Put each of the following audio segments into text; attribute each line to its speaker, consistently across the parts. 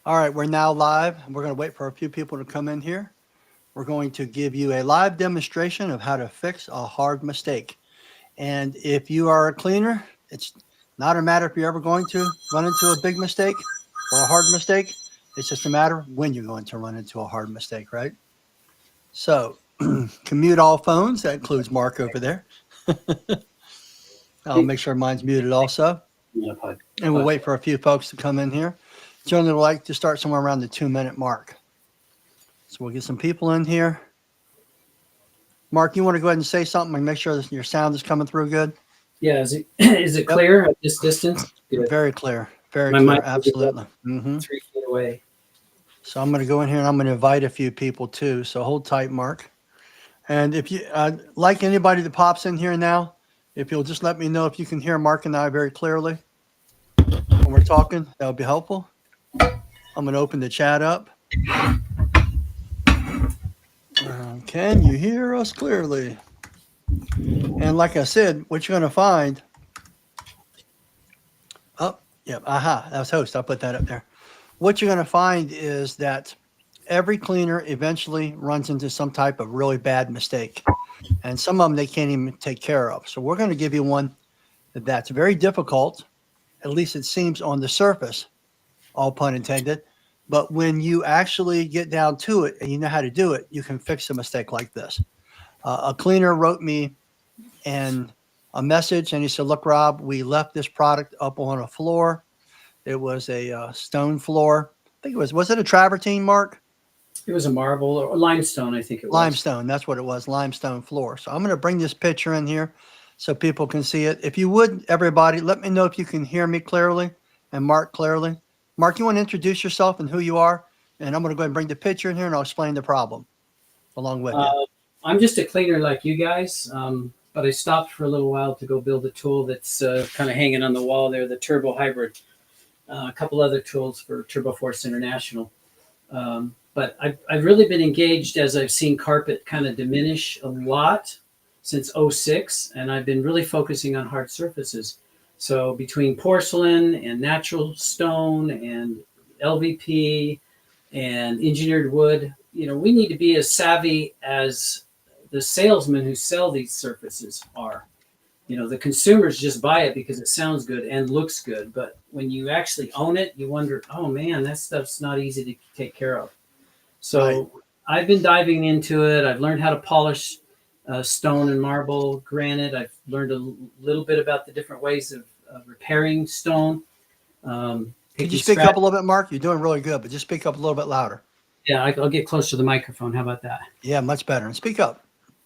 Speaker 1: All right, we're now live. We're going to wait for a few people to come in here. We're going to give you a live demonstration of how to fix a hard mistake. And if you are a cleaner, it's not a matter if you're ever going to run into a big mistake or a hard mistake. It's just a matter when you're going to run into a hard mistake, right? So, commute all phones. That includes Mark over there. I'll make sure mine's muted also.
Speaker 2: Yeah,
Speaker 1: And we'll wait for a few folks to come in here. Generally, we like to start somewhere around the 2-minute mark. So we'll get some people in here. Mark, you want to go ahead and say something and make sure that your sound is coming through good?
Speaker 2: Yeah, is it clear at this distance? Good.
Speaker 1: Very clear. Very
Speaker 2: My
Speaker 1: clear.
Speaker 2: mic is
Speaker 1: Absolutely.
Speaker 2: 3 feet away.
Speaker 1: So I'm going to go in here and I'm going to invite a few people too. So hold tight, Mark. And if you like anybody that pops in here now, if you'll just let me know if you can hear Mark and I very clearly when we're talking, that would be helpful. I'm going to open the chat up. Can you hear us clearly? And like I said, what you're going to find. Oh, yeah. Aha. That was host. I'll put that up there. What you're going to find is that every cleaner eventually runs into some type of really bad mistake. And some of them they can't even take care of. So we're going to give you one that's very difficult. At least it seems on the surface, all pun intended. But when you actually get down to it and you know how to do it, you can fix a mistake like this. A cleaner wrote me a message and he said, look, Rob, we left this product up on a floor. It was a stone floor. I think was it a travertine, Mark?
Speaker 2: It was a marble or limestone, I think it was.
Speaker 1: Limestone, that's what it was, limestone floor. So I'm going to bring this picture in here so people can see it. If you would, everybody, let me know if you can hear me clearly and Mark clearly. Mark, you want to introduce yourself and who you are? And I'm going to go ahead and bring the picture in here and I'll explain the problem along with you.
Speaker 2: I'm just a cleaner like you guys, but I stopped for a little while to go build a tool that's kind of hanging on the wall there, the Turbo Hybrid. A couple other tools for TurboForce International. But I've really been engaged as I've seen carpet kind of diminish a lot since '06, and I've been really focusing on hard surfaces. So between porcelain and natural stone and LVP and engineered wood, we need to be as savvy as the salesmen who sell these surfaces are. The consumers just buy it because it sounds good and looks good. But when you actually own it, you wonder, oh man, that stuff's not easy to take care of. So right. I've been diving into it. I've learned how to polish stone and marble, granite. I've learned a little bit about the different ways of repairing stone.
Speaker 1: Could you speak up a little bit, Mark? You're doing really good, but just speak up a little bit louder.
Speaker 2: Yeah, I'll get close to the microphone. How about that?
Speaker 1: Yeah, much better. And speak up.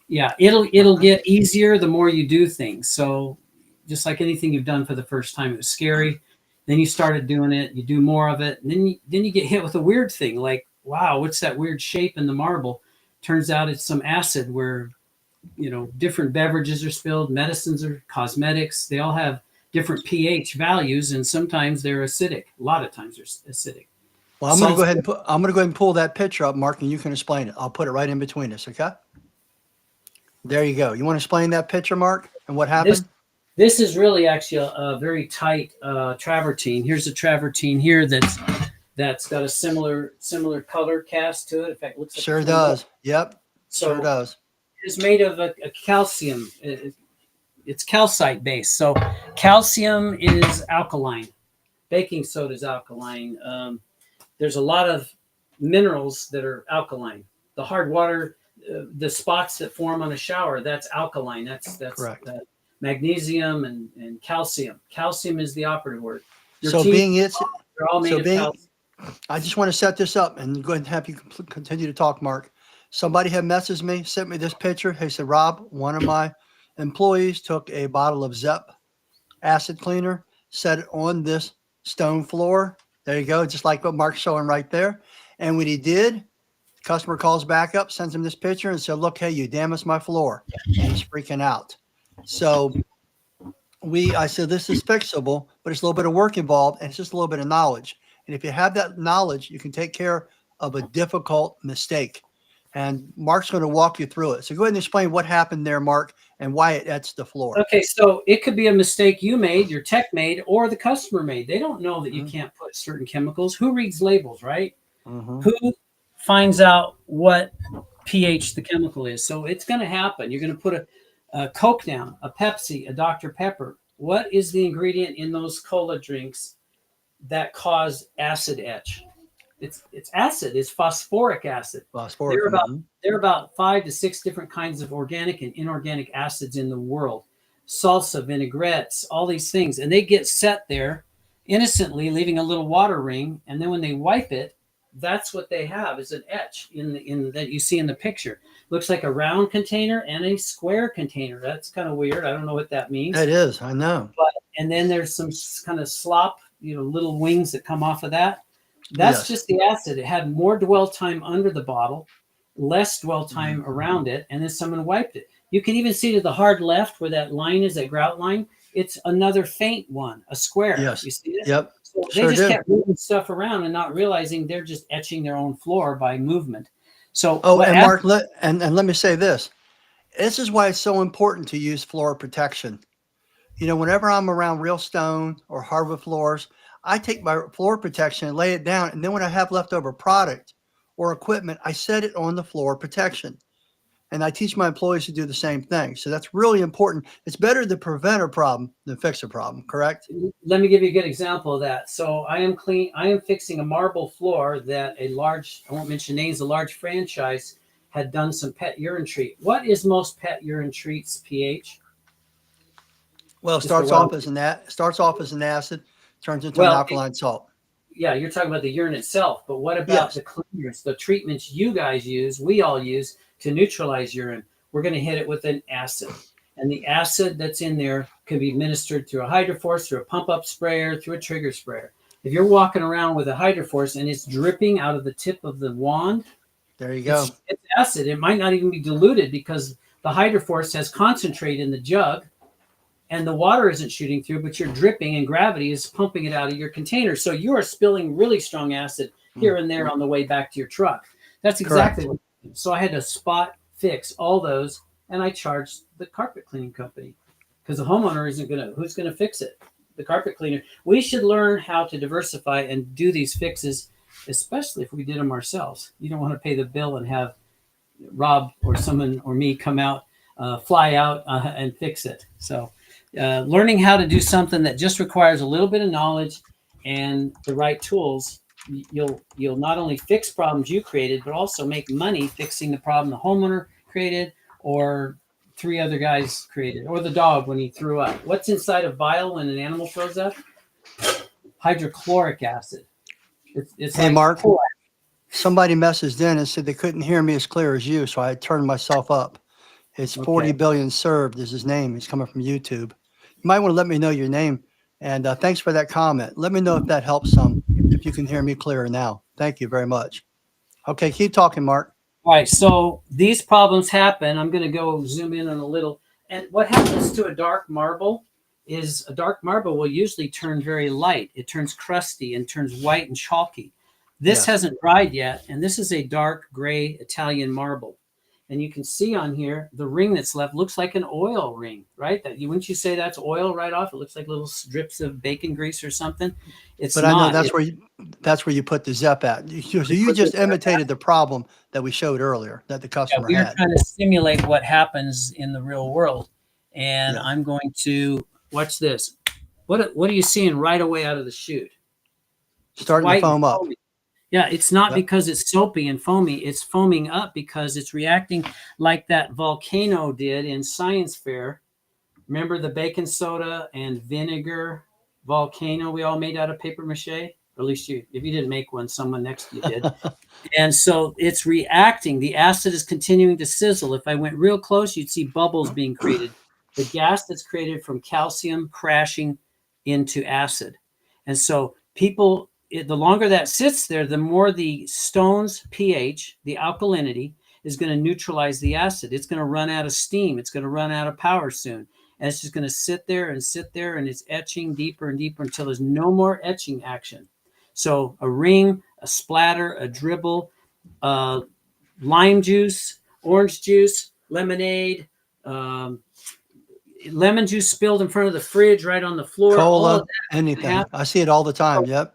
Speaker 2: Yeah, it'll get easier the more you do things. So just like anything you've done for the first time, it was scary. Then you started doing it, you do more of it, and then you get hit with a weird thing like, wow, what's that weird shape in the marble? Turns out it's some acid where, different beverages are spilled, medicines or cosmetics. They all have different pH values, and sometimes they're acidic. A lot of times they're acidic.
Speaker 1: Well, I'm going to go ahead and pull that picture up, Mark, and you can explain it. I'll put it right in between us, okay? There you go. You want to explain that picture, Mark, and what happened?
Speaker 2: This is really actually a very tight travertine. Here's a travertine here that's got a similar color cast to it. In fact, it looks like
Speaker 1: sure does. Yep.
Speaker 2: So
Speaker 1: sure does.
Speaker 2: It's made of a calcium. It's calcite based. So calcium is alkaline. Baking soda is alkaline. There's a lot of minerals that are alkaline. The hard water, the spots that form on a shower, that's alkaline. That's
Speaker 1: correct.
Speaker 2: Magnesium and calcium. Calcium is the operative word.
Speaker 1: They're all made of calcium. I just want to set this up and go ahead and have you continue to talk, Mark. Somebody had messaged me, sent me this picture. He said, Rob, one of my employees took a bottle of Zep acid cleaner, set it on this stone floor. There you go, just like what Mark's showing right there. And when he did, the customer calls back up, sends him this picture and said, look, hey, you damaged my floor. And he's freaking out. So I said, this is fixable, but it's a little bit of work involved and it's just a little bit of knowledge. And if you have that knowledge, you can take care of a difficult mistake. And Mark's going to walk you through it. So go ahead and explain what happened there, Mark, and why it etched the floor.
Speaker 2: Okay, so it could be a mistake you made, your tech made, or the customer made. They don't know that you
Speaker 1: Mm-hmm.
Speaker 2: can't put certain chemicals. Who reads labels, right?
Speaker 1: Mm-hmm.
Speaker 2: Who finds out what pH the chemical is? So it's going to happen. You're going to put a Coke down, a Pepsi, a Dr. Pepper. What is the ingredient in those cola drinks that cause acid etch? It's acid. It's phosphoric acid.
Speaker 1: Phosphoric.
Speaker 2: There are about
Speaker 1: Mm-hmm.
Speaker 2: there are about 5 to 6 different kinds of organic and inorganic acids in the world. Salsa, vinaigrettes, all these things, and they get set there innocently, leaving a little water ring, and then when they wipe it, that's what they have is an etch in that you see in the picture. Looks like a round container and a square container. That's kind of weird. I don't know what that means.
Speaker 1: It is. I know.
Speaker 2: But and then there's some kind of slop, little wings that come off of that. That's
Speaker 1: Yes.
Speaker 2: just the acid. It had more dwell time under the bottle, less dwell time
Speaker 1: Mm-hmm.
Speaker 2: around it, and then someone wiped it. You can even see to the hard left where that line is, that grout line. It's another faint one, a square.
Speaker 1: Yes.
Speaker 2: You see it?
Speaker 1: Yep.
Speaker 2: So they
Speaker 1: Sure
Speaker 2: just
Speaker 1: do.
Speaker 2: kept moving stuff around and not realizing they're just etching their own floor by movement. So
Speaker 1: Oh,
Speaker 2: what
Speaker 1: and
Speaker 2: acid,
Speaker 1: Mark, let me say this. This is why it's so important to use floor protection. Whenever I'm around real stone or hardwood floors, I take my floor protection and lay it down. And then when I have leftover product or equipment, I set it on the floor protection. And I teach my employees to do the same thing. So that's really important. It's better to prevent a problem than fix a problem, correct?
Speaker 2: let me give you a good example of that. So I am fixing a marble floor that I won't mention names, a large franchise had done some pet urine treat. What is most pet urine treats pH?
Speaker 1: Well, it
Speaker 2: Just for
Speaker 1: starts off as an acid, turns into an
Speaker 2: well,
Speaker 1: alkaline salt.
Speaker 2: yeah, you're talking about the urine itself, but what about
Speaker 1: Yes.
Speaker 2: the cleaners, the treatments you guys use, we all use to neutralize urine? We're going to hit it with an acid. And the acid that's in there can be administered through a hydroforce, through a pump up sprayer, through a trigger sprayer. If you're walking around with a hydroforce and it's dripping out of the tip of the wand,
Speaker 1: There you go.
Speaker 2: it's acid. It might not even be diluted because the hydroforce has concentrate in the jug and the water isn't shooting through, but you're dripping and gravity is pumping it out of your container. So you are spilling really strong acid here and there on the way back to your truck. That's exactly
Speaker 1: Correct.
Speaker 2: what. So I had to spot fix all those, and I charged the carpet cleaning company because the homeowner isn't gonna. Who's gonna fix it? The carpet cleaner. We should learn how to diversify and do these fixes, especially if we did them ourselves. You don't want to pay the bill and have Rob or someone or me come out, fly out and fix it. So learning how to do something that just requires a little bit of knowledge and the right tools, you'll not only fix problems you created, but also make money fixing the problem the homeowner created or 3 other guys created, or the dog when he threw up. What's inside a vial when an animal throws up? Hydrochloric acid. It's
Speaker 1: Hey,
Speaker 2: like
Speaker 1: Mark, somebody messaged in and said they couldn't hear me as clear as you, so I turned myself up. It's 40
Speaker 2: okay.
Speaker 1: billion served is his name. He's coming from YouTube. You might want to let me know your name. And thanks for that comment. Let me know if that helps some, if you can hear me clearer now. Thank you very much. Okay, keep talking, Mark.
Speaker 2: All right, so these problems happen. I'm going to go zoom in on a little. And what happens to a dark marble is a dark marble will usually turn very light. It turns crusty and turns white and chalky. This
Speaker 1: Yes.
Speaker 2: hasn't dried yet, and this is a dark gray Italian marble. And you can see on here the ring that's left looks like an oil ring, right? Wouldn't you say that's oil right off? It looks like little drips of bacon grease or something. It's
Speaker 1: But I know
Speaker 2: not.
Speaker 1: that's where you put the ZEP at. So you
Speaker 2: Put
Speaker 1: just
Speaker 2: the-
Speaker 1: imitated the problem that we showed earlier that the
Speaker 2: Yeah,
Speaker 1: customer
Speaker 2: we are
Speaker 1: had.
Speaker 2: trying to simulate what happens in the real world. And
Speaker 1: Yeah.
Speaker 2: I'm going to watch this. What are you seeing right away out of the chute? It's
Speaker 1: Starting to
Speaker 2: white and
Speaker 1: foam up.
Speaker 2: foamy. Yeah, it's not
Speaker 1: Yep.
Speaker 2: because it's soapy and foamy. It's foaming up because it's reacting like that volcano did in science fair. Remember the baking soda and vinegar volcano we all made out of paper mache? Or at least if you didn't make one, someone next to you did. And so it's reacting. The acid is continuing to sizzle. If I went real close, you'd see bubbles being created. The gas that's created from calcium crashing into acid. And so the longer that sits there, the more the stone's pH, the alkalinity, is going to neutralize the acid. It's going to run out of steam. It's going to run out of power soon. And it's just going to sit there, and it's etching deeper and deeper until there's no more etching action. So a ring, a splatter, a dribble, lime juice, orange juice, lemonade, um, lemon juice spilled in front of the fridge right on the floor. All of
Speaker 1: Cola,
Speaker 2: that can
Speaker 1: anything.
Speaker 2: happen.
Speaker 1: I see it all the time.
Speaker 2: So
Speaker 1: Yep.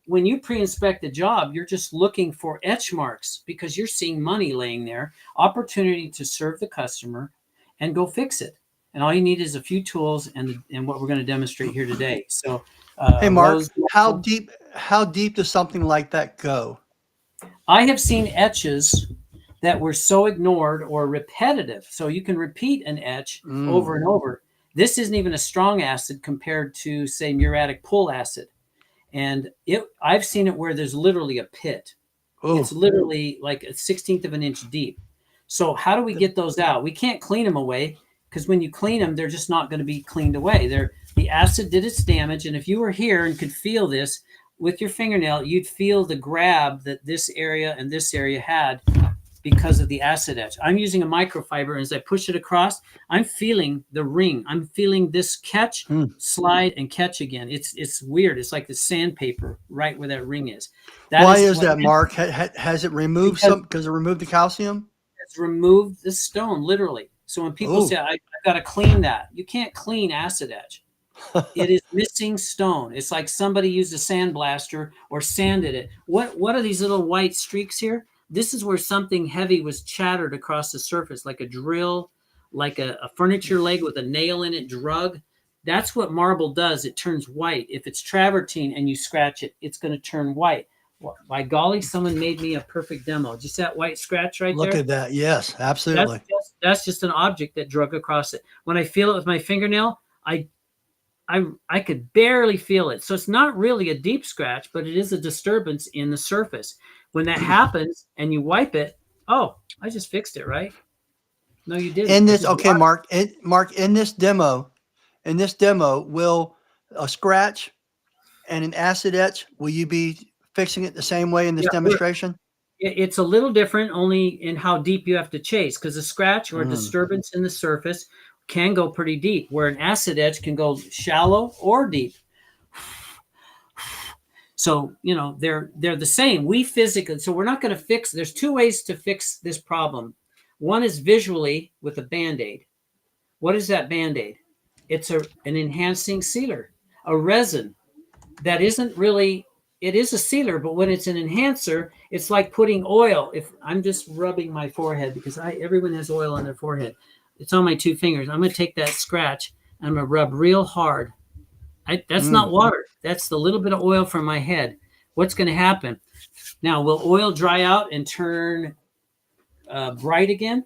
Speaker 2: when you pre-inspect the job, you're just looking for etch marks because you're seeing money laying there, opportunity to serve the customer and go fix it. And all you need is a few tools and what we're going to demonstrate here today. So
Speaker 1: Hey, Mark,
Speaker 2: rose.
Speaker 1: how deep does something like that go?
Speaker 2: I have seen etches that were so ignored or repetitive. So you can repeat an etch over
Speaker 1: Mm.
Speaker 2: and over. This isn't even a strong acid compared to, say, muriatic pull acid. And I've seen it where there's literally a pit. It's
Speaker 1: Oh,
Speaker 2: literally like a 16th of an inch deep. So how do we get those out? We can't clean them away because when you clean them, they're just not going to be cleaned away. The acid did its damage. And if you were here and could feel this with your fingernail, you'd feel the grab that this area and this area had because of the acid etch. I'm using a microfiber, and as I push it across, I'm feeling the ring. I'm feeling this catch,
Speaker 1: hmm.
Speaker 2: slide, and catch again. It's weird. It's like the sandpaper right where that ring is. That
Speaker 1: Why
Speaker 2: is
Speaker 1: is
Speaker 2: what
Speaker 1: that, Mark? Has it removed
Speaker 2: because
Speaker 1: some? Because it removed the calcium?
Speaker 2: it's removed the stone, literally. So when people say,
Speaker 1: Oh,
Speaker 2: I've got to clean that, you can't clean acid etch. It is missing stone. It's like somebody used a sandblaster or sanded it. What are these little white streaks here? This is where something heavy was chattered across the surface, like a drill, like a furniture leg with a nail in it, drug. That's what marble does. It turns white. If it's travertine and you scratch it, it's going to turn white. Well, by golly, someone made me a perfect demo. Just that white scratch right
Speaker 1: look
Speaker 2: there.
Speaker 1: at that. Yes,
Speaker 2: That's
Speaker 1: absolutely.
Speaker 2: just an object that drug across it. When I feel it with my fingernail, I could barely feel it. So it's not really a deep scratch, but it is a disturbance in the surface. When that happens and you wipe it, oh, I just fixed it, right? No, you didn't.
Speaker 1: In
Speaker 2: This
Speaker 1: this,
Speaker 2: is
Speaker 1: okay,
Speaker 2: water.
Speaker 1: Mark, in this demo, will a scratch and an acid etch, will you be fixing it the same way in this
Speaker 2: Yeah,
Speaker 1: demonstration?
Speaker 2: it's a little different only in how deep you have to chase because a scratch or a
Speaker 1: Mm.
Speaker 2: disturbance in the surface can go pretty deep, where an acid edge can go shallow or deep. So they're the same. We physically, so we're not going to fix. There's two ways to fix this problem. One is visually with a band-aid. What is that band-aid? It's an enhancing sealer, a resin that isn't really. It is a sealer, but when it's an enhancer, it's like putting oil. If I'm just rubbing my forehead because everyone has oil on their forehead. It's on my two fingers. I'm going to take that scratch. I'm going to rub real hard. That's not
Speaker 1: Mm.
Speaker 2: water. That's the little bit of oil from my head. What's going to happen? Now, will oil dry out and turn bright again?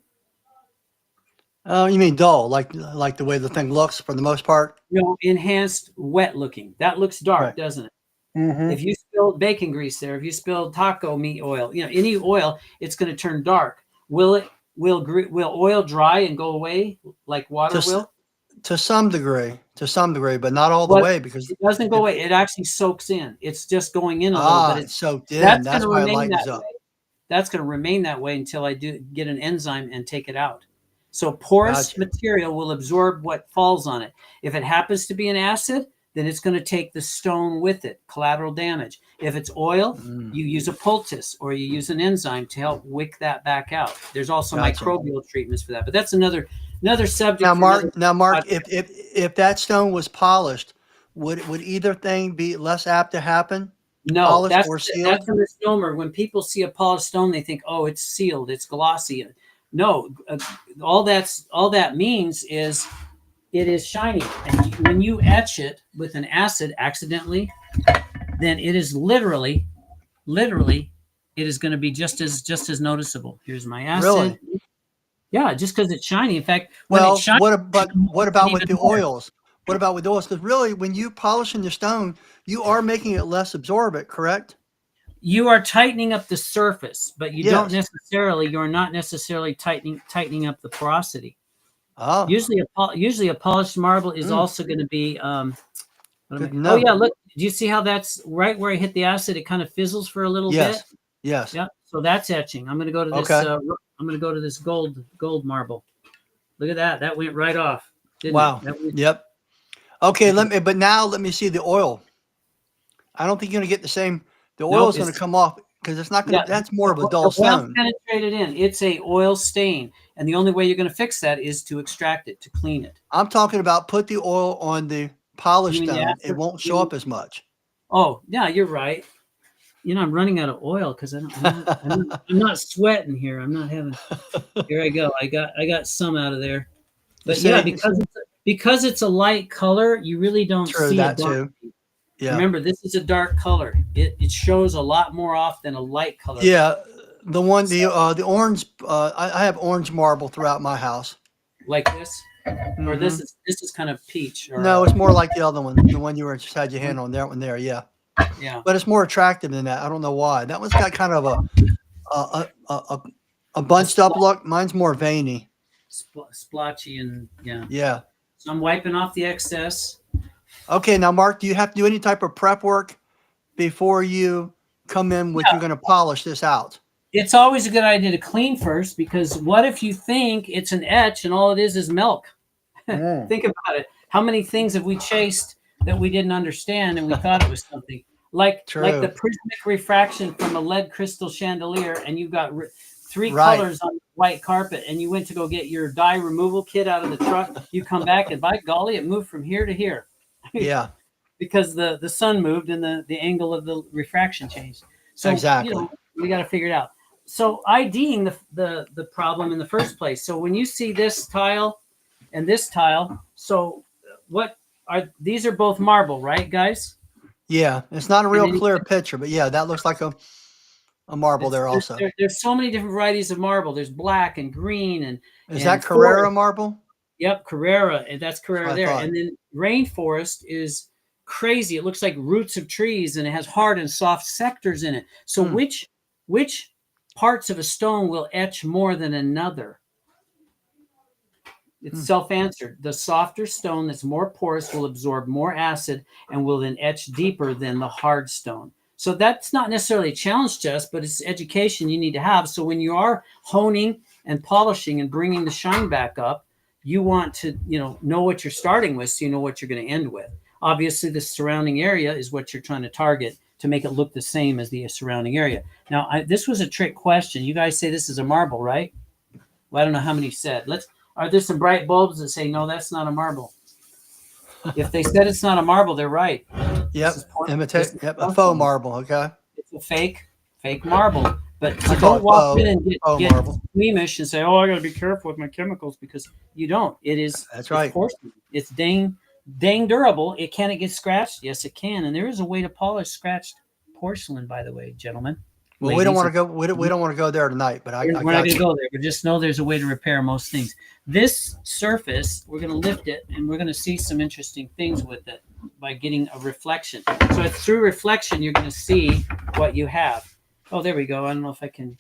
Speaker 1: Oh, you mean dull, like the way the thing looks for the most part?
Speaker 2: No, enhanced wet looking. That looks dark,
Speaker 1: Right.
Speaker 2: doesn't it?
Speaker 1: Mm-hmm.
Speaker 2: If you spilled bacon grease there, if you spilled taco meat oil, any oil, it's going to turn dark. Will oil dry and go away like water
Speaker 1: To
Speaker 2: will?
Speaker 1: to some degree, but not all the
Speaker 2: Well,
Speaker 1: way because
Speaker 2: it doesn't go
Speaker 1: if
Speaker 2: away. It actually soaks in. It's just going in a little, but
Speaker 1: it's soaked in,
Speaker 2: that's going
Speaker 1: that's
Speaker 2: to
Speaker 1: why it
Speaker 2: remain
Speaker 1: lightens
Speaker 2: that
Speaker 1: up.
Speaker 2: way. That's going to remain that way until I do get an enzyme and take it out. So porous
Speaker 1: Gotcha.
Speaker 2: material will absorb what falls on it. If it happens to be an acid, then it's going to take the stone with it, collateral damage. If it's oil,
Speaker 1: Mm,
Speaker 2: you use a poultice or you use an enzyme to help wick that back out. There's also
Speaker 1: gotcha.
Speaker 2: microbial treatments for that, but that's another subject
Speaker 1: Now,
Speaker 2: for another
Speaker 1: Mark,
Speaker 2: podcast.
Speaker 1: if that stone was polished, would either thing be less apt to happen,
Speaker 2: No,
Speaker 1: polished or
Speaker 2: that's
Speaker 1: sealed?
Speaker 2: a misnomer. When people see a polished stone, they think, "Oh, it's sealed, it's glossy." No, all that means is it is shiny. And when you etch it with an acid accidentally, then it is literally, it is going to be just as noticeable. Here's my acid.
Speaker 1: Really?
Speaker 2: Yeah, just because it's shiny. In fact, when it's
Speaker 1: Well,
Speaker 2: shiny,
Speaker 1: what
Speaker 2: it's
Speaker 1: about with
Speaker 2: even
Speaker 1: the
Speaker 2: more.
Speaker 1: oils? What about with oils? Because really, when you polishing the stone, you are making it less absorbent, correct?
Speaker 2: You are tightening up the surface, but
Speaker 1: Yes.
Speaker 2: you're not necessarily tightening up the porosity.
Speaker 1: Oh,
Speaker 2: Usually a polished marble is
Speaker 1: mm,
Speaker 2: also going to be
Speaker 1: good to
Speaker 2: oh
Speaker 1: know.
Speaker 2: yeah, look, do you see how that's right where I hit the acid? It kind of fizzles for a little bit.
Speaker 1: Yes. Yes.
Speaker 2: Yeah, so that's etching. I'm going to go to this.
Speaker 1: Okay.
Speaker 2: I'm going to go to this gold marble. Look at that. That went right off, didn't it?
Speaker 1: Wow. Yep. Okay. But now let me see the oil. I don't think you're gonna get the same. The oil
Speaker 2: Nope.
Speaker 1: is gonna come off. because it's not going
Speaker 2: Yeah,
Speaker 1: to. That's more of a
Speaker 2: the
Speaker 1: dull
Speaker 2: oil's
Speaker 1: stone.
Speaker 2: penetrated in. It's a oil stain, and the only way you're going to fix that is to extract it, to clean it.
Speaker 1: I'm talking about put the oil on the
Speaker 2: You
Speaker 1: polished
Speaker 2: mean the
Speaker 1: stone. It
Speaker 2: acid?
Speaker 1: won't show up as much.
Speaker 2: Oh, yeah, you're right. You know, I'm running out of oil because I'm not sweating here. I'm not having. Here I go. I got some out of there.
Speaker 1: You
Speaker 2: But yeah,
Speaker 1: see,
Speaker 2: because it's a light color, you really don't
Speaker 1: true
Speaker 2: see it
Speaker 1: that
Speaker 2: dark.
Speaker 1: too. Yeah,
Speaker 2: Remember, this is a dark color. It shows a lot more off than a light color.
Speaker 1: yeah. The one,
Speaker 2: So,
Speaker 1: the orange. I have orange marble throughout my house.
Speaker 2: like this, or
Speaker 1: Hmm.
Speaker 2: this is kind of peach. Or
Speaker 1: No, it's more like the other one, the one you were just had your hand on. That one there, yeah.
Speaker 2: yeah,
Speaker 1: But it's more attractive than that. I don't know why. That one's got kind of a bunched up look. Mine's more veiny.
Speaker 2: splotchy, and yeah.
Speaker 1: Yeah.
Speaker 2: So I'm wiping off the excess.
Speaker 1: Okay, now Mark, do you have to do any type of prep work before you come in with
Speaker 2: Yeah.
Speaker 1: you're going to polish this out?
Speaker 2: It's always a good idea to clean first, because what if you think it's an etch and all it is milk?
Speaker 1: Mm.
Speaker 2: Think about it. How many things have we chased that we didn't understand and we thought it was something? Like
Speaker 1: True.
Speaker 2: the prismatic refraction from a lead crystal chandelier, and you've got three
Speaker 1: Right.
Speaker 2: colors on the white carpet, and you went to go get your dye removal kit out of the truck. You come back, and by golly, it moved from here to here.
Speaker 1: Yeah.
Speaker 2: Because the sun moved and the angle of the refraction changed. So
Speaker 1: Exactly.
Speaker 2: we got to figure it out. So IDing the problem in the first place. So when you see this tile and this tile, so what are these? Are both marble, right, guys?
Speaker 1: Yeah. It's not a real clear picture, but yeah, that looks like a marble there also.
Speaker 2: There's so many different varieties of marble. There's black and green
Speaker 1: Is that Carrara
Speaker 2: forest.
Speaker 1: marble?
Speaker 2: Yep, Carrera, and that's Carrera there.
Speaker 1: thought.
Speaker 2: And then rainforest is crazy. It looks like roots of trees, and it has hard and soft sectors in it. So which parts of a stone will etch more than another? It's self-answered. The softer stone that's more porous will absorb more acid and will then etch deeper than the hard stone. So that's not necessarily a challenge to us, but it's education you need to have. So when you are honing and polishing and bringing the shine back up, you want to know what you're starting with, so you know what you're going to end with. Obviously, the surrounding area is what you're trying to target to make it look the same as the surrounding area. Now, this was a trick question. You guys say this is a marble, right? Well, I don't know how many said. Are there some bright bulbs that say, no, that's not a marble? If they said it's not a marble, they're right.
Speaker 1: Yep. Imitate. Yep. A faux marble. Okay.
Speaker 2: It's a fake marble. But
Speaker 1: I
Speaker 2: you
Speaker 1: call
Speaker 2: don't
Speaker 1: it
Speaker 2: walk in
Speaker 1: faux
Speaker 2: and get
Speaker 1: marble.
Speaker 2: squeamish and say, oh, I got to be careful with my chemicals, because you don't.
Speaker 1: That's right.
Speaker 2: Porcelain. It's dang durable. Can it get scratched? Yes, it can. And there is a way to polish scratched porcelain, by the way, gentlemen.
Speaker 1: Well, we don't want to go. We don't want to go there tonight. But
Speaker 2: we're not going to go there. But just know there's a way to repair most things. This surface, we're going to lift it, and we're going to see some interesting things with it by getting a reflection. So it's through reflection you're going to see what you have. Oh, there we go. I don't know if I can.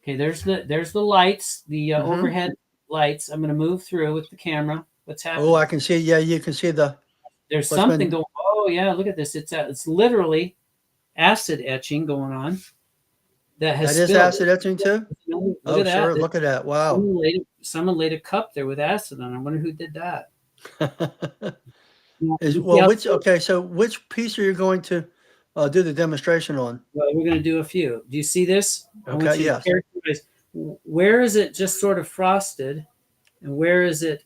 Speaker 2: Okay, there's the lights, the overhead lights. I'm going to move through with the camera. What's happening?
Speaker 1: Oh, I can see. Yeah, you can see
Speaker 2: there's something going. Oh, yeah, look at this. It's literally acid etching going on. That is
Speaker 1: acid etching too.
Speaker 2: Look
Speaker 1: at
Speaker 2: that.
Speaker 1: Sure. Look at that. Wow.
Speaker 2: Someone laid a cup there with acid on it. I wonder who did that.
Speaker 1: So which piece are you going to do the demonstration on?
Speaker 2: Well, we're going to do a few. Do you see this?
Speaker 1: Okay. Yes.
Speaker 2: Where is it just sort of frosted, and where is it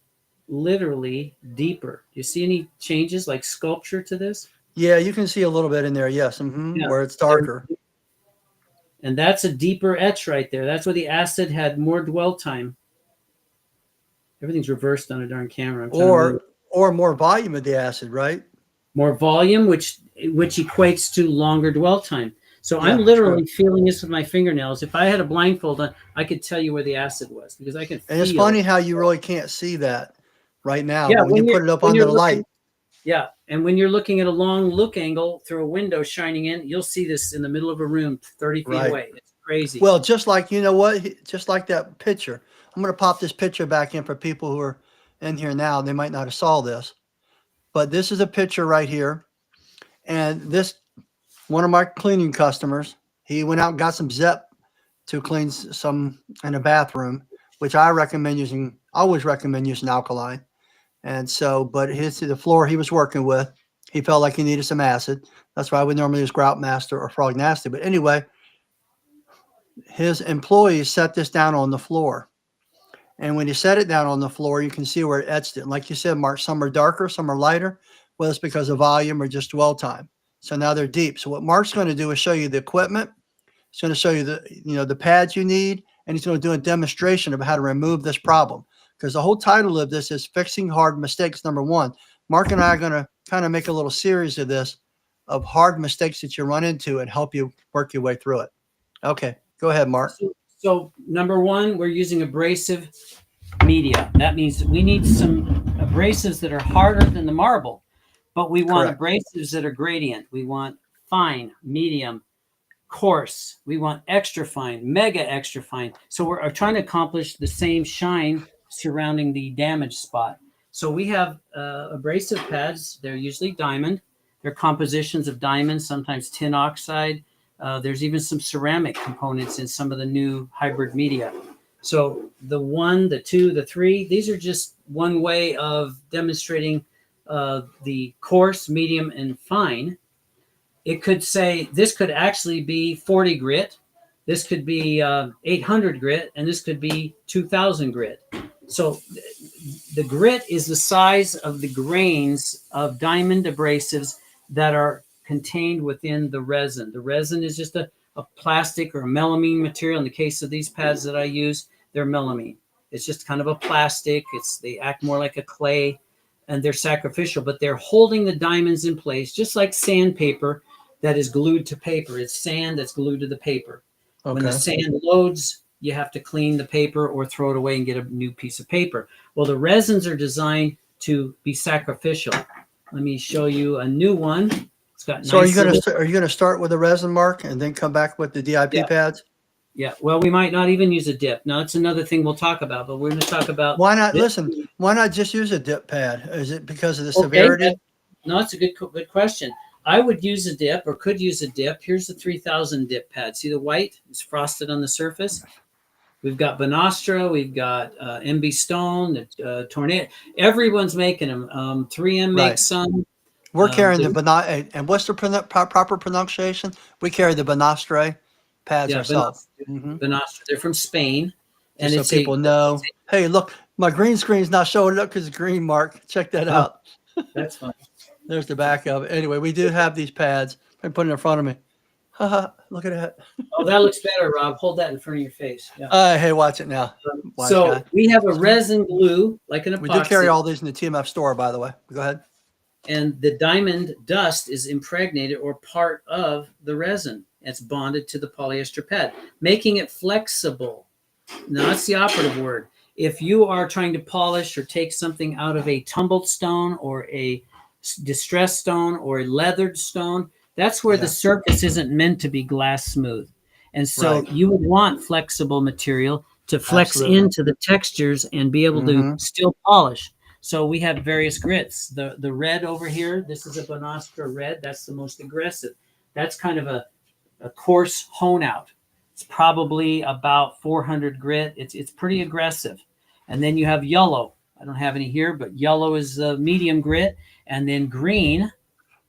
Speaker 2: literally deeper? Do you see any changes, like sculpture to this?
Speaker 1: Yeah, you can see a little bit in there. Yes. Yeah. Where it's darker.
Speaker 2: And that's a deeper etch right there. That's where the acid had more dwell time. Everything's reversed on a darn camera.
Speaker 1: Or more volume of the acid, right?
Speaker 2: More volume, which equates to longer dwell time. So I'm literally feeling this with my fingernails. If I had a blindfold on, I could tell you where the acid was, because I can feel.
Speaker 1: And it's funny how you really can't see that right now.
Speaker 2: Yeah,
Speaker 1: when you put it up under the light.
Speaker 2: Yeah, and when you're looking at a long look angle through a window shining in, you'll see this in the middle of a room 30 feet away. It's crazy.
Speaker 1: Well, just like, you know what? Just like that picture. I'm going to pop this picture back in for people who are in here now. They might not have saw this. But this is a picture right here. And this, one of my cleaning customers, he went out and got some Zep to clean some in a bathroom, which I always recommend using alkaline. And so, but the floor he was working with, he felt like he needed some acid. That's why we normally use Grout Master or Frog Nasty. But anyway, his employees set this down on the floor. And when you set it down on the floor, you can see where it etched it. And like you said, Mark, some are darker, some are lighter. Well, it's because of volume or just dwell time. So now they're deep. So what Mark's going to do is show you the equipment. He's going to show you the pads you need, and he's going to do a demonstration of how to remove this problem. Because the whole title of this is Fixing Hard Mistakes, number one. Mark and I are going to kind of make a little series of this, of hard mistakes that you run into, and help you work your way through it. Okay, go ahead, Mark.
Speaker 2: So number one, we're using abrasive media. That means we need some abrasives that are harder than the marble, but we want abrasives that are gradient. We want fine, medium, coarse. We want extra fine, mega extra fine. So we're trying to accomplish the same shine surrounding the damaged spot. So we have abrasive pads. They're usually diamond. They're compositions of diamond, sometimes tin oxide. There's even some ceramic components in some of the new hybrid media. So the 1, the 2, the 3, these are just one way of demonstrating the coarse, medium, and fine. It could say this could actually be 40 grit, this could be 800 grit, and this could be 2000 grit. So the grit is the size of the grains of diamond abrasives that are contained within the resin. The resin is just a plastic or a melamine material. In the case of these pads that I use, they're melamine. It's just kind of a plastic. They act more like a clay, and they're sacrificial, but they're holding the diamonds in place, just like sandpaper that is glued to paper. It's sand that's glued to the paper. Okay. When the sand loads, you have to clean the paper or throw it away and get a new piece of paper. Well, the resins are designed to be sacrificial. Let me show you a new one. It's got
Speaker 1: so nice are you going to start with a resin, Mark, and then come back with the DIP pads?
Speaker 2: Yeah. Well, we might not even use a dip. Now, that's another thing we'll talk about, but we're going to talk about.
Speaker 1: Why not? Listen, why not just use a dip pad? Is it because of the severity?
Speaker 2: No, it's a good question. I would use a dip, or could use a dip. Here's the 3000 dip pad. See the white? It's frosted on the surface. We've got Bonastra. We've got MB Stone, Tornado. Everyone's making them. 3M makes some.
Speaker 1: We're carrying the Bonastra. And what's the proper pronunciation? We carry the Bonastra pads ourselves.
Speaker 2: Bonastra. They're from Spain.
Speaker 1: And so people know. Hey, look, my green screen's not showing up because it's green, Mark. Check that out.
Speaker 2: That's fine.
Speaker 1: There's the back of it. Anyway, we do have these pads. I'm putting it in front of me. Look at that.
Speaker 2: Oh, that looks better, Rob. Hold that in front of your face. Yeah.
Speaker 1: Hey, watch it now.
Speaker 2: We have a resin glue, like an epoxy.
Speaker 1: We do carry all these in the TMF store, by the way. Go ahead.
Speaker 2: And the diamond dust is impregnated or part of the resin. It's bonded to the polyester pad, making it flexible. Now, that's the operative word. If you are trying to polish or take something out of a tumbled stone or a distressed stone or a leathered stone, that's where the surface isn't meant to be glass smooth. And so you would want flexible material to flex into the textures and be able to still polish. So we have various grits. The red over here, this is a Bonastra red. That's the most aggressive. That's kind of a coarse hone out. It's probably about 400 grit. It's pretty aggressive. And then you have yellow. I don't have any here, but yellow is the medium grit. And then green,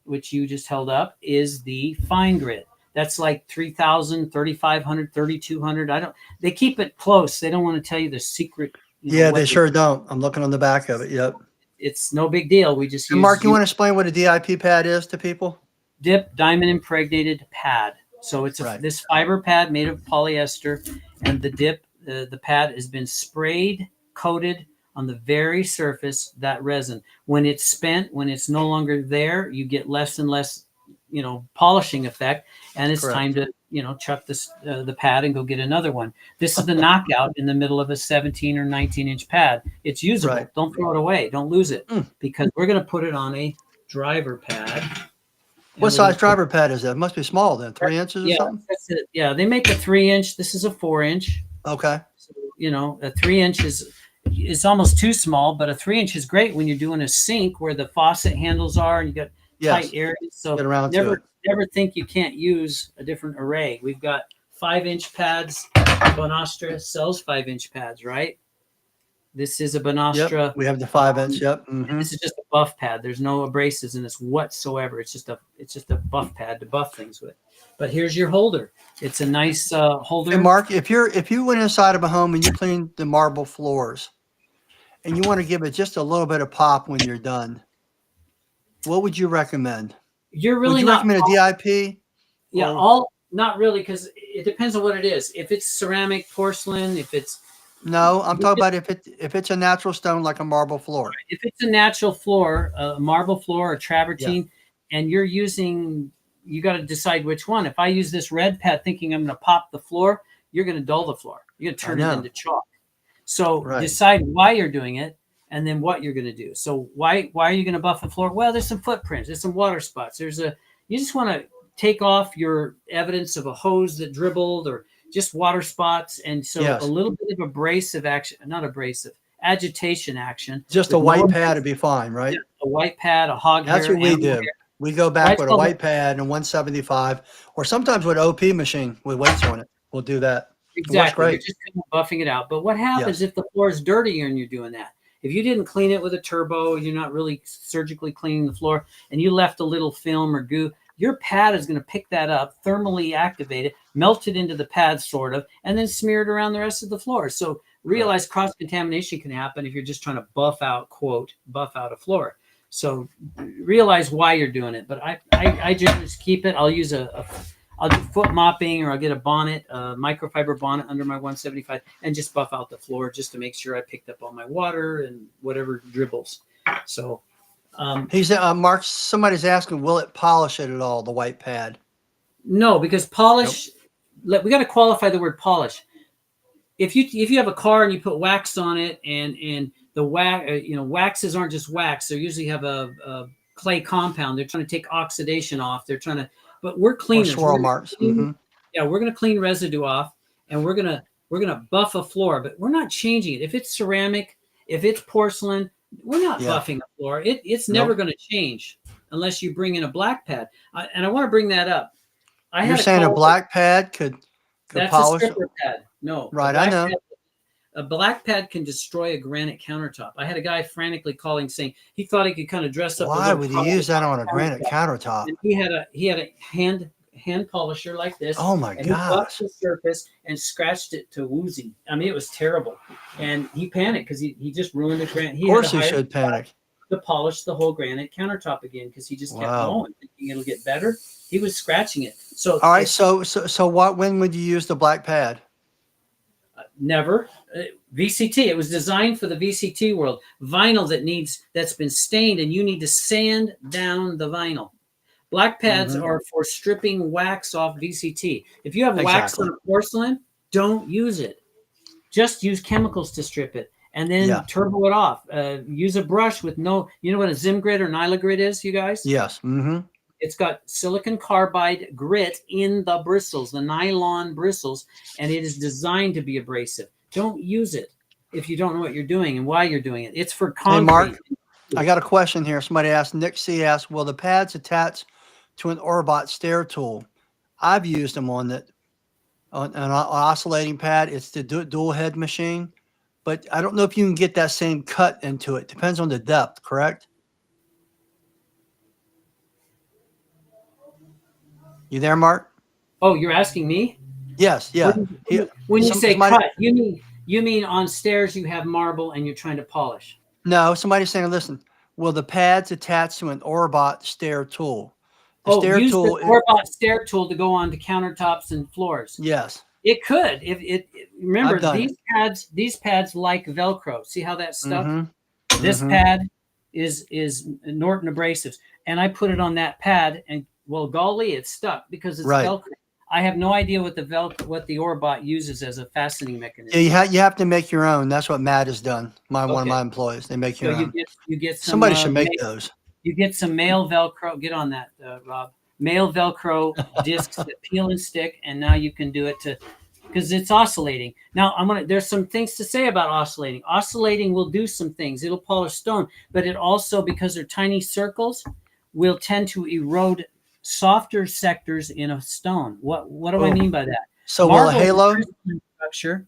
Speaker 2: which you just held up, is the fine grit. That's like 3,000, 3,500, 3,200. They keep it close. They don't want to tell you the secret.
Speaker 1: They sure don't. I'm looking on the back of it. Yep.
Speaker 2: It's no big deal. We just use.
Speaker 1: Mark, you want to explain what a DIP pad is to people?
Speaker 2: Dip diamond impregnated pad. So it's this fiber pad made of polyester, and the pad has been sprayed, coated on the very surface, that resin. When it's spent, when it's no longer there, you get less and less, polishing effect, and it's time to, chuck the pad and go get another one. This is the knockout in the middle of a 17 or 19-inch pad. It's usable. Right. Don't throw it away. Don't lose it, because we're going to put it on a driver pad.
Speaker 1: What size driver pad is that? It must be small then, 3 inches or something?
Speaker 2: That's it. Yeah, they make a 3-inch. This is a 4-inch.
Speaker 1: Okay.
Speaker 2: So, a 3-inch is almost too small, but a 3-inch is great when you're doing a sink where the faucet handles are and you got tight areas. So never think you can't use a different array. We've got 5-inch pads. Bonastra sells 5-inch pads, right? This is a Bonastra.
Speaker 1: Yep, we have the 5-inch. Yep.
Speaker 2: Mm-hmm. This is just a buff pad. There's no abrasives in this whatsoever. It's just a buff pad to buff things with. But here's your holder. It's a nice holder.
Speaker 1: And Mark, if you went inside of a home and you cleaned the marble floors, and you want to give it just a little bit of pop when you're done, what would you recommend?
Speaker 2: You're
Speaker 1: Would
Speaker 2: really
Speaker 1: you
Speaker 2: not.
Speaker 1: recommend a DIP?
Speaker 2: Yeah,
Speaker 1: Or
Speaker 2: not really, because it depends on what it is. If it's ceramic, porcelain, if it's
Speaker 1: no, I'm talking about if it's a natural stone like a marble floor.
Speaker 2: if it's a natural floor, a marble floor or
Speaker 1: Yeah,
Speaker 2: travertine, and you're using, you got to decide which one. If I use this red pad thinking I'm going to pop the floor, you're going to dull the floor. You're going to
Speaker 1: I
Speaker 2: turn it
Speaker 1: know.
Speaker 2: into chalk. So
Speaker 1: Right.
Speaker 2: decide why you're doing it and then what you're going to do. So why are you going to buff the floor? Well, there's some footprints, there's some water spots. You just want to take off your evidence of a hose that dribbled or just water spots. And so
Speaker 1: Yes.
Speaker 2: a little bit of abrasive action, not abrasive, agitation action.
Speaker 1: Just a
Speaker 2: with
Speaker 1: white
Speaker 2: no
Speaker 1: pad would be fine, right?
Speaker 2: a white pad, a hog
Speaker 1: That's
Speaker 2: hair,
Speaker 1: what we
Speaker 2: animal
Speaker 1: do.
Speaker 2: hair.
Speaker 1: We go back
Speaker 2: White
Speaker 1: with a
Speaker 2: color-
Speaker 1: white pad and 175, or sometimes with OP machine with weights on it. We'll do that.
Speaker 2: Exactly. You're
Speaker 1: great.
Speaker 2: just kind of buffing it out. But what happens
Speaker 1: Yes.
Speaker 2: if the floor is dirty and you're doing that? If you didn't clean it with a turbo, you're not really surgically cleaning the floor, and you left a little film or goo, your pad is going to pick that up, thermally activate it, melt it into the pad sort of, and then smear it around the rest of the floor. So realize cross-contamination can happen if you're just trying to buff out a floor. So realize why you're doing it. But I just keep it. I'll use I'll do foot mopping, or I'll get a bonnet, a microfiber bonnet under my 175, and just buff out the floor just to make sure I picked up all my water and whatever dribbles. So
Speaker 1: He's Mark. Somebody's asking, will it polish it at all? The white pad?
Speaker 2: no, because polish. We got to qualify the word polish. If you have a car and you put wax on it, and the wax, waxes aren't just wax. They usually have a clay compound. They're trying to take oxidation off. They're trying to, but we're
Speaker 1: Or
Speaker 2: cleaners.
Speaker 1: swirl marks? Mm-hmm.
Speaker 2: Yeah, we're going to clean residue off, and we're going to buff a floor, but we're not changing it. If it's ceramic, if it's porcelain, we're not buffing a floor. It's never going to change unless you bring in a black pad. And I want to bring that up.
Speaker 1: You're saying a black pad could
Speaker 2: that's
Speaker 1: polish
Speaker 2: a stripper pad. No,
Speaker 1: right? I know.
Speaker 2: A black pad can destroy a granite countertop. I had a guy frantically calling, saying he thought he could kind of dress up.
Speaker 1: Why would you use that on a granite countertop?
Speaker 2: And he had a hand polisher like this.
Speaker 1: Oh my
Speaker 2: and he buffed
Speaker 1: gosh!
Speaker 2: the surface and scratched it to woozy. I mean, it was terrible, and he panicked because he just ruined the granite.
Speaker 1: Of course, he should panic.
Speaker 2: To polish the whole granite countertop again because he just kept going, thinking it'll get better. He was scratching it. So
Speaker 1: all right. So what? When would you use the black pad?
Speaker 2: Never. VCT. It was designed for the VCT world. Vinyl that's been stained, and you need to sand down the vinyl. Black pads are for stripping wax off VCT. If you have wax on porcelain, don't use it. Just use chemicals to strip it, and then turbo it off. Use a brush with no. You know what a Zim grit or Nyla grit is, you guys?
Speaker 1: Yes. Mm-hmm.
Speaker 2: It's got silicon carbide grit in the bristles, the nylon bristles, and it is designed to be abrasive. Don't use it if you don't know what you're doing and why you're doing it. It's for concrete.
Speaker 1: Hey, Mark, I got a question here. Somebody asked, Nick C asked, will the pads attach to an Orbot stair tool? I've used them on an oscillating pad. It's the dual head machine, but I don't know if you can get that same cut into it. Depends on the depth, correct? You there, Mark?
Speaker 2: Oh, you're asking me?
Speaker 1: Yes, yeah.
Speaker 2: When you say cut, you mean on stairs you have marble and you're trying to polish?
Speaker 1: No, somebody's saying, listen, will the pads attach to an Orbot stair tool?
Speaker 2: Use the Orbot stair tool to go onto countertops and floors.
Speaker 1: Yes.
Speaker 2: It could. Remember, these pads like Velcro. See how that's stuck?
Speaker 1: Mm-hmm.
Speaker 2: This pad is Norton abrasives. And I put it on that pad, and well, golly, it's stuck because it's Velcro. I have no idea what the Orbot uses as a fastening mechanism.
Speaker 1: Yeah, you have to make your own. That's what Matt has done. One of my employees. They make your own.
Speaker 2: You get some,
Speaker 1: somebody should make those.
Speaker 2: You get some male Velcro. Get on that, Rob. Male Velcro discs that peel and stick, and now you can do it because it's oscillating. Now there's some things to say about oscillating. Oscillating will do some things. It'll polish stone, but it also, because they're tiny circles, will tend to erode softer sectors in a stone. What do I mean by that?
Speaker 1: So will a halo
Speaker 2: structure?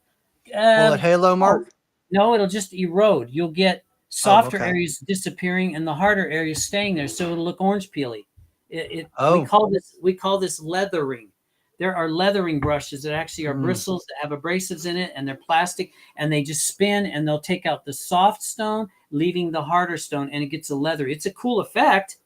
Speaker 1: Will it halo, Mark?
Speaker 2: No, it'll just erode. You'll get softer areas disappearing and the harder areas staying there, so it'll look orange peely. We call this leathering. there are leathering brushes that actually are bristles that have abrasives in it, and they're plastic, and they just spin, and they'll take out the soft stone, leaving the harder stone, and it gets a leather. It's a cool effect,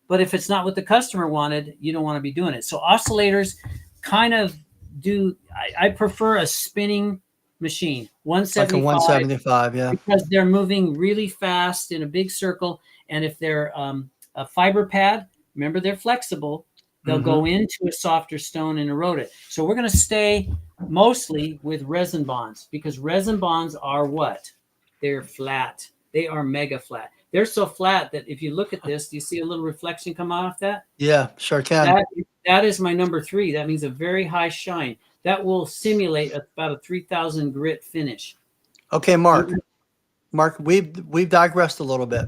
Speaker 2: but if it's not what the customer wanted, you don't want to be doing it. So oscillators kind of do, I prefer a spinning machine,
Speaker 1: Like a
Speaker 2: 175,
Speaker 1: 175, yeah.
Speaker 2: because they're moving really fast in a big circle. And if they're a fiber pad, remember they're flexible, they'll go into a softer stone and erode it. So we're going to stay mostly with resin bonds, because resin bonds are what? They're flat. They are mega flat. They're so flat that if you look at this, do you see a little reflection come off that?
Speaker 1: Yeah, sure can.
Speaker 2: That is my number 3. That means a very high shine. That will simulate about a 3,000 grit finish.
Speaker 1: Okay, Mark. Mark, we've digressed a little bit.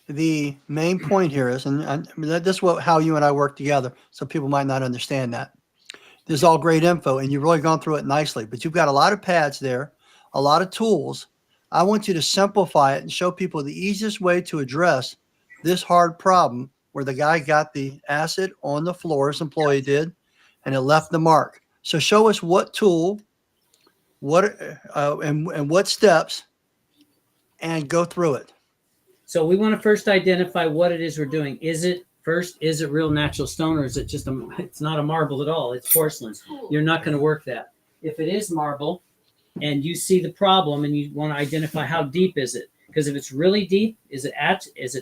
Speaker 1: The main point here is, and this is how you and I work together, so people might not understand that. This is all great info, and you've really gone through it nicely, but you've got a lot of pads there, a lot of tools. I want you to simplify it and show people the easiest way to address this hard problem where the guy got the acid on the floor, his employee did, and it left the mark. So show us what tool, and what steps, and go through it.
Speaker 2: So we want to first identify what it is we're doing. Is it real natural stone, or is it just it's not a marble at all? It's porcelain. You're not going to work that. If it is marble and you see the problem and you want to identify how deep is it, because if it's really deep, is it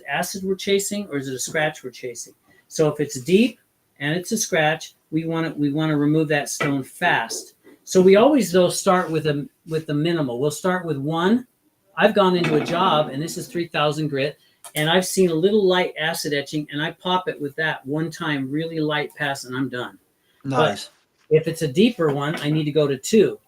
Speaker 2: acid we're chasing, or is it a scratch we're chasing? So if it's deep and it's a scratch, we want to remove that stone fast. So we always though start with the minimal. We'll start with 1. I've gone into a job, and this is 3,000 grit, and I've seen a little light acid etching, and I pop it with that one time, really light pass, and I'm done.
Speaker 1: Nice.
Speaker 2: But if it's a deeper one, I need to go to 2.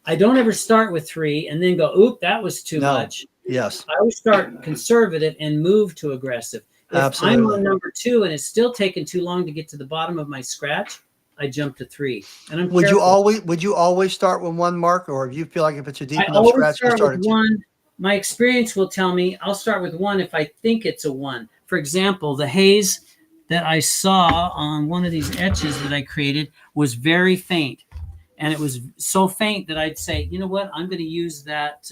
Speaker 2: I don't ever start with 3 and then go, oop, that was too much.
Speaker 1: Yes.
Speaker 2: I always start conservative and move to aggressive. If
Speaker 1: Absolutely.
Speaker 2: I'm on number 2 and it's still taking too long to get to the bottom of my scratch, I jump to 3. And I'm
Speaker 1: Would
Speaker 2: careful.
Speaker 1: you always start with 1 mark, or if you feel like if it's a deep
Speaker 2: I
Speaker 1: enough
Speaker 2: always
Speaker 1: scratch, you
Speaker 2: start
Speaker 1: start
Speaker 2: with
Speaker 1: at 2?
Speaker 2: 1. My experience will tell me I'll start with 1 if I think it's a 1. For example, the haze that I saw on one of these etches that I created was very faint. And it was so faint that I'd say, you know what, I'm going to use that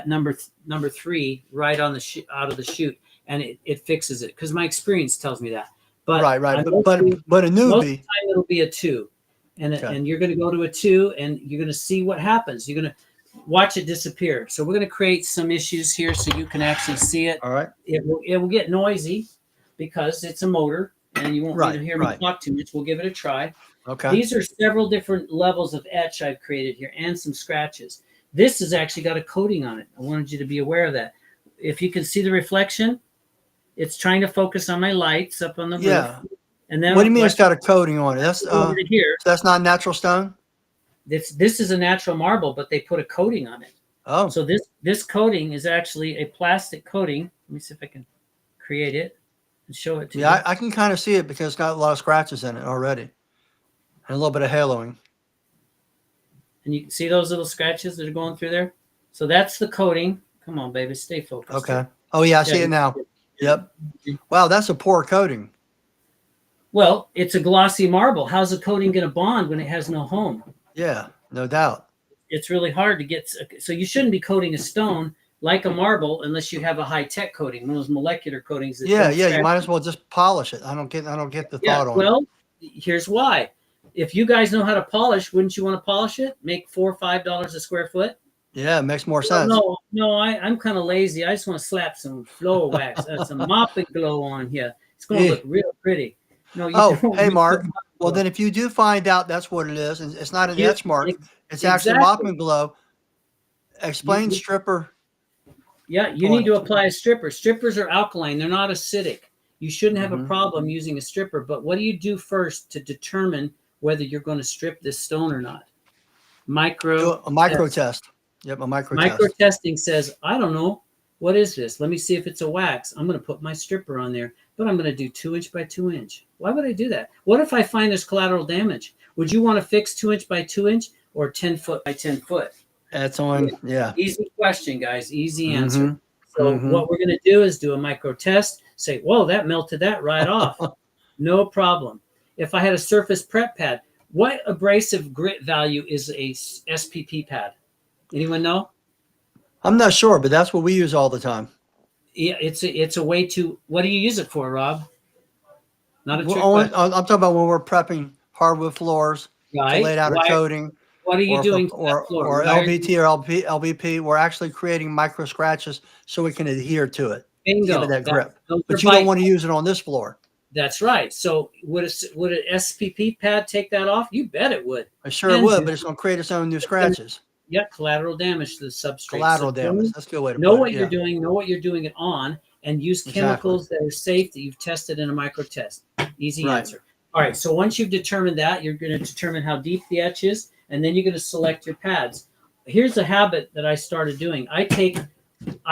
Speaker 2: number 3 right on the out of the chute, and it fixes it, because my experience tells me that. But
Speaker 1: Right. But a
Speaker 2: most of the
Speaker 1: newbie,
Speaker 2: time it'll be a 2, and
Speaker 1: Okay.
Speaker 2: and you're going to go to a 2, and you're going to see what happens. You're going to watch it disappear. So we're going to create some issues here so you can actually see it.
Speaker 1: all right.
Speaker 2: It will get noisy because it's a motor, and you won't need to hear me talk too much. We'll give it a try.
Speaker 1: Okay.
Speaker 2: These are several different levels of etch I've created here, and some scratches. This has actually got a coating on it. I wanted you to be aware of that. If you can see the reflection, it's trying to focus on my lights up on the roof. And then
Speaker 1: what do you mean it's got a coating on it? That's
Speaker 2: over to here.
Speaker 1: That's not natural stone?
Speaker 2: This is a natural marble, but they put a coating on it.
Speaker 1: Oh.
Speaker 2: So this coating is actually a plastic coating. Let me see if I can create it and show it to you.
Speaker 1: Yeah, I can kind of see it because it's got a lot of scratches in it already. And a little bit of haloing.
Speaker 2: And you can see those little scratches that are going through there. So that's the coating. Come on, baby, stay focused.
Speaker 1: Okay.
Speaker 2: Here.
Speaker 1: Oh, yeah, I see it now. Yep. Wow, that's a poor coating.
Speaker 2: Well, it's a glossy marble. How's a coating going to bond when it has no home?
Speaker 1: Yeah, no doubt.
Speaker 2: It's really hard to get. So you shouldn't be coating a stone like a marble unless you have a high-tech coating, one of those molecular coatings. That
Speaker 1: You might as well just polish it. I don't get the thought on it.
Speaker 2: Well, here's why. If you guys know how to polish, wouldn't you want to polish it? Make $4 or $5 a square foot?
Speaker 1: Yeah, it makes more sense.
Speaker 2: No, I'm kind of lazy. I just want to slap some floor wax, some mop and glow on here. It's going to look real pretty. No,
Speaker 1: hey, Mark. Well, then if you do find out that's what it is, and it's not an etch mark, it's actually mop and glow. Explain stripper.
Speaker 2: Yeah, you need to apply a stripper. Strippers are alkaline. They're not acidic. You shouldn't have a problem using a stripper. But what do you do first to determine whether you're going to strip this stone or not?
Speaker 1: A micro test. Yep, a micro test.
Speaker 2: Micro testing says, I don't know. What is this? Let me see if it's a wax. I'm going to put my stripper on there, but I'm going to do 2-inch by 2-inch. Why would I do that? What if I find there's collateral damage? Would you want to fix 2-inch by 2-inch or 10 foot by 10 foot?
Speaker 1: That's on,
Speaker 2: Easy question, guys. Easy answer. So what we're going to do is do a micro test. Say, whoa, that melted that right off. No problem. If I had a surface prep pad, What abrasive grit value is a SPP pad? Anyone know?
Speaker 1: I'm not sure, but that's what we use all the time.
Speaker 2: Yeah, it's a way to. What do you use it for, Rob? Not a
Speaker 1: We're
Speaker 2: trick
Speaker 1: only,
Speaker 2: question,
Speaker 1: I'm talking about when we're prepping hardwood floors to lay
Speaker 2: right?
Speaker 1: down a
Speaker 2: Why?
Speaker 1: coating,
Speaker 2: What are you
Speaker 1: or for
Speaker 2: doing to that floor?
Speaker 1: or
Speaker 2: Why are you?
Speaker 1: LVT or LBP. We're actually creating micro scratches so we can adhere to it, give it
Speaker 2: Bingo.
Speaker 1: that grip.
Speaker 2: Those are
Speaker 1: But you don't
Speaker 2: bite.
Speaker 1: want to use it on this floor.
Speaker 2: That's right. So would an SPP pad take that off? You bet it would.
Speaker 1: I sure
Speaker 2: And
Speaker 1: would,
Speaker 2: do
Speaker 1: but it's going to create its own new
Speaker 2: it's gonna,
Speaker 1: scratches.
Speaker 2: yeah, collateral damage to the substrate. So
Speaker 1: Collateral damage. That's a good way to
Speaker 2: know
Speaker 1: put it.
Speaker 2: what you're
Speaker 1: Yeah,
Speaker 2: doing, know what you're doing it on, and use
Speaker 1: exactly.
Speaker 2: chemicals that are safe that you've tested in a micro test. Easy
Speaker 1: Right.
Speaker 2: answer. All right. So once you've determined that, you're going to determine how deep the etch is, and then you're going to select your pads. Here's a habit that I started doing. I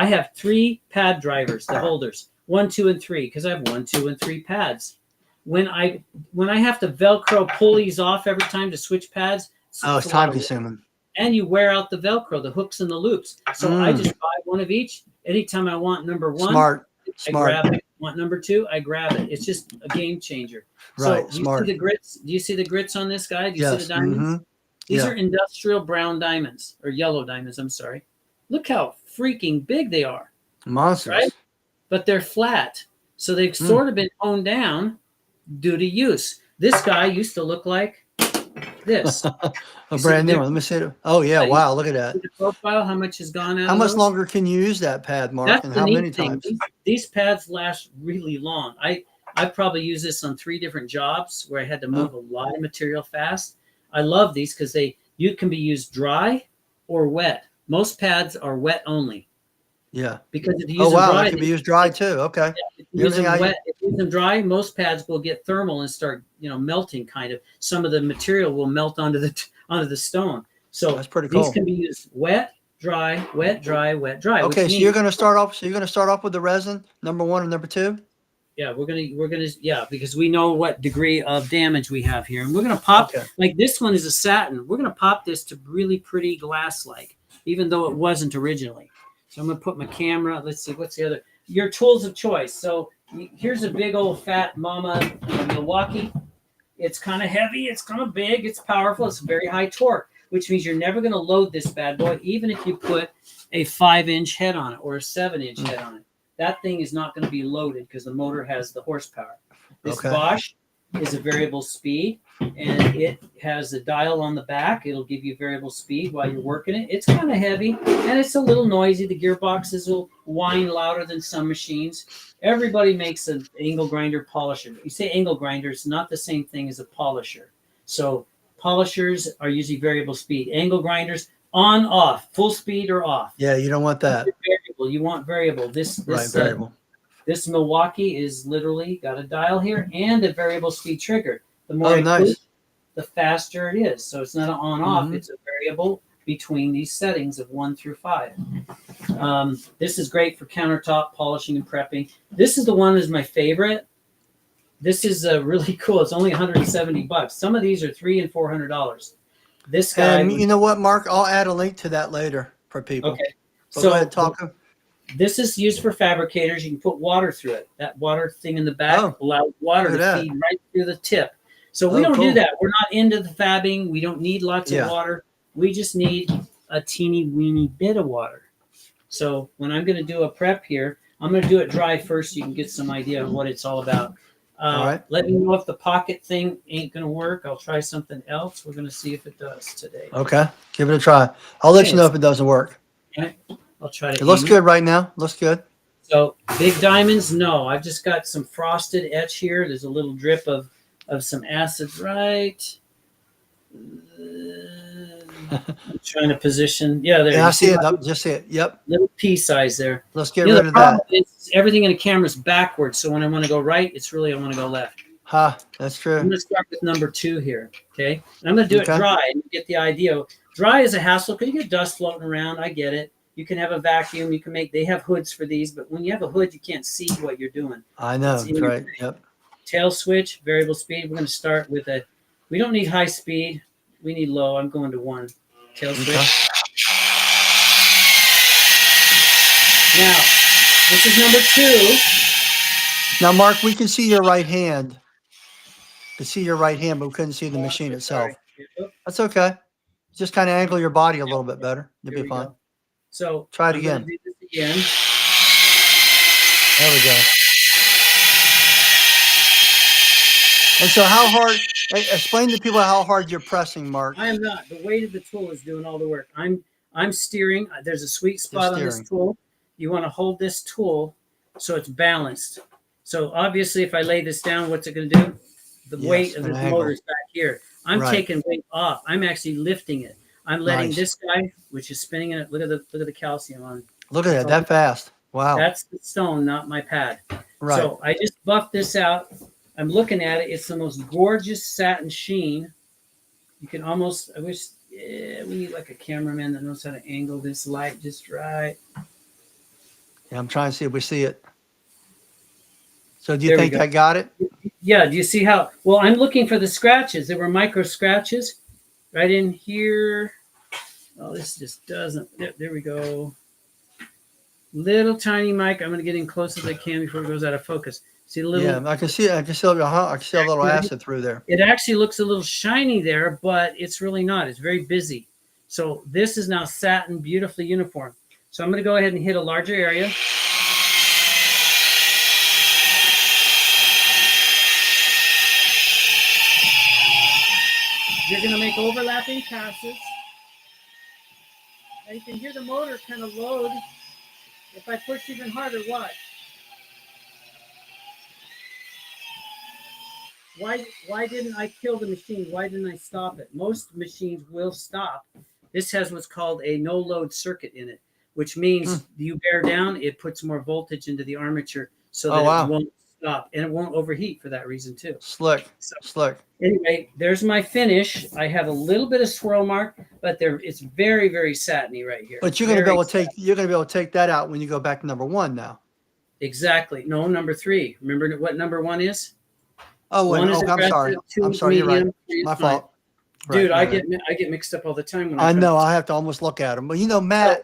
Speaker 2: have 3 pad drivers, the holders, 1, 2, and 3, because I have 1, 2, and 3 pads. When I have to Velcro pull these off every time to switch pads,
Speaker 1: Oh,
Speaker 2: it's
Speaker 1: it's
Speaker 2: a lot
Speaker 1: time
Speaker 2: of work.
Speaker 1: consuming.
Speaker 2: And you wear out the Velcro, the hooks and the loops. So I just buy one of each. Anytime I want number 1,
Speaker 1: Smart.
Speaker 2: I
Speaker 1: Smart.
Speaker 2: grab it. Want number 2, I grab it. It's just a game changer.
Speaker 1: Right.
Speaker 2: So you see
Speaker 1: Smart.
Speaker 2: the grits? Do you see the grits on this guy? Do you see
Speaker 1: Yes.
Speaker 2: the diamonds?
Speaker 1: Mm-hmm.
Speaker 2: These
Speaker 1: Yeah.
Speaker 2: are industrial brown diamonds or yellow diamonds. I'm sorry. Look how freaking big they are,
Speaker 1: Monsters.
Speaker 2: right? But they're flat. So they've sort of been honed down due to use. This guy used to look like this.
Speaker 1: A
Speaker 2: You see
Speaker 1: brand
Speaker 2: the
Speaker 1: new one. Let me see it. Oh yeah.
Speaker 2: Yeah, you
Speaker 1: Wow. Look at that.
Speaker 2: see the profile, how much has gone out
Speaker 1: How
Speaker 2: of
Speaker 1: much
Speaker 2: those?
Speaker 1: longer can you use that pad, Mark,
Speaker 2: That's
Speaker 1: and
Speaker 2: the
Speaker 1: how many
Speaker 2: neat thing.
Speaker 1: times?
Speaker 2: These pads last really long. I probably used this on 3 different jobs where I had to move a lot of material fast. I love these because you can be used dry or wet. Most pads are wet only
Speaker 1: Yeah.
Speaker 2: because if you
Speaker 1: Oh
Speaker 2: use them
Speaker 1: wow.
Speaker 2: dry,
Speaker 1: They can be used dry too. Okay.
Speaker 2: if you use
Speaker 1: Everything
Speaker 2: them
Speaker 1: I
Speaker 2: wet, if you use them dry, most pads will get thermal and start melting. Kind of some of the material will melt onto the stone. So
Speaker 1: That's pretty
Speaker 2: these
Speaker 1: cool.
Speaker 2: can be used wet, dry, wet, dry, wet, dry.
Speaker 1: Okay,
Speaker 2: Which
Speaker 1: so you're
Speaker 2: means
Speaker 1: going to start off. So you're going to start off with the resin, number 1 and number 2.
Speaker 2: yeah, we're gonna yeah, because we know what degree of damage we have here, and we're gonna pop
Speaker 1: Okay.
Speaker 2: like this one is a satin. We're gonna pop this to really pretty glass like, even though it wasn't originally. So I'm gonna put my camera. Let's see what's the other your tools of choice. So here's a big old fat mama Milwaukee. It's kind of heavy. It's kind of big. It's powerful. It's very high torque, which means you're never going to load this bad boy, even if you put a 5-inch head on it or a 7-inch head on it. That thing is not going to be loaded because the motor has the horsepower. This
Speaker 1: Okay.
Speaker 2: Bosch is a variable speed, and it has a dial on the back. It'll give you variable speed while you're working it. It's kind of heavy, and it's a little noisy. The gearboxes will whine louder than some machines. Everybody makes an angle grinder polisher. You say angle grinder, it's not the same thing as a polisher. So polishers are usually variable speed. Angle grinders, on, off, full speed or off.
Speaker 1: Yeah, you don't want that.
Speaker 2: Variable. You want variable.
Speaker 1: Right, variable.
Speaker 2: This Milwaukee is literally got a dial here and a variable speed trigger. The more I
Speaker 1: nice.
Speaker 2: push, the faster it is. So it's not an on-off. It's a variable between these settings of 1 through 5. This is great for countertop polishing and prepping. This is the one that's my favorite. This is really cool. It's only $170. Some of these are $300 and $400. This guy.
Speaker 1: And you know what, Mark? I'll add a link to that later for people.
Speaker 2: Okay.
Speaker 1: So go ahead, talk.
Speaker 2: This is used for fabricators. You can put water through it. That water thing in the back allows water to feed right through the tip. So we don't do that. We're not into the fabbing. We don't need lots of water. We just need a teeny weeny bit of water. So when I'm going to do a prep here, I'm going to do it dry first so you can get some idea of what it's all about.
Speaker 1: All right.
Speaker 2: Let me know if the pocket thing ain't going to work. I'll try something else. We're going to see if it does today.
Speaker 1: Okay. Give it a try. I'll let you know if it doesn't work.
Speaker 2: Okay. I'll try to.
Speaker 1: It looks good right now. Looks good.
Speaker 2: So big diamonds, no. I've just got some frosted etch here. There's a little drip of some acid right. I'm trying to position. Yeah, there.
Speaker 1: Yeah, I see it. Just see it. Yep.
Speaker 2: Little pea size there.
Speaker 1: Let's get rid of that.
Speaker 2: Problem is everything in the camera is backwards. So when I want to go right, it's really I want to go left.
Speaker 1: That's true.
Speaker 2: I'm going to start with number 2 here. Okay. And I'm going to do it dry and you get the idea. Dry is a hassle because you get dust floating around. I get it. You can have a vacuum. You can they have hoods for these, but when you have a hood, you can't see what you're doing.
Speaker 1: I know. That's right. Yep.
Speaker 2: Tail switch, variable speed. We're going to start with we don't need high speed. We need low. I'm going to 1. Tail switch. Now, this is number 2.
Speaker 1: Now, Mark, we can see your right hand. Could see your right hand, but we couldn't see the
Speaker 2: Oh, I'm
Speaker 1: machine
Speaker 2: so
Speaker 1: itself.
Speaker 2: sorry. Oop,
Speaker 1: That's okay. Just kind of angle your body a little bit
Speaker 2: yeah,
Speaker 1: better. You'll
Speaker 2: here
Speaker 1: be
Speaker 2: we
Speaker 1: fine.
Speaker 2: go. So
Speaker 1: Try it
Speaker 2: I'm going to
Speaker 1: again.
Speaker 2: do this again.
Speaker 1: There we go. And so how hard, explain to people how hard you're pressing, Mark.
Speaker 2: I am not. The weight of the tool is doing all the work. I'm steering. There's a sweet
Speaker 1: Just
Speaker 2: spot on this
Speaker 1: steering.
Speaker 2: tool. You want to hold this tool so it's balanced. So obviously, if I lay this down, what's it going to do? The weight
Speaker 1: Yes,
Speaker 2: of
Speaker 1: an
Speaker 2: the
Speaker 1: angle.
Speaker 2: motor is back here. I'm
Speaker 1: Right.
Speaker 2: taking weight off. I'm actually lifting it. I'm letting
Speaker 1: Nice.
Speaker 2: this guy, which is spinning in it. Look at the calcium on it.
Speaker 1: Look at that fast. Wow.
Speaker 2: That's the stone, not my pad.
Speaker 1: Right.
Speaker 2: So I just buffed this out. I'm looking at it. It's the most gorgeous satin sheen. You can almost, I wish, we need like a cameraman that knows how to angle this light just right.
Speaker 1: Yeah, I'm trying to see if we see it. So do you
Speaker 2: There we
Speaker 1: think
Speaker 2: go.
Speaker 1: I got it?
Speaker 2: Yeah, do you see how? Well, I'm looking for the scratches. There were micro scratches right in here. Oh, this just doesn't. There we go. Little tiny mic. I'm going to get in close as I can before it goes out of focus. See the little.
Speaker 1: Yeah, I can see it. I can see a little acid through there.
Speaker 2: It actually looks a little shiny there, but it's really not. It's very busy. So this is now satin, beautifully uniform. So I'm going to go ahead and hit a larger area. You're going to make overlapping passes. Now you can hear the motor kind of load. If I push even harder, watch. Why didn't I kill the machine? Why didn't I stop it? Most machines will stop. This has what's called a no-load circuit in it, which means you bear down, it puts more voltage into the armature so that it won't stop. And it won't overheat for that reason too.
Speaker 1: Slick.
Speaker 2: Anyway, there's my finish. I have a little bit of swirl mark, but it's very, very satiny right here.
Speaker 1: But you're going to be able to take that out when you go back to number 1 now.
Speaker 2: Exactly. No, number 3. Remember what number 1 is?
Speaker 1: Oh, I'm sorry. I'm sorry. You're right. My fault.
Speaker 2: Dude, I get mixed up all the time when
Speaker 1: I know. I have to almost look at them. But Matt,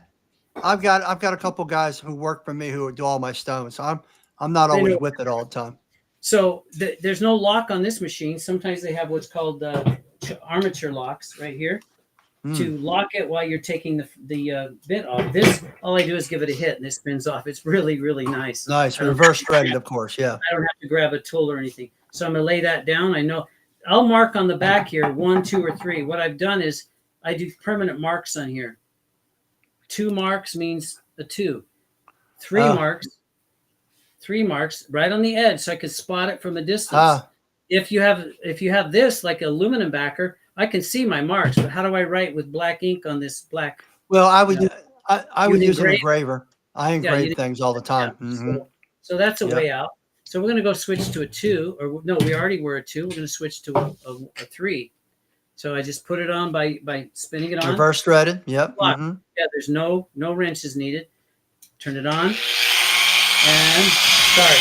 Speaker 1: I've got a couple guys who work for me who do all my stones. So I'm not always with it all the time.
Speaker 2: So there's no lock on this machine. Sometimes they have what's called armature locks right here to lock it while you're taking the bit off. This, all I do is give it a hit and it spins off. It's really, really nice.
Speaker 1: Nice. Reverse threaded, of course. Yeah.
Speaker 2: I don't have to grab a tool or anything. So I'm going to lay that down. I know I'll mark on the back here 1, 2, or 3. What I've done is I do permanent marks on here. 2 marks means a 2. 3 marks right on the edge so I could spot it from a distance. If you have this like aluminum backer, I can see my marks, but how do I write with black ink on this black?
Speaker 1: Well, I would use an engraver. I engrave things all the time.
Speaker 2: Yeah. So that's a way out. So we're going to go switch to a 2, or no, we already were a 2. We're going to switch to a 3. So I just put it on by spinning it on.
Speaker 1: Reverse threaded. Yep.
Speaker 2: Yeah, there's no wrenches needed. Turn it on and start.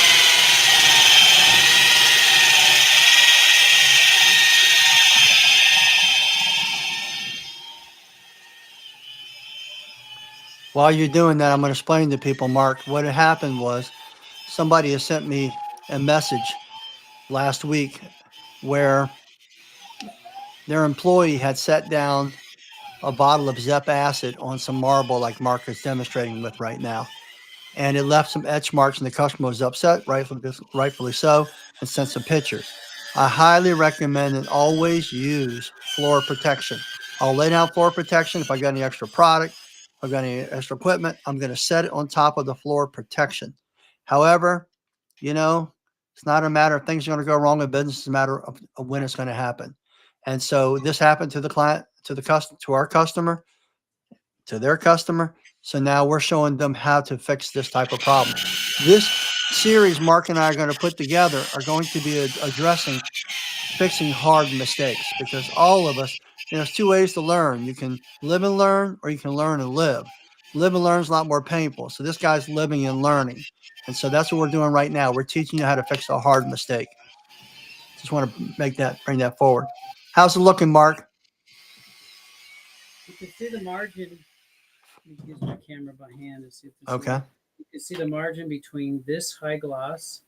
Speaker 1: While you're doing that, I'm going to explain to people, Mark, what had happened was somebody has sent me a message last week where their employee had set down a bottle of Zep acid on some marble like Mark is demonstrating with right now. And it left some etch marks and the customer was upset, rightfully so, and sent some pictures. I highly recommend and always use floor protection. I'll lay down floor protection. If I got any extra product, if I got any extra equipment, I'm going to set it on top of the floor protection. However, it's not a matter of things are going to go wrong in business. It's a matter of when it's going to happen. And so this happened to the client, to our customer, to their customer. So now we're showing them how to fix this type of problem. This series Mark and I are going to put together are going to be addressing fixing hard mistakes, because all of us, there's 2 ways to learn. You can live and learn, or you can learn and live. Live and learn is a lot more painful. So this guy's living and learning. And so that's what we're doing right now. We're teaching you how to fix a hard mistake. Just want to bring that forward. How's it looking, Mark?
Speaker 2: You can see the margin. Let me use my camera by hand and see if this
Speaker 1: okay.
Speaker 2: You can see the margin between this high gloss.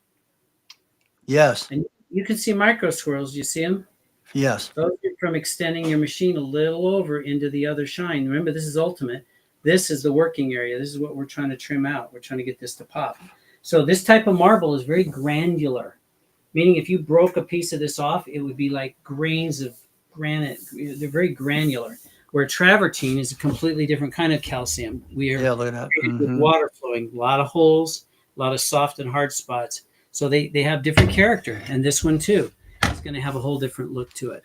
Speaker 1: Yes.
Speaker 2: And you can see micro swirls. You see them?
Speaker 1: Yes.
Speaker 2: Those are from extending your machine a little over into the other shine. Remember, this is ultimate. This is the working area. This is what we're trying to trim out. We're trying to get this to pop. So this type of marble is very granular, meaning if you broke a piece of this off, it would be like grains of granite. They're very granular. Where travertine is a completely different kind of calcium. We are
Speaker 1: Yeah, look at that.
Speaker 2: with water flowing, a lot of holes, a lot of soft and hard spots. So they have different character. And this one too is going to have a whole different look to it.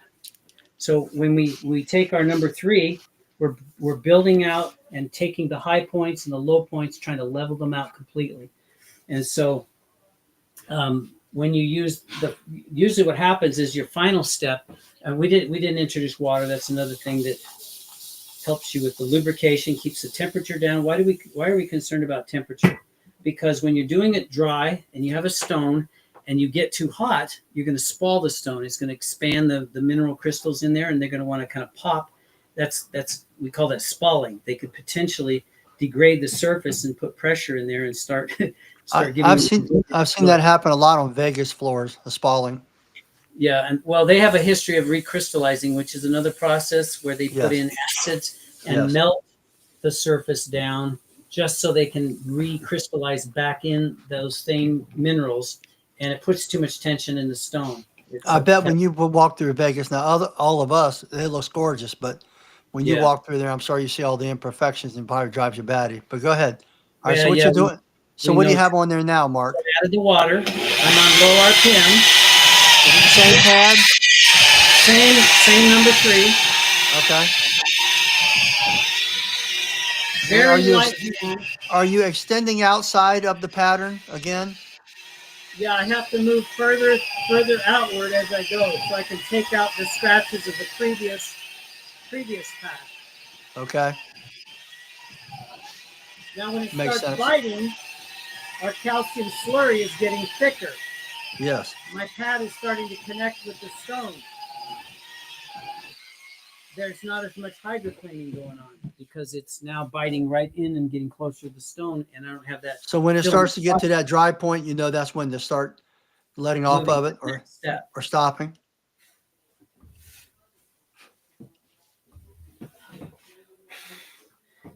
Speaker 2: So when we take our number 3, we're building out and taking the high points and the low points, trying to level them out completely. And so when you use usually what happens is your final step, and we didn't introduce water. That's another thing that helps you with the lubrication, keeps the temperature down. Why are we concerned about temperature? Because when you're doing it dry and you have a stone and you get too hot, you're going to spall the stone. It's going to expand the mineral crystals in there, and they're going to want to kind of pop. That's we call that spalling. They could potentially degrade the surface and put pressure in there and start giving.
Speaker 1: I've seen that happen a lot on Vegas floors, the spalling.
Speaker 2: Yeah, and well, they have a history of recrystallizing, which is another process where they put
Speaker 1: Yes.
Speaker 2: in acids and melt the surface down just so they can recrystallize back in those same minerals, and it puts too much tension in the stone.
Speaker 1: I bet when you walk through Vegas now, all of us, it looks gorgeous, but when you walk through there, I'm sorry you see all the imperfections and probably drives you batty. But go ahead. All right, so what you're doing? So what do you have on there now, Mark?
Speaker 2: Added the water. I'm on low RPM.
Speaker 1: Same pad.
Speaker 2: Same number 3.
Speaker 1: Okay.
Speaker 2: Very light.
Speaker 1: Are you extending outside of the pattern again?
Speaker 2: Yeah, I have to move further outward as I go, so I can take out the scratches of the previous path.
Speaker 1: Okay.
Speaker 2: Now, when it
Speaker 1: Makes
Speaker 2: starts
Speaker 1: sense.
Speaker 2: biting, our calcium slurry is getting thicker.
Speaker 1: Yes.
Speaker 2: My pad is starting to connect with the stone. There's not as much hydroplaning going on because it's now biting right in and getting closer to the stone, and I don't have that.
Speaker 1: So when it starts to get to that dry point, you know that's when to start letting off of it or stopping.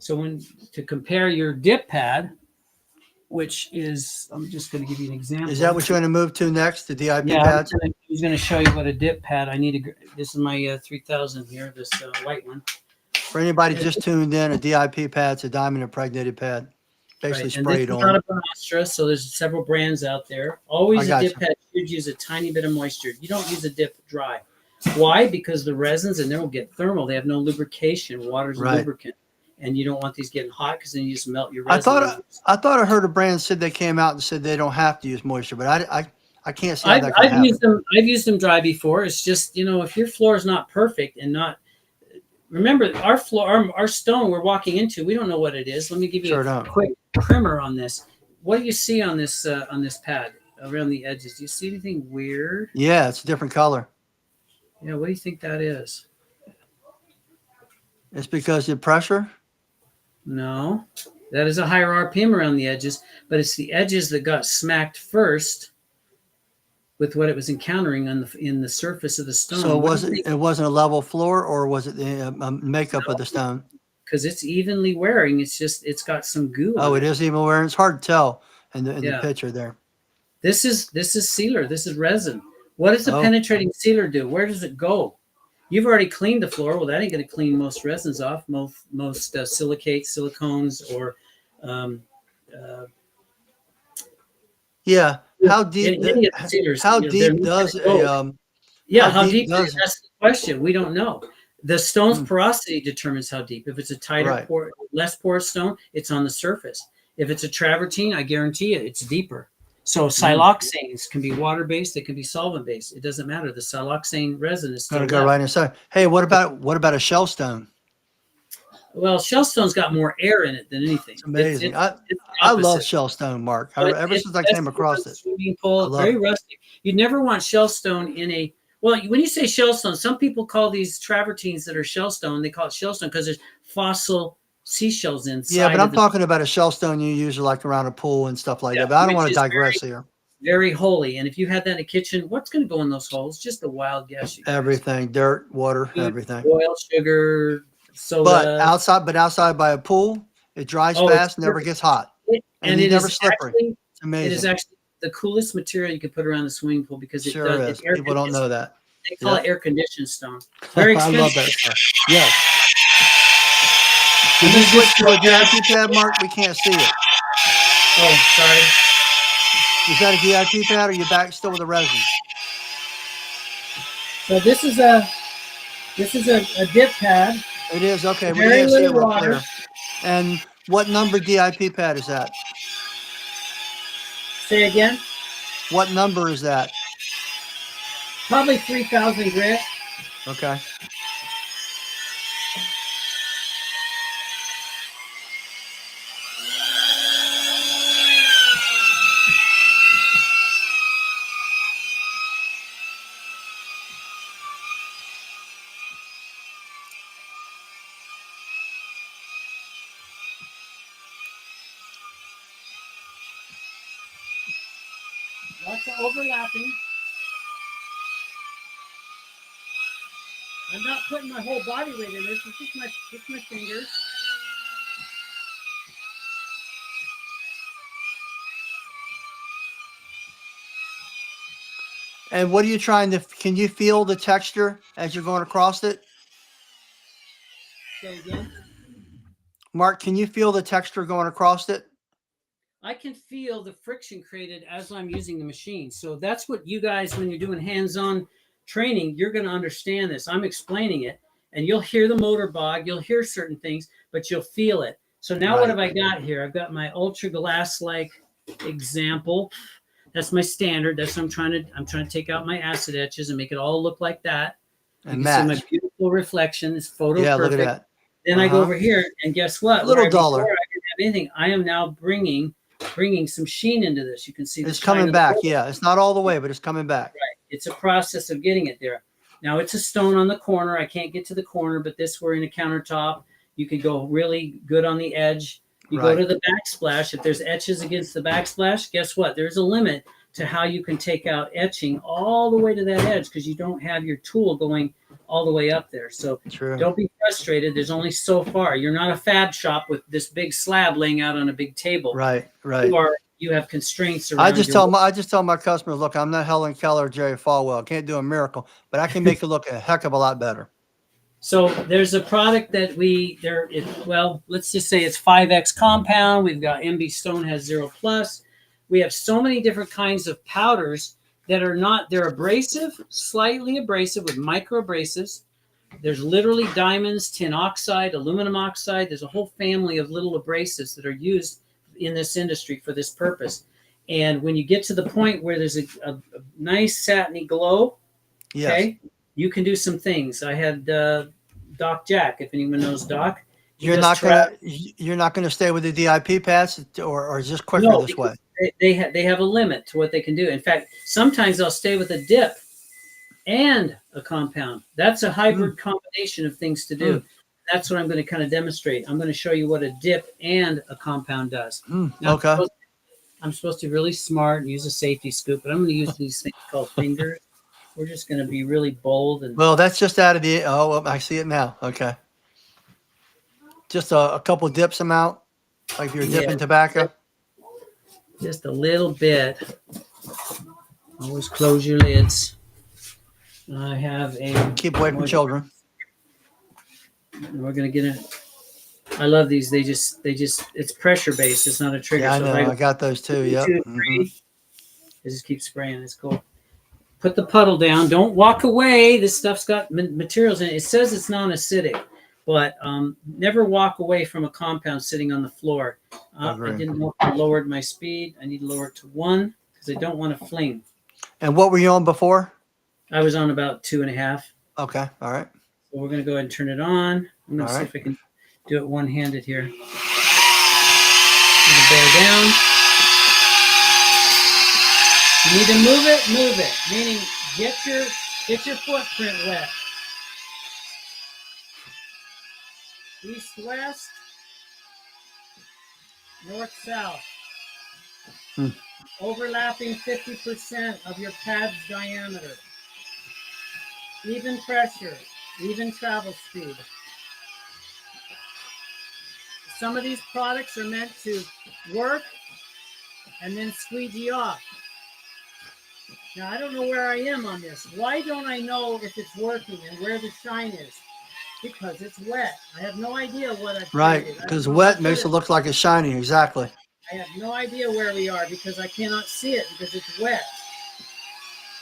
Speaker 2: So to compare your dip pad, which is, I'm just going to give you an example.
Speaker 1: Is that what you're going to move to next, the DIP
Speaker 2: yeah,
Speaker 1: pads?
Speaker 2: He's going to show you what a dip pad. This is my 3000 here, this white one.
Speaker 1: For anybody just tuned in, a DIP pad's a diamond impregnated pad. Basically sprayed on.
Speaker 2: It's not a Bonastra, so there's several brands out there. Always a dip pad should use a tiny bit of moisture. You don't use a dip dry. Why? Because the resins and then will get thermal. They have no lubrication. Water's a lubricant. And you don't want these getting hot because then you just melt your resin.
Speaker 1: I thought I heard a brand said they came out and said they don't have to use moisture, but I can't see how that can happen.
Speaker 2: I've used them dry before. It's just, if your floor is not perfect and not, remember our floor, our stone we're walking into, we don't know what it is. Let me give you a quick primer on this. What do you see on this pad around the edges? Do you see anything weird?
Speaker 1: Yeah, it's a different color.
Speaker 2: Yeah, what do you think that is?
Speaker 1: It's because of pressure?
Speaker 2: No, that is a higher RPM around the edges, but it's the edges that got smacked first with what it was encountering in the surface of the stone.
Speaker 1: So it wasn't a level floor, or was it the makeup of the stone?
Speaker 2: Because it's evenly wearing. It's just it's got some goo.
Speaker 1: Oh, it is even wearing. It's hard to tell in the picture there.
Speaker 2: This is sealer. This is resin. What does the penetrating sealer do? Where does it go? You've already cleaned the floor. Well, that ain't going to clean most resins off. Most silicates, silicones, or
Speaker 1: yeah. How deep? How deep does a
Speaker 2: how deep? That's the question. We don't know. The stone's porosity determines how deep. If it's a tighter, less porous stone, it's on the surface. If it's a travertine, I guarantee you, it's deeper. So siloxanes can be water-based. It can be solvent-based. It doesn't matter. The siloxane resin is still
Speaker 1: going to go right inside. Hey, what about a shell stone?
Speaker 2: Well, shell stone's got more air in it than anything.
Speaker 1: It's amazing. I love shell stone, Mark. Ever since I came across it.
Speaker 2: Swimming pool, very rustic. You'd never want shell stone in a. Well, when you say shell stone, some people call these travertines that are shell stone. They call it shell stone because there's fossil seashells inside.
Speaker 1: Yeah, but I'm talking about a shell stone you use like around a pool and stuff like that. But I don't want to digress here.
Speaker 2: very holy. And if you had that in the kitchen, what's going to go in those holes? Just a wild guess, you guys.
Speaker 1: Everything, dirt, water,
Speaker 2: Food,
Speaker 1: everything.
Speaker 2: oil, sugar,
Speaker 1: But
Speaker 2: soda.
Speaker 1: outside by a pool, it dries
Speaker 2: Oh, it's
Speaker 1: fast, never
Speaker 2: perfect.
Speaker 1: gets hot, and
Speaker 2: And
Speaker 1: you
Speaker 2: it
Speaker 1: never
Speaker 2: is
Speaker 1: slippery.
Speaker 2: actually
Speaker 1: It's amazing.
Speaker 2: the coolest material you could put around the swimming pool because it
Speaker 1: Sure
Speaker 2: does.
Speaker 1: is. People don't know that.
Speaker 2: They call
Speaker 1: Yep.
Speaker 2: it air conditioned stone. Very
Speaker 1: I
Speaker 2: expensive.
Speaker 1: love that stuff. Yes. Can you switch to a DIP pad, Mark? We can't see it.
Speaker 2: Oh, sorry.
Speaker 1: Is that a DIP pad, or you back still with a resin?
Speaker 2: So this is a dip pad.
Speaker 1: It is, okay. We
Speaker 2: Very
Speaker 1: can't see it
Speaker 2: little
Speaker 1: real
Speaker 2: water.
Speaker 1: clear. And what number DIP pad is that?
Speaker 2: Say again.
Speaker 1: What number is that?
Speaker 2: Probably 3,000 grit.
Speaker 1: Okay.
Speaker 2: Lots of overlapping. I'm not putting my whole body weight in this. It's just my fingers.
Speaker 1: And what are you trying to, can you feel the texture as you're going across it?
Speaker 2: Say again.
Speaker 1: Mark, can you feel the texture going across it?
Speaker 2: I can feel the friction created as I'm using the machine. So that's what you guys, when you're doing hands-on training, you're going to understand this. I'm explaining it, and you'll hear the motor bog. You'll hear certain things, but you'll feel it. So now what have I got here? I've got my ultra glass-like example. That's my standard. That's what I'm trying to take out my acid etches and make it all look like that.
Speaker 1: And
Speaker 2: you can see
Speaker 1: match.
Speaker 2: my beautiful reflection. It's photo
Speaker 1: Yeah,
Speaker 2: perfect.
Speaker 1: look at that.
Speaker 2: Then I go over here, and guess what?
Speaker 1: A little
Speaker 2: Where before
Speaker 1: duller.
Speaker 2: I didn't have anything. I am now bringing some sheen into this. You can see
Speaker 1: It's coming back. Yeah, it's not all the way, but it's coming back.
Speaker 2: Right. It's a process of getting it there. Now it's a stone on the corner. I can't get to the corner, but this we're in a countertop. You could go really good on the edge. You go to the backsplash. If there's etches against the backsplash, guess what? There's a limit to how you can take out etching all the way to that edge because you don't have your tool going all the way up there. So don't be frustrated. There's only so far. You're not a fab shop with this big slab laying out on a big table.
Speaker 1: Right.
Speaker 2: You have constraints around.
Speaker 1: I just tell my customers, look, I'm not Helen Keller or Jerry Falwell. I can't do a miracle, but I can make it look a heck of a lot better.
Speaker 2: So there's a product that let's just say it's 5X compound. We've got MB Stone has 0 plus. We have so many different kinds of powders that they're abrasive, slightly abrasive with micro abrasives. There's literally diamonds, tin oxide, aluminum oxide. There's a whole family of little abrasives that are used in this industry for this purpose. And when you get to the point where there's a nice satiny glow, okay, you can do some things. I had Doc Jack, if anyone knows Doc.
Speaker 1: You're not gonna stay with the DIP pads, or is this quicker this way?
Speaker 2: They have a limit to what they can do. In fact, sometimes I'll stay with a dip and a compound. That's a hybrid combination of things to do. That's what I'm going to kind of demonstrate. I'm going to show you what a dip and a compound does. Now, I'm supposed to be really smart and use a safety scoop, but I'm going to use these things called fingers. We're just going to be really bold.
Speaker 1: Well, that's just out of the, I see it now. Okay. Just a couple dips them out, like you're dipping tobacco.
Speaker 2: Just a little bit. Always close your lids. I have
Speaker 1: keep away from children.
Speaker 2: We're gonna get it. I love these. They just it's pressure based. It's not a trigger.
Speaker 1: Yeah, I know. I got those too. Yep.
Speaker 2: They just keep spraying. It's cool. Put the puddle down. Don't walk away. This stuff's got materials in it. It says it's non-acidic, but never walk away from a compound sitting on the floor. I didn't know if I lowered my speed. I need to lower it to 1 because I don't want to fling.
Speaker 1: And what were you on before?
Speaker 2: I was on about 2.5.
Speaker 1: Okay. All right.
Speaker 2: So we're going to go ahead and turn it on. I'm going to see if I can do it one-handed here. I'm going to bear down. You need to move it, meaning get your footprint wet. East, west, north, south.
Speaker 1: Hmm.
Speaker 2: Overlapping 50% of your pad's diameter. Even pressure, even travel speed. Some of these products are meant to work and then squeegee off. Now, I don't know where I am on this. Why don't I know if it's working and where the shine is? Because it's wet. I have no idea what I've
Speaker 1: Right,
Speaker 2: created.
Speaker 1: because wet makes it look like it's shiny. Exactly.
Speaker 2: I have no idea where we are because I cannot see it because it's wet.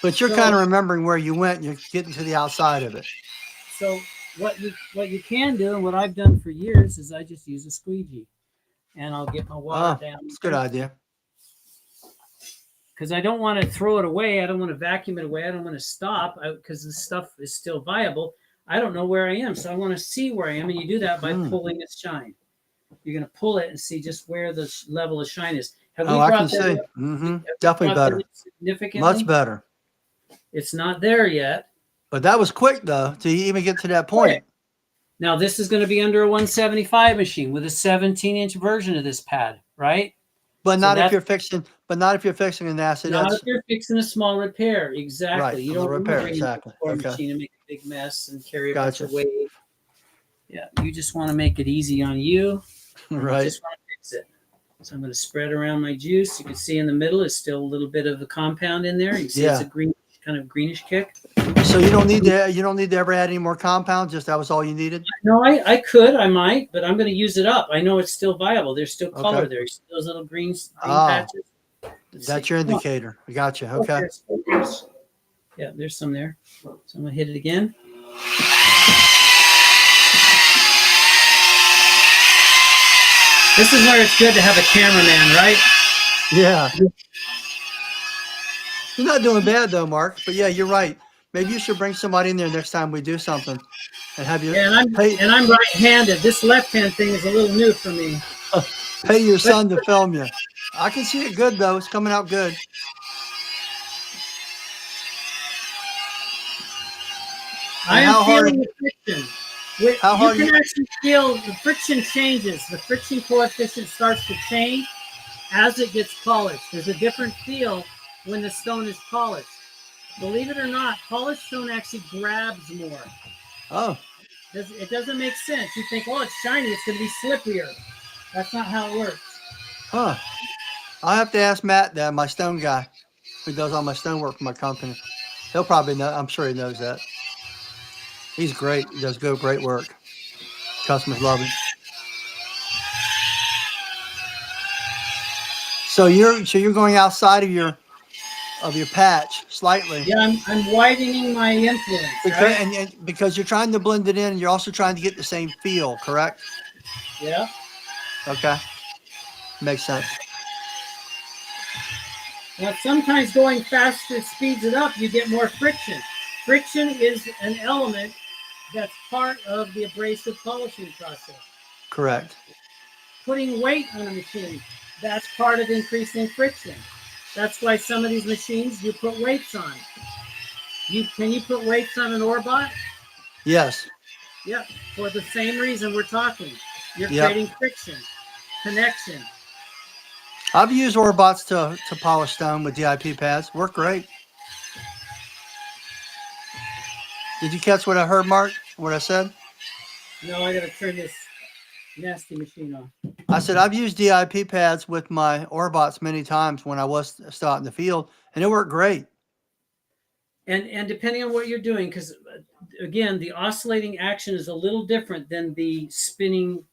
Speaker 1: But you're
Speaker 2: So-
Speaker 1: kind of remembering where you went. You're getting to the outside of it.
Speaker 2: So what you can do, and what I've done for years, is I just use a squeegee, and I'll get my water down.
Speaker 1: It's a good idea.
Speaker 2: Because I don't want to throw it away. I don't want to vacuum it away. I don't want to stop because the stuff is still viable. I don't know where I am, so I want to see where I am, and you do that by pulling its shine. You're going to pull it and see just where the level of shine is. Have we
Speaker 1: I
Speaker 2: brought
Speaker 1: can
Speaker 2: that
Speaker 1: see.
Speaker 2: up?
Speaker 1: Mm-hmm.
Speaker 2: Have we
Speaker 1: Definitely
Speaker 2: brought that
Speaker 1: better.
Speaker 2: up significantly?
Speaker 1: Much better.
Speaker 2: It's not there yet.
Speaker 1: But that was quick, though, to even get to that point.
Speaker 2: Now, this is going to be under a 175 machine with a 17-inch version of this pad, right?
Speaker 1: But
Speaker 2: So
Speaker 1: not if you're fixing. But not if you're fixing an acid
Speaker 2: Not
Speaker 1: etch.
Speaker 2: if you're fixing a small repair. Exactly.
Speaker 1: Right,
Speaker 2: You
Speaker 1: on the
Speaker 2: don't
Speaker 1: repair,
Speaker 2: bring
Speaker 1: exactly.
Speaker 2: a
Speaker 1: Okay.
Speaker 2: machine and make a big mess and carry a
Speaker 1: Gotcha.
Speaker 2: bunch of weight. Yeah, you just want to make it easy on you.
Speaker 1: Right.
Speaker 2: Just want to fix it. So I'm going to spread around my juice. You can see in the middle is still a little bit of the compound in there. You can see it's a green, kind of greenish kick.
Speaker 1: So you don't need to. You don't need to ever add any more compound. Just that was all you needed.
Speaker 2: No, I could, I might, but I'm going to use it up. I know it's still viable. There's still color
Speaker 1: Okay.
Speaker 2: there. You see those little green
Speaker 1: Ah,
Speaker 2: patches.
Speaker 1: That's your indicator. I got you. Okay.
Speaker 2: Yeah, there's some there. So I'm going to hit it again. This is where it's good to have a cameraman, right?
Speaker 1: Yeah. You're not doing bad though, Mark. But yeah, you're right. Maybe you should bring somebody in there next time we do something, and have you
Speaker 2: Yeah, and I'm right-handed. This left-hand thing is a little new for me.
Speaker 1: pay your son to film you. I can see it good though. It's coming out good.
Speaker 2: I am feeling the friction. You can actually feel the friction changes. The friction coefficient starts to change as it gets polished. There's a different feel when the stone is polished. Believe it or not, polished stone actually grabs more.
Speaker 1: Oh.
Speaker 2: It doesn't make sense. You think, oh, it's shiny, it's going to be slippier. That's not how it works.
Speaker 1: Huh. I'll have to ask Matt, that my stone guy, who does all my stone work for my company. He'll probably know. I'm sure he knows that. He's great. He does great work. Customers love him. So you're going outside of your patch slightly.
Speaker 2: Yeah, I'm widening my influence.
Speaker 1: Because, and because you're trying to blend it in, and you're also trying to get the same feel, correct?
Speaker 2: Yeah.
Speaker 1: Okay. Makes sense.
Speaker 2: Now, sometimes going faster speeds it up. You get more friction. Friction is an element that's part of the abrasive polishing process.
Speaker 1: Correct.
Speaker 2: Putting weight on a machine, that's part of increasing friction. That's why some of these machines you put weights on. Can you put weights on an ore bot?
Speaker 1: Yes.
Speaker 2: Yep. For the same reason we're talking. You're creating friction, connection.
Speaker 1: I've used ore bots to polish stone with DIP pads. Work great. Did you catch what I heard, Mark? What I said?
Speaker 2: No, I gotta turn this nasty machine on.
Speaker 1: I said I've used DIP pads with my ore bots many times when I was still out in the field, and it worked great.
Speaker 2: And depending on what you're doing, because again, the oscillating action is a little different than the spinning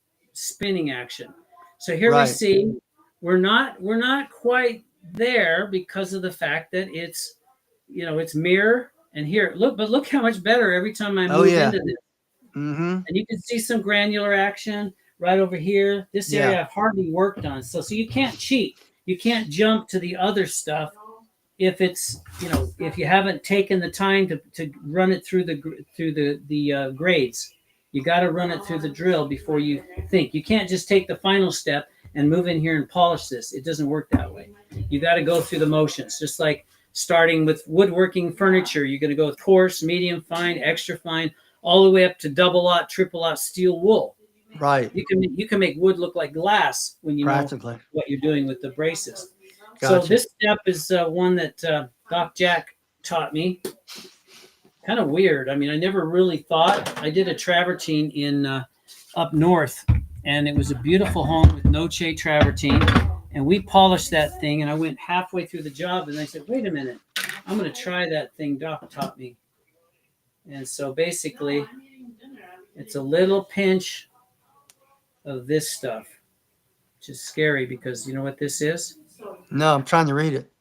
Speaker 2: action. So here we see we're not quite there because of the fact that it's it's mirror and here look how much better every time I move into this.
Speaker 1: Mm-hmm.
Speaker 2: And you can see some granular action right over here. This area I've hardly worked on, so you can't cheat. You can't jump to the other stuff if it's if you haven't taken the time to run it through the grades. You got to run it through the drill before you think. You can't just take the final step and move in here and polish this. It doesn't work that way. You got to go through the motions, just like starting with woodworking furniture. You're going to go with coarse, medium, fine, extra fine, all the way up to double aught, triple aught steel wool.
Speaker 1: Right.
Speaker 2: You can make wood look like glass when you know what you're doing with the braces. So
Speaker 1: Gotcha.
Speaker 2: this step is one that Doc Jack taught me. Kind of weird. I mean, I never really thought. I did a travertine in up north, and it was a beautiful home with Noche travertine, and we polished that thing. And I went halfway through the job, and I said, "Wait a minute, I'm going to try that thing Doc taught me." And so basically, it's a little pinch of this stuff, which is scary because you know what this is?
Speaker 1: No, I'm trying to read it.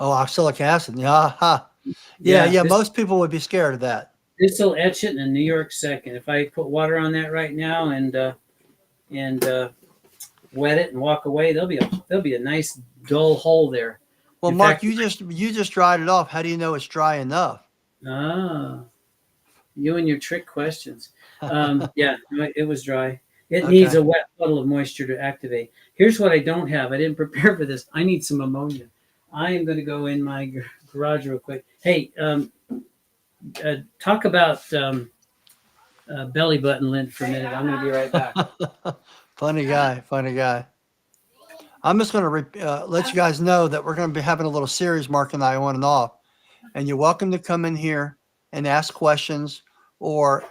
Speaker 1: Oh, oxalic acid. Yeah. Ha. Yeah.
Speaker 2: Yeah,
Speaker 1: Yeah. Most people would be scared of that.
Speaker 2: this will etch it in a New York second. If I put water on that right now and wet it and walk away, there'll be a nice dull hole there.
Speaker 1: Well,
Speaker 2: In
Speaker 1: Mark,
Speaker 2: fact,
Speaker 1: you just dried it off. How do you know it's dry enough?
Speaker 2: ah, you and your trick questions. Yeah, it was dry. It
Speaker 1: Okay.
Speaker 2: needs a wet puddle of moisture to activate. Here's what I don't have. I didn't prepare for this. I need some ammonia. I am going to go in my garage real quick. Hey, talk about belly button lint for a minute. I'm going to be right back.
Speaker 1: Funny guy. Funny guy. I'm just going to let you guys know that we're going to be having a little series, Mark and I, on and off. And you're welcome to come in here and ask questions or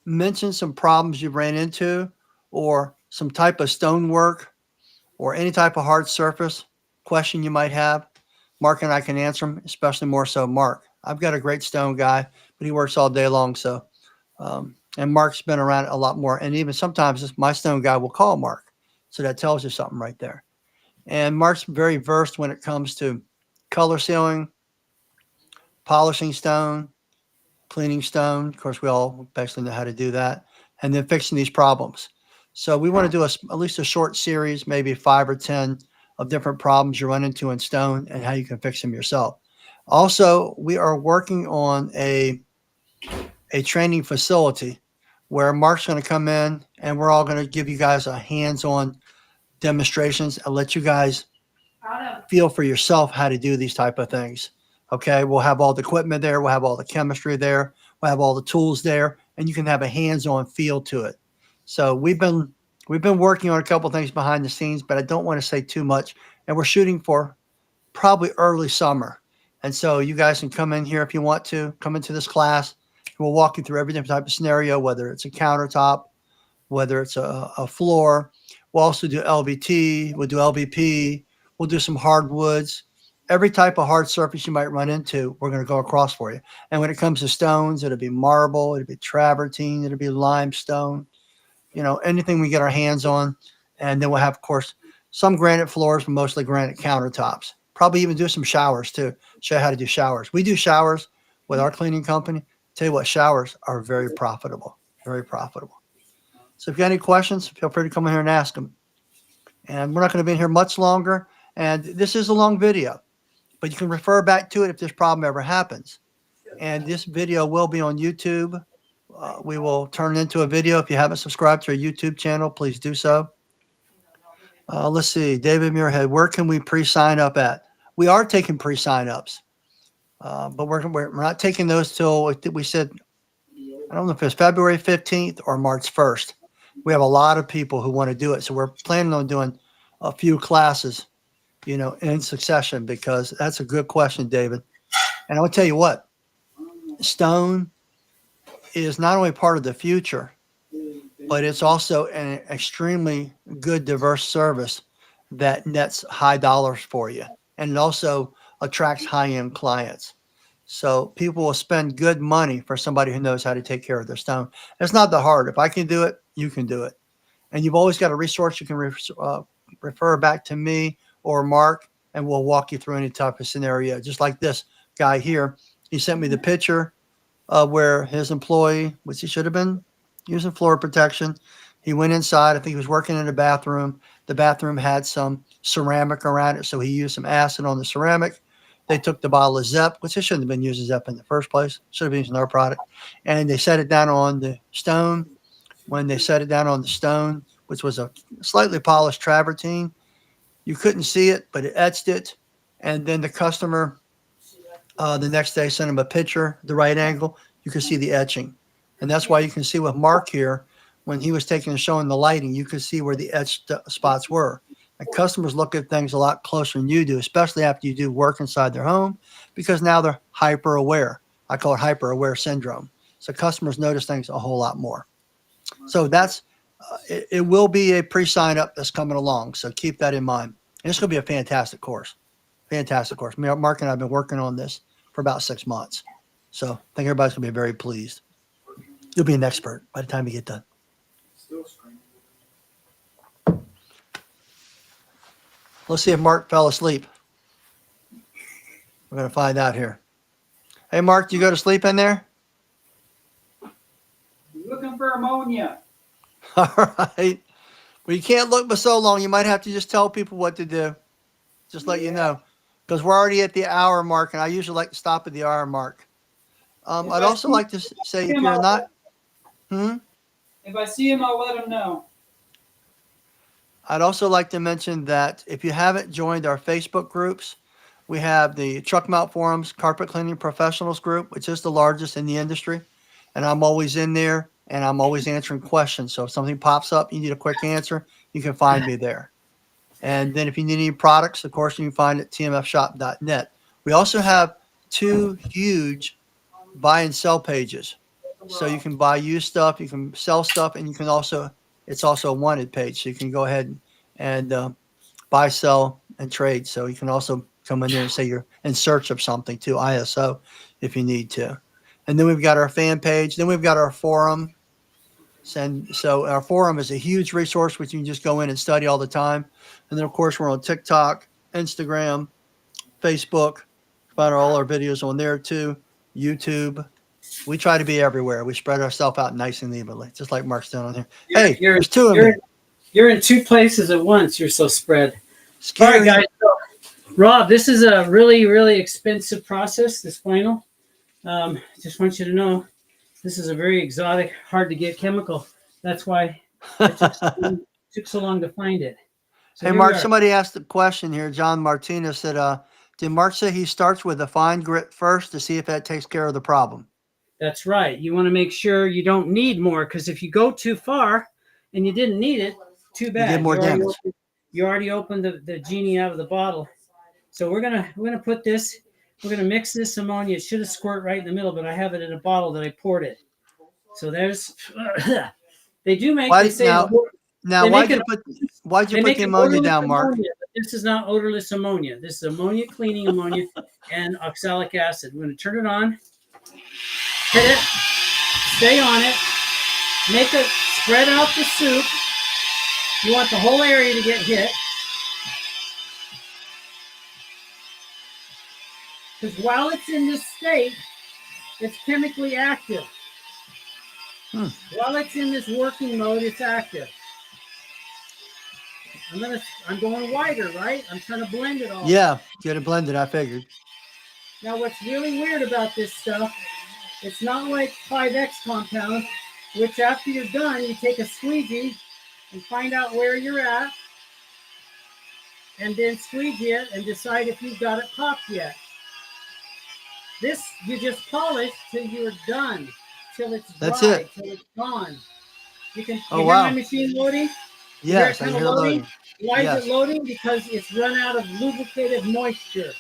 Speaker 1: mention some problems you ran into or some type of stonework or any type of hard surface question you might have. Mark and I can answer them, especially more so Mark. I've got a great stone guy, but he works all day long. So, and Mark's been around a lot more. And even sometimes my stone guy will call Mark. So that tells you something right there. And Mark's very versed when it comes to color sealing, polishing stone, cleaning stone. Of course, we all basically know how to do that. And then fixing these problems. So we want to do at least a short series, maybe 5 or 10 of different problems you run into in stone and how you can fix them yourself. Also, we are working on a training facility where Mark's going to come in and we're all going to give you guys a hands-on demonstrations and let you guys feel for yourself how to do these type of things. Okay, we'll have all the equipment there, we'll have all the chemistry there, we'll have all the tools there, and you can have a hands-on feel to it. So we've been working on a couple things behind the scenes, but I don't want to say too much. And we're shooting for probably early summer. And so you guys can come in here if you want to come into this class. We'll walk you through every different type of scenario, whether it's a countertop, whether it's a floor. We'll also do LVT, we'll do LVP, we'll do some hardwoods. Every type of hard surface you might run into, we're going to go across for you. And when it comes to stones, it'll be marble, it'll be travertine, it'll be limestone, anything we get our hands on. And then we'll have, of course, some granite floors, but mostly granite countertops. Probably even do some showers too. Show you how to do showers. We do showers with our cleaning company. Tell you what, showers are very profitable, very profitable. So if you got any questions, feel free to come in here and ask them. And we're not going to be in here much longer. And this is a long video, but you can refer back to it if this problem ever happens. And this video will be on YouTube. We will turn it into a video. If you haven't subscribed to our YouTube channel, please do so. Let's see, David Muirhead, where can we pre-sign up at? We are taking pre-sign-ups, but we're not taking those till we said, I don't know if it's February 15th or March 1st. We have a lot of people who want to do it. So we're planning on doing a few classes, in succession, because that's a good question, David. And I will tell you what, stone is not only part of the future, but it's also an extremely good, diverse service that nets high dollars for you. And it also attracts high-end clients. So people will spend good money for somebody who knows how to take care of their stone. It's not that hard. If I can do it, you can do it. And you've always got a resource. You can refer back to me or Mark, and we'll walk you through any type of scenario. Just like this guy here. He sent me the picture where his employee, which he should have been using floor protection, he went inside. I think he was working in a bathroom. The bathroom had some ceramic around it, so he used some acid on the ceramic. They took the bottle of Zep, which they shouldn't have been using Zep in the first place. Should have been using our product. And they set it down on the stone. When they set it down on the stone, which was a slightly polished travertine, you couldn't see it, but it etched it. And then the customer the next day sent him a picture, the right angle. You could see the etching. And that's why you can see with Mark here, when he was taking and showing the lighting, you could see where the etched spots were. And customers look at things a lot closer than you do, especially after you do work inside their home, because now they're hyper aware. I call it hyper aware syndrome. So customers notice things a whole lot more. So that's it will be a pre-sign up that's coming along. So keep that in mind. And it's going to be a fantastic course. Fantastic course. Mark and I have been working on this for about 6 months. So I think everybody's going to be very pleased. You'll be an expert by the time you get done. Let's see if Mark fell asleep. We're going to find out here. Hey, Mark, do you go to sleep in there?
Speaker 3: Looking for ammonia.
Speaker 1: All right. Well, you can't look but so long. You might have to just tell people what to do. Just let you know. Because we're already at the hour mark, and I usually like to stop at the hour mark. I'd also like to say if you're not...
Speaker 3: If I see him, I'll let him know.
Speaker 1: I'd also like to mention that if you haven't joined our Facebook groups, we have the Truck Mount Forums Carpet Cleaning Professionals group, which is the largest in the industry. And I'm always in there, and I'm always answering questions. So if something pops up, you need a quick answer, you can find me there. And then if you need any products, of course, you can find it at tmfshop.net. We also have 2 huge buy and sell pages. So you can buy used stuff, you can sell stuff, and you can also, it's also a wanted page. So you can go ahead and buy, sell, and trade. So you can also come in there and say you're in search of something too, ISO, if you need to. And then we've got our fan page. Then we've got our forum. And so our forum is a huge resource which you can just go in and study all the time. And then, of course, we're on TikTok, Instagram, Facebook. Find all our videos on there too, YouTube. We try to be everywhere. We spread ourselves out nice and evenly, just like Mark's doing on here. Hey, there's 2 of me.
Speaker 2: You're in 2 places at once. You're so spread.
Speaker 1: Scary.
Speaker 2: All right, guys. So, Rob, this is a really, really expensive process, this flannel. Just want you to know this is a very exotic, hard to get chemical. That's why it took so long to find it. So
Speaker 1: Hey, Mark, somebody asked a question here. John Martinez said, did Mark say he starts with a fine grit first to see if that takes care of the problem?
Speaker 2: That's right. You want to make sure you don't need more, because if you go too far and you didn't need it, too bad.
Speaker 1: You did more damage.
Speaker 2: You already opened the genie out of the bottle. So we're gonna put this. We're gonna mix this ammonia. It should have squirt right in the middle, but I have it in a bottle that I poured it. So there's. They do make.
Speaker 1: Why'd you put the ammonia down, Mark?
Speaker 2: Ammonia, this is not odorless ammonia. This is ammonia cleaning ammonia and oxalic acid. We're gonna turn it on. Hit it. Stay on it. Make it spread out the soup. You want the whole area to get hit. Because while it's in this state, it's chemically active. While it's in this working mode, it's active. I'm going wider, right? I'm trying to blend it all.
Speaker 1: Yeah, get it blended, I figured.
Speaker 2: Now, what's really weird about this stuff, it's not like 5X compound, which after you're done, you take a squeegee and find out where you're at, and then squeegee it and decide if you've got it popped yet. This, you just polish till you're done, till it's dry,
Speaker 1: That's it.
Speaker 2: till it's gone. You can
Speaker 1: Oh,
Speaker 2: hear
Speaker 1: wow.
Speaker 2: my machine loading?
Speaker 1: Yes, I hear loading.
Speaker 2: Why
Speaker 1: Yes.
Speaker 2: is it loading? Because it's run out of lubricated moisture.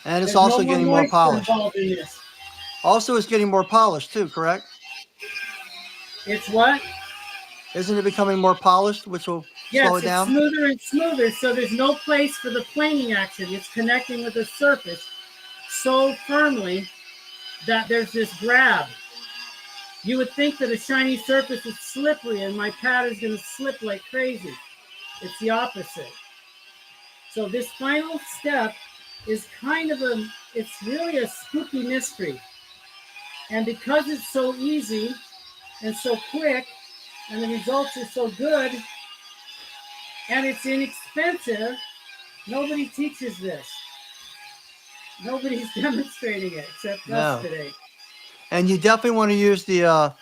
Speaker 1: And it's
Speaker 2: There's
Speaker 1: also
Speaker 2: no
Speaker 1: getting more
Speaker 2: moisture
Speaker 1: polished.
Speaker 2: involved in this.
Speaker 1: Also, it's getting more polished too, correct?
Speaker 2: It's what?
Speaker 1: Isn't it becoming more polished, which will slow it
Speaker 2: It's
Speaker 1: down?
Speaker 2: smoother and smoother, so there's no place for the planing action. It's connecting with the surface so firmly that there's this grab. You would think that a shiny surface is slippery and my pad is going to slip like crazy. It's the opposite. So this final step is kind of it's really a spooky mystery. And because it's so easy and so quick, and the results are so good, and it's inexpensive, nobody teaches this. Nobody's demonstrating it except us today.
Speaker 1: And you definitely want to use the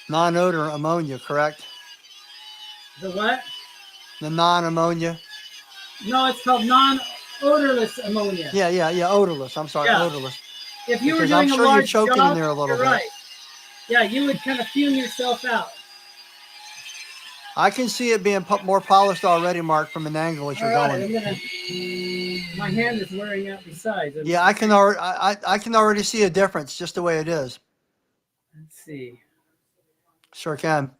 Speaker 1: non-odor ammonia, correct?
Speaker 2: The what?
Speaker 1: The non-ammonia.
Speaker 2: No, it's called non-odorless ammonia.
Speaker 1: Yeah, odorless. I'm sorry,
Speaker 2: Yeah.
Speaker 1: odorless.
Speaker 2: If you were
Speaker 1: Because
Speaker 2: doing
Speaker 1: I'm
Speaker 2: a
Speaker 1: sure you're
Speaker 2: large
Speaker 1: choking
Speaker 2: job,
Speaker 1: in there a little
Speaker 2: you're
Speaker 1: bit.
Speaker 2: right. Yeah, you would kind of fume yourself out.
Speaker 1: I can see it being more polished already, Mark, from an angle as
Speaker 2: All
Speaker 1: you're
Speaker 2: right,
Speaker 1: going.
Speaker 2: my hand is wearing out besides.
Speaker 1: Yeah, I can already I can already see a difference just the way it is.
Speaker 2: Let's see.
Speaker 1: Sure can.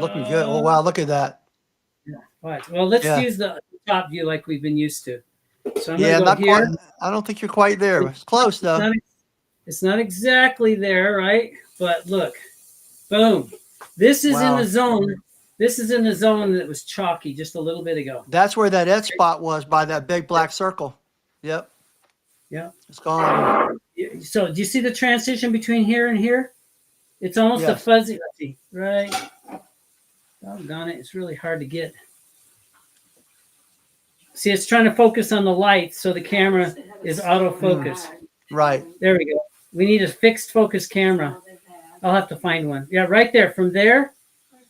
Speaker 1: Looking good. Oh wow, look at that.
Speaker 2: What? Well, let's
Speaker 1: Yeah.
Speaker 2: use the top view like we've been used to. So I'm going
Speaker 1: Yeah,
Speaker 2: to go
Speaker 1: not quite.
Speaker 2: here.
Speaker 1: I don't think you're quite there. It's close
Speaker 2: It's
Speaker 1: though.
Speaker 2: not, it's not exactly there, right? But look, boom. This is in the
Speaker 1: Wow.
Speaker 2: zone. This is in the zone that was chalky just a little bit ago.
Speaker 1: That's where that etch spot was by that big black circle. Yep.
Speaker 2: Yeah.
Speaker 1: It's gone.
Speaker 2: So do you see the transition between here and here? It's almost a
Speaker 1: Yes.
Speaker 2: fuzzy. Let's see. Right. Doggone it. It's really hard to get. See, it's trying to focus on the light, so the camera is autofocus.
Speaker 1: Right.
Speaker 2: There we go. We need a fixed focus camera. I'll have to find one. Yeah, right there. From there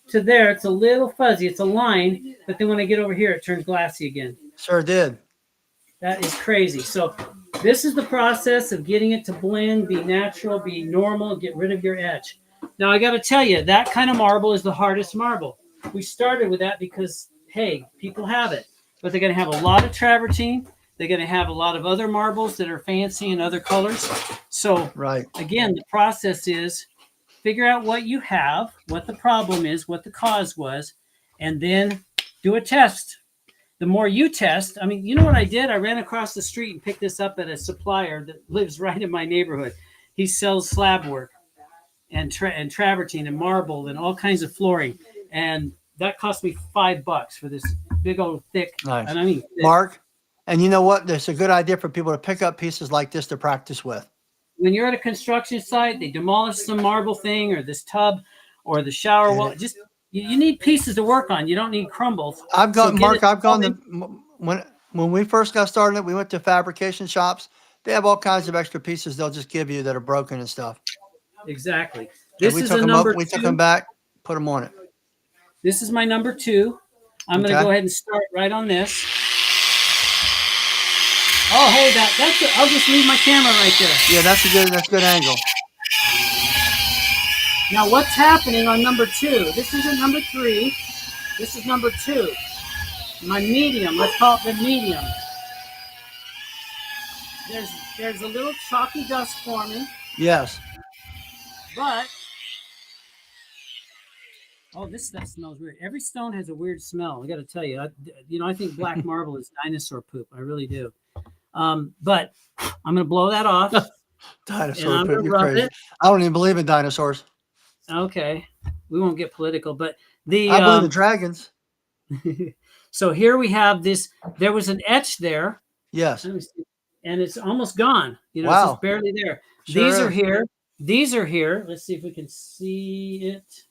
Speaker 2: to there, it's a little fuzzy. It's a line, but then when I get over here, it turns glassy again.
Speaker 1: Sure did.
Speaker 2: That is crazy. So this is the process of getting it to blend, be natural, be normal, get rid of your etch. Now, I got to tell you, that kind of marble is the hardest marble. We started with that because, hey, people have it. But they're going to have a lot of travertine. They're going to have a lot of other marbles that are fancy in other colors. So,
Speaker 1: Right.
Speaker 2: again, the process is figure out what you have, what the problem is, what the cause was, and then do a test. The more you test, I mean, you know what I did? I ran across the street and picked this up at a supplier that lives right in my neighborhood. He sells slab work and travertine and marble and all kinds of flooring. And that cost me $5 for this big old thick.
Speaker 1: Nice.
Speaker 2: And I mean, thick.
Speaker 1: Mark, and you know what? There's a good idea for people to pick up pieces like this to practice with.
Speaker 2: When you're at a construction site, they demolish some marble thing or this tub or the shower wall. Just you need pieces to work on. You don't need crumbles.
Speaker 1: I've got
Speaker 2: So
Speaker 1: Mark. I've gone to when we first got started. We went to fabrication shops. They have all kinds of extra pieces they'll just give you that are broken and stuff.
Speaker 2: Exactly.
Speaker 1: And
Speaker 2: This is a number
Speaker 1: we
Speaker 2: two.
Speaker 1: took them back, put them on it.
Speaker 2: This is my number 2. I'm going to go ahead and start right on this. Oh, hey, that's it. I'll just leave my camera right there.
Speaker 1: Yeah, that's a good angle.
Speaker 2: Now, what's happening on number 2? This isn't number 3. This is number 2. My medium. Let's call it the medium. There's a little chalky dust forming,
Speaker 1: Yes.
Speaker 2: but this stuff smells weird. Every stone has a weird smell. I got to tell you, I think black marble is dinosaur poop. I really do. But I'm going to blow that off.
Speaker 1: Dinosaur poop. You're crazy. I don't even believe in dinosaurs.
Speaker 2: Okay, we won't get political, but
Speaker 1: I believe in dragons.
Speaker 2: So here we have this. There was an etch there.
Speaker 1: Yes.
Speaker 2: And it's almost gone. It's just barely there.
Speaker 1: Sure
Speaker 2: These
Speaker 1: is.
Speaker 2: are here. These are here. Let's see if we can see it.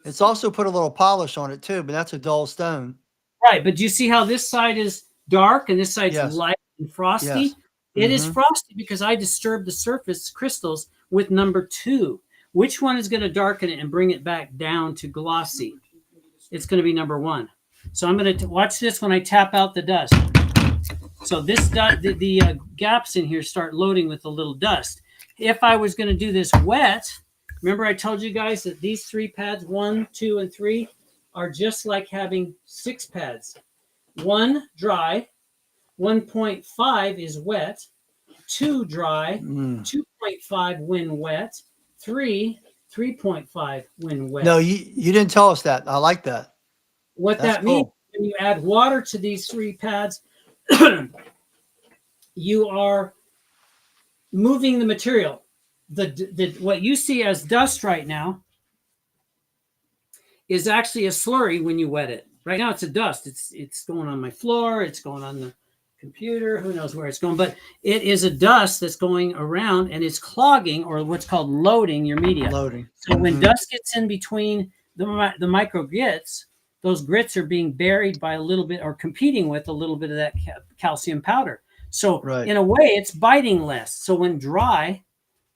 Speaker 1: It's also put a little polish on it too, but that's a dull stone.
Speaker 2: Right, but do you see how this side is dark and this side's light and frosty?
Speaker 1: Yes.
Speaker 2: It is frosty because I disturbed the surface crystals with number 2. Which one is going to darken it and bring it back down to glossy? It's going to be number 1. So I'm going to watch this when I tap out the dust. So this the gaps in here start loading with a little dust. If I was going to do this wet, remember I told you guys that these 3 pads, 1, 2, and 3, are just like having 6 pads. 1 dry, 1.5 is wet, 2 dry, 2.5 when wet, 3.5 when wet.
Speaker 1: No, you didn't tell us that. I like that.
Speaker 2: What
Speaker 1: That's
Speaker 2: that means,
Speaker 1: cool.
Speaker 2: when you add water to these 3 pads, you are moving the material. What you see as dust right now is actually a slurry when you wet it. Right now it's a dust. It's going on my floor. It's going on the computer. Who knows where it's going? But it is a dust that's going around and it's clogging, or what's called loading, your media.
Speaker 1: Loading.
Speaker 2: So when dust gets in between the micro grits, those grits are being buried by a little bit, or competing with a little bit of that calcium powder. So in a way, it's biting less. So when dry,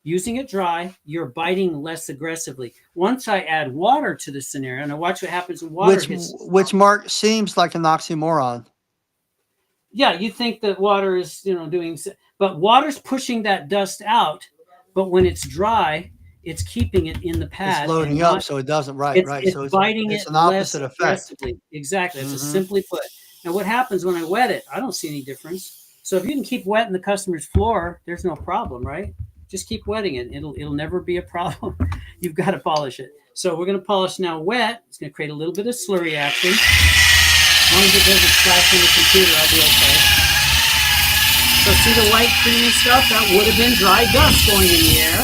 Speaker 2: using it dry, you're biting less aggressively. Once I add water to the scenario, and I watch what happens when water
Speaker 1: which Mark seems like an oxymoron.
Speaker 2: Yeah, you think that water is, doing, but water's pushing that dust out. But when it's dry, it's keeping it in the pad.
Speaker 1: It's loading up, so it doesn't. Right, right.
Speaker 2: It's
Speaker 1: So
Speaker 2: biting
Speaker 1: it's
Speaker 2: it
Speaker 1: an opposite
Speaker 2: less
Speaker 1: effect.
Speaker 2: aggressively. Exactly. It's a simply put. Now, what happens when I wet it? I don't see any difference. So if you can keep wetting the customer's floor, there's no problem, right? Just keep wetting it. It'll never be a problem. You've got to polish it. So we're going to polish now wet. It's going to create a little bit of slurry action. As long as it doesn't splash on the computer, I'll be okay. So see the white creamy stuff? That would have been dry dust going in the air.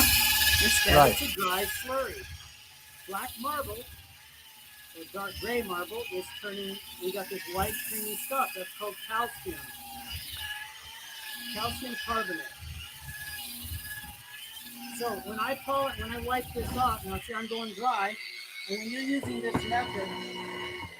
Speaker 2: Instead, it's a dry slurry. Black marble, or dark gray marble, is turning, we got this white creamy stuff. That's called calcium. Calcium carbonate. So when I wipe this off, now see I'm going dry, and when you're using this method,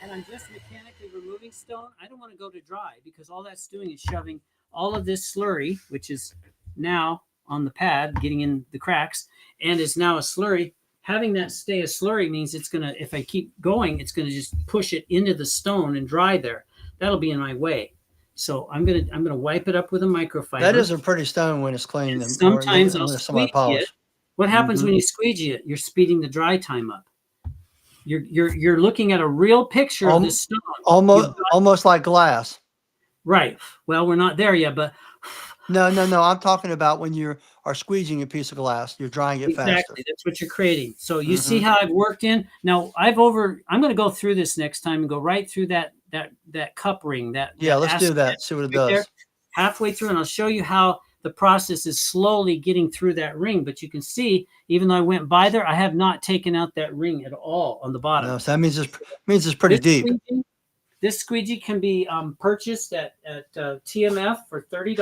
Speaker 2: and I'm just mechanically removing stone, I don't want to go to dry because all that's doing is shoving all of this slurry, which is now on the pad, getting in the cracks, and is now a slurry. Having that stay a slurry means it's going to, if I keep going, it's going to just push it into the stone and dry there. That'll be in my way. So I'm gonna wipe it up with a microfiber.
Speaker 1: That is a pretty stone when it's clean.
Speaker 2: And sometimes I'll squeegee it. What happens when you squeegee it? You're speeding the dry time up. You're looking at a real picture of this stone.
Speaker 1: Almost like glass.
Speaker 2: Right. Well, we're not there yet, but
Speaker 1: no. I'm talking about when you are squeegeeing a piece of glass, you're drying it faster.
Speaker 2: Exactly. That's what you're creating. So you see how I've worked in. Now I'm going to go through this next time and go right through that cup ring.
Speaker 1: Let's do that. See what it does.
Speaker 2: There, halfway through, and I'll show you how the process is slowly getting through that ring. But you can see, even though I went by there, I have not taken out that ring at all on the bottom.
Speaker 1: No, so that means it's pretty deep.
Speaker 2: This squeegee can be purchased at TMF for $30.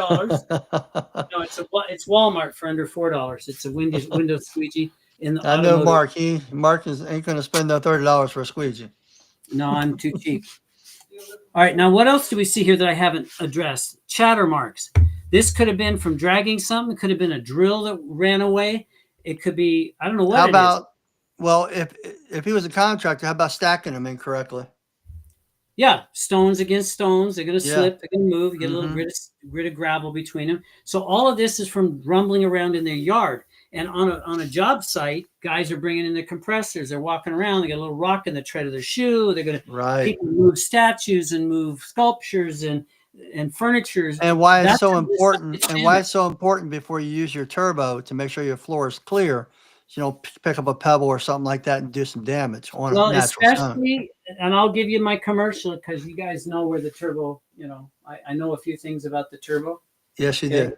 Speaker 2: No, it's Walmart for under $4. It's a Windows squeegee.
Speaker 1: I know Mark. Mark ain't going to spend no $30 for a squeegee.
Speaker 2: No, I'm too cheap. All right, now what else do we see here that I haven't addressed? Chatter marks. This could have been from dragging something. It could have been a drill that ran away. It could be, I don't know what
Speaker 1: How
Speaker 2: it
Speaker 1: about,
Speaker 2: is.
Speaker 1: Well, if he was a contractor, how about stacking them incorrectly?
Speaker 2: Yeah, stones against stones. They're going to slip. They're going to move. You get a little grit of gravel between them. So all of this is from rumbling around in their yard. And on a job site, guys are bringing in their compressors. They're walking around. They got a little rock in the tread of their shoe. They're going to people move statues and move sculptures and furnitures.
Speaker 1: And why it's so important. And why it's so important before you use your turbo to make sure your floor is clear. So you don't pick up a pebble or something like that and do some damage on a natural stone.
Speaker 2: And I'll give you my commercial because you guys know where the turbo. I know a few things about the turbo.
Speaker 1: Yes, you did.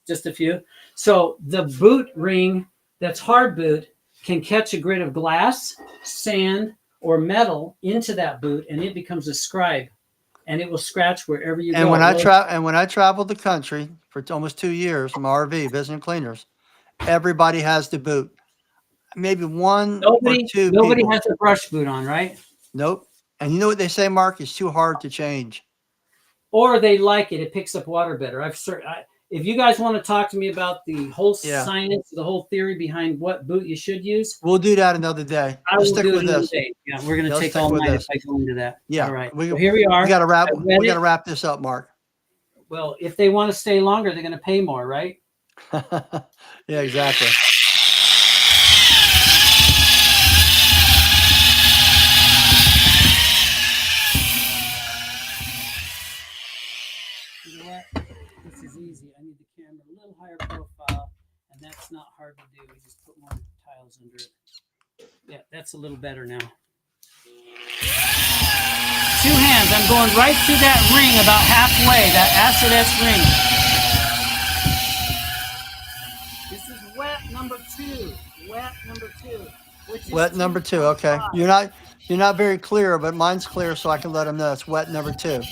Speaker 2: Just a few. So the boot ring that's hard boot can catch a grit of glass, sand, or metal into that boot, and it becomes a scribe, and it will scratch wherever you go.
Speaker 1: When I traveled the country for almost 2 years from RV visiting cleaners, everybody has the boot. Maybe one or two.
Speaker 2: Nobody has a brush boot on, right?
Speaker 1: Nope. And you know what they say, Mark? It's too hard to change.
Speaker 2: Or they like it. It picks up water better. If you guys want to talk to me about the whole science, the whole theory behind what boot you should use,
Speaker 1: we'll do that another day.
Speaker 2: I will do it another day. Yeah, we're going to take all night if I go into that.
Speaker 1: Yeah.
Speaker 2: All right. So here we are.
Speaker 1: We got to wrap this up, Mark.
Speaker 2: Well, if they want to stay longer, they're going to pay more, right?
Speaker 1: Yeah, exactly.
Speaker 2: You know what? This is easy. I need the camera a little higher profile, and that's not hard to do. We just put more tiles under it. Yeah, that's a little better now. 2 hands. I'm going right through that ring about halfway, that acid etch ring. This is wet number 2. Wet number 2. Which is
Speaker 1: wet number 2. Okay. You're not very clear, but mine's clear, so I can let them know it's wet number 2.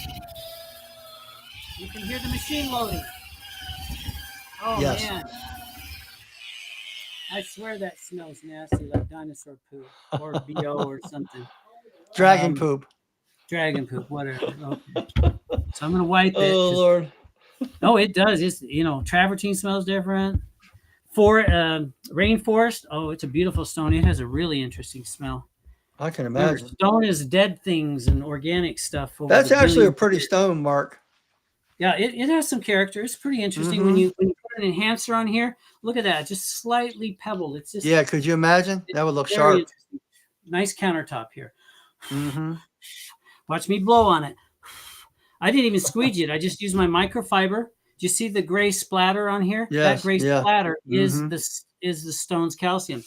Speaker 2: You can hear the machine loading. Oh,
Speaker 1: yes.
Speaker 2: Man. I swear that smells nasty, like dinosaur poop or BO or something.
Speaker 1: Dragon poop.
Speaker 2: Dragon poop, whatever. Okay. So I'm going to wipe it.
Speaker 1: Oh, Lord.
Speaker 2: No, it does. It's, travertine smells different. Rainforest. Oh, it's a beautiful stone. It has a really interesting smell.
Speaker 1: I can imagine.
Speaker 2: Stone is dead things and organic stuff. That's
Speaker 1: actually a pretty stone, Mark.
Speaker 2: Yeah, it has some character. It's pretty interesting when you put it an enhancer on here. Look at that, just slightly pebbled. It's just
Speaker 1: Yeah, could you imagine? That would look
Speaker 2: very
Speaker 1: sharp.
Speaker 2: interesting. Nice countertop here.
Speaker 1: Mm-hmm.
Speaker 2: Watch me blow on it. I didn't even squeegee it. I just used my microfiber. Do you see the gray splatter on here?
Speaker 1: Yes,
Speaker 2: That gray
Speaker 1: yeah.
Speaker 2: splatter is
Speaker 1: Mhm.
Speaker 2: the stone's calcium.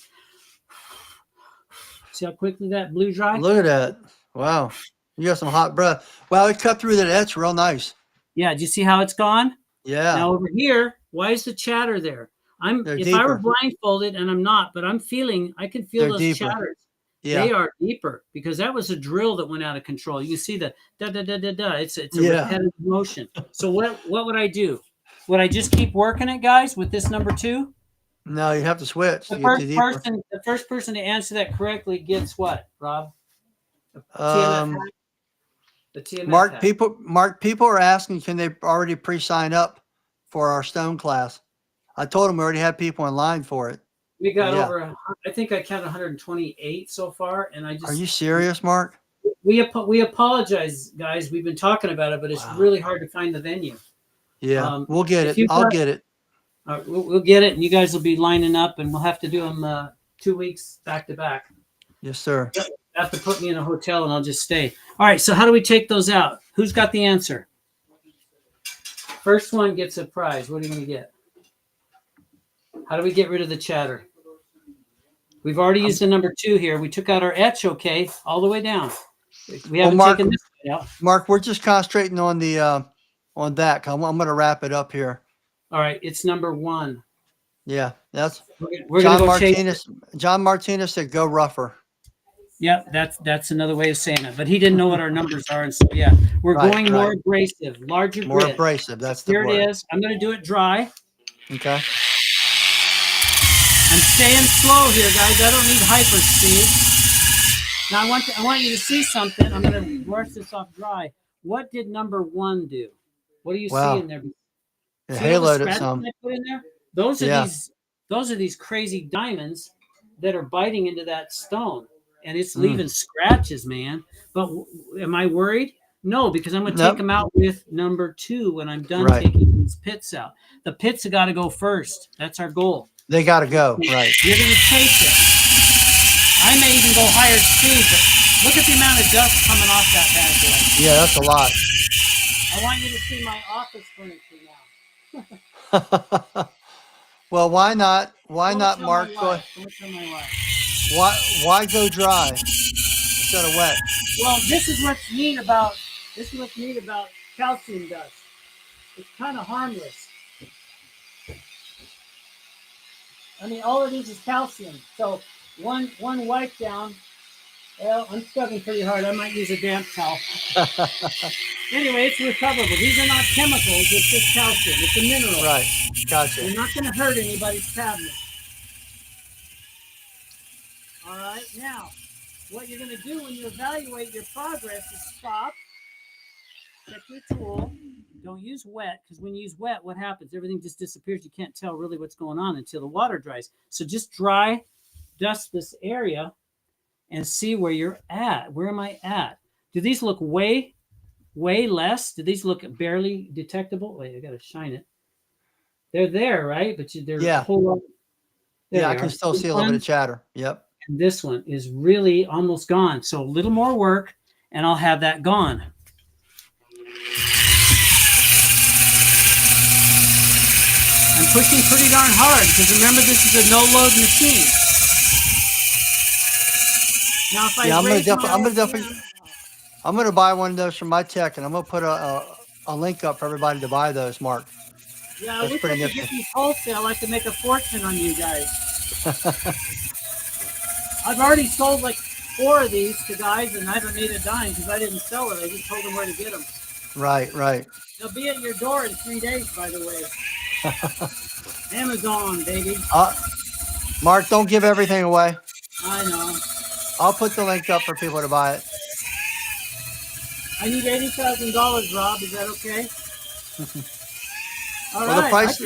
Speaker 2: See how quickly that blew dry?
Speaker 1: Look at that. Wow. You got some hot breath. Wow, it cut through that etch real nice.
Speaker 2: Yeah, do you see how it's gone?
Speaker 1: Yeah.
Speaker 2: Now over here, why is the chatter there?
Speaker 1: They're
Speaker 2: If I were
Speaker 1: deeper.
Speaker 2: blindfolded, and I'm not, but I can feel
Speaker 1: They're
Speaker 2: those
Speaker 1: deeper.
Speaker 2: chatters.
Speaker 1: Yeah.
Speaker 2: They are deeper because that was a drill that went out of control. You can see the da da da da da. It's a
Speaker 1: Yeah.
Speaker 2: repetitive motion. So what would I do? Would I just keep working it, guys, with this number 2?
Speaker 1: No, you have to switch to
Speaker 2: The
Speaker 1: get to deeper.
Speaker 2: first person to answer that correctly gets what, Rob?
Speaker 1: Um,
Speaker 2: The TMF
Speaker 1: Mark,
Speaker 2: hat.
Speaker 1: people are asking, can they already pre-sign up for our stone class? I told them we already had people in line for it.
Speaker 2: We got
Speaker 1: Yeah.
Speaker 2: over. I think I counted 128 so far, and I just.
Speaker 1: Are you serious, Mark?
Speaker 2: We apologize, guys. We've been talking about it, but it's
Speaker 1: Wow.
Speaker 2: really hard to find the venue.
Speaker 1: Yeah, we'll get
Speaker 2: if
Speaker 1: it.
Speaker 2: you've
Speaker 1: I'll
Speaker 2: got-
Speaker 1: get it.
Speaker 2: We'll get it, and you guys will be lining up, and we'll have to do them 2 weeks back to back.
Speaker 1: Yes, sir.
Speaker 2: Have to put me in a hotel, and I'll just stay. All right. So how do we take those out? Who's got the answer? First one gets a prize. What are you going to get? How do we get rid of the chatter? We've already used the number 2 here. We took out our etch, okay, all the way down. We haven't
Speaker 1: Mark-
Speaker 2: taken this one out.
Speaker 1: Mark, we're just concentrating on the on that. I'm going to wrap it up here.
Speaker 2: All right, it's number 1.
Speaker 1: Yeah, that's
Speaker 2: We're going
Speaker 1: John
Speaker 2: to go chase.
Speaker 1: Martinez. John Martinez said, "Go rougher."
Speaker 2: Yep, that's another way of saying it. But he didn't know what our numbers are, and so yeah, we're
Speaker 1: Right,
Speaker 2: going more
Speaker 1: right.
Speaker 2: abrasive, larger
Speaker 1: More
Speaker 2: grit.
Speaker 1: abrasive. That's the
Speaker 2: Here
Speaker 1: word.
Speaker 2: it is. I'm going to do it dry.
Speaker 1: Okay.
Speaker 2: I'm staying slow here, guys. I don't need hyper speed. Now I want you to see something. I'm going to brush this off dry. What did number 1 do? What do you
Speaker 1: Wow.
Speaker 2: see in there?
Speaker 1: It
Speaker 2: See all the
Speaker 1: haloed it
Speaker 2: scratches
Speaker 1: some.
Speaker 2: I put in there? Those are these crazy diamonds that are biting into that stone, and it's leaving scratches, man. But am I worried? No, because I'm going to
Speaker 1: Nope.
Speaker 2: take them out with number 2 when I'm done
Speaker 1: Right.
Speaker 2: taking these pits out. The pits have got to go first. That's our goal.
Speaker 1: They got to go. Right.
Speaker 2: You're going to chase it. I may even go higher speed, but look at the amount of dust coming off that bad boy.
Speaker 1: Yeah, that's a lot.
Speaker 2: I want you to see my office furniture now.
Speaker 1: Well, why not? Why
Speaker 2: Don't
Speaker 1: not,
Speaker 2: tell
Speaker 1: Mark?
Speaker 2: my
Speaker 1: Go,
Speaker 2: wife. Don't tell my wife.
Speaker 1: why go dry instead of wet?
Speaker 2: Well, this is what's neat about calcium dust. It's kind of harmless. I mean, all it is calcium. So one wipe down. Well, I'm struggling pretty hard. I might use a damp towel. Anyway, it's recoverable. These are not chemicals. It's just calcium. It's a mineral.
Speaker 1: Right. Gotcha.
Speaker 2: You're not going to hurt anybody's cabinet. All right. Now, what you're going to do when you evaluate your progress is stop, check your tool. Don't use wet, because when you use wet, what happens? Everything just disappears. You can't tell really what's going on until the water dries. So just dust this area and see where you're at. Where am I at? Do these look way less? Do these look barely detectable? Wait, I got to shine it. They're there, right? But they're
Speaker 1: Yeah.
Speaker 2: a whole lot. There
Speaker 1: Yeah, I
Speaker 2: they
Speaker 1: can
Speaker 2: are.
Speaker 1: still
Speaker 2: This
Speaker 1: see a little
Speaker 2: one
Speaker 1: bit of chatter. Yep.
Speaker 2: and this one is really almost gone. So a little more work, and I'll have that gone. I'm pushing pretty darn hard because remember, this is a no-load machine. Now, if
Speaker 1: Yeah,
Speaker 2: I
Speaker 1: I'm gonna buy one of those from my tech, and I'm gonna put a link up for everybody to buy those, Mark.
Speaker 2: yeah, I
Speaker 1: that's
Speaker 2: wish I
Speaker 1: pretty
Speaker 2: could get
Speaker 1: nifty.
Speaker 2: these wholesale. I could make a fortune on you guys. I've already sold like 4 of these to guys, and I haven't made a dime because I didn't sell it. I just told them where to get them.
Speaker 1: Right.
Speaker 2: They'll be at your door in 3 days, by the way. Amazon, baby.
Speaker 1: Mark, don't give everything away.
Speaker 2: I know.
Speaker 1: I'll put the link up for people to buy it.
Speaker 2: I need $80,000, Rob. Is that okay? All
Speaker 1: Well,
Speaker 2: right.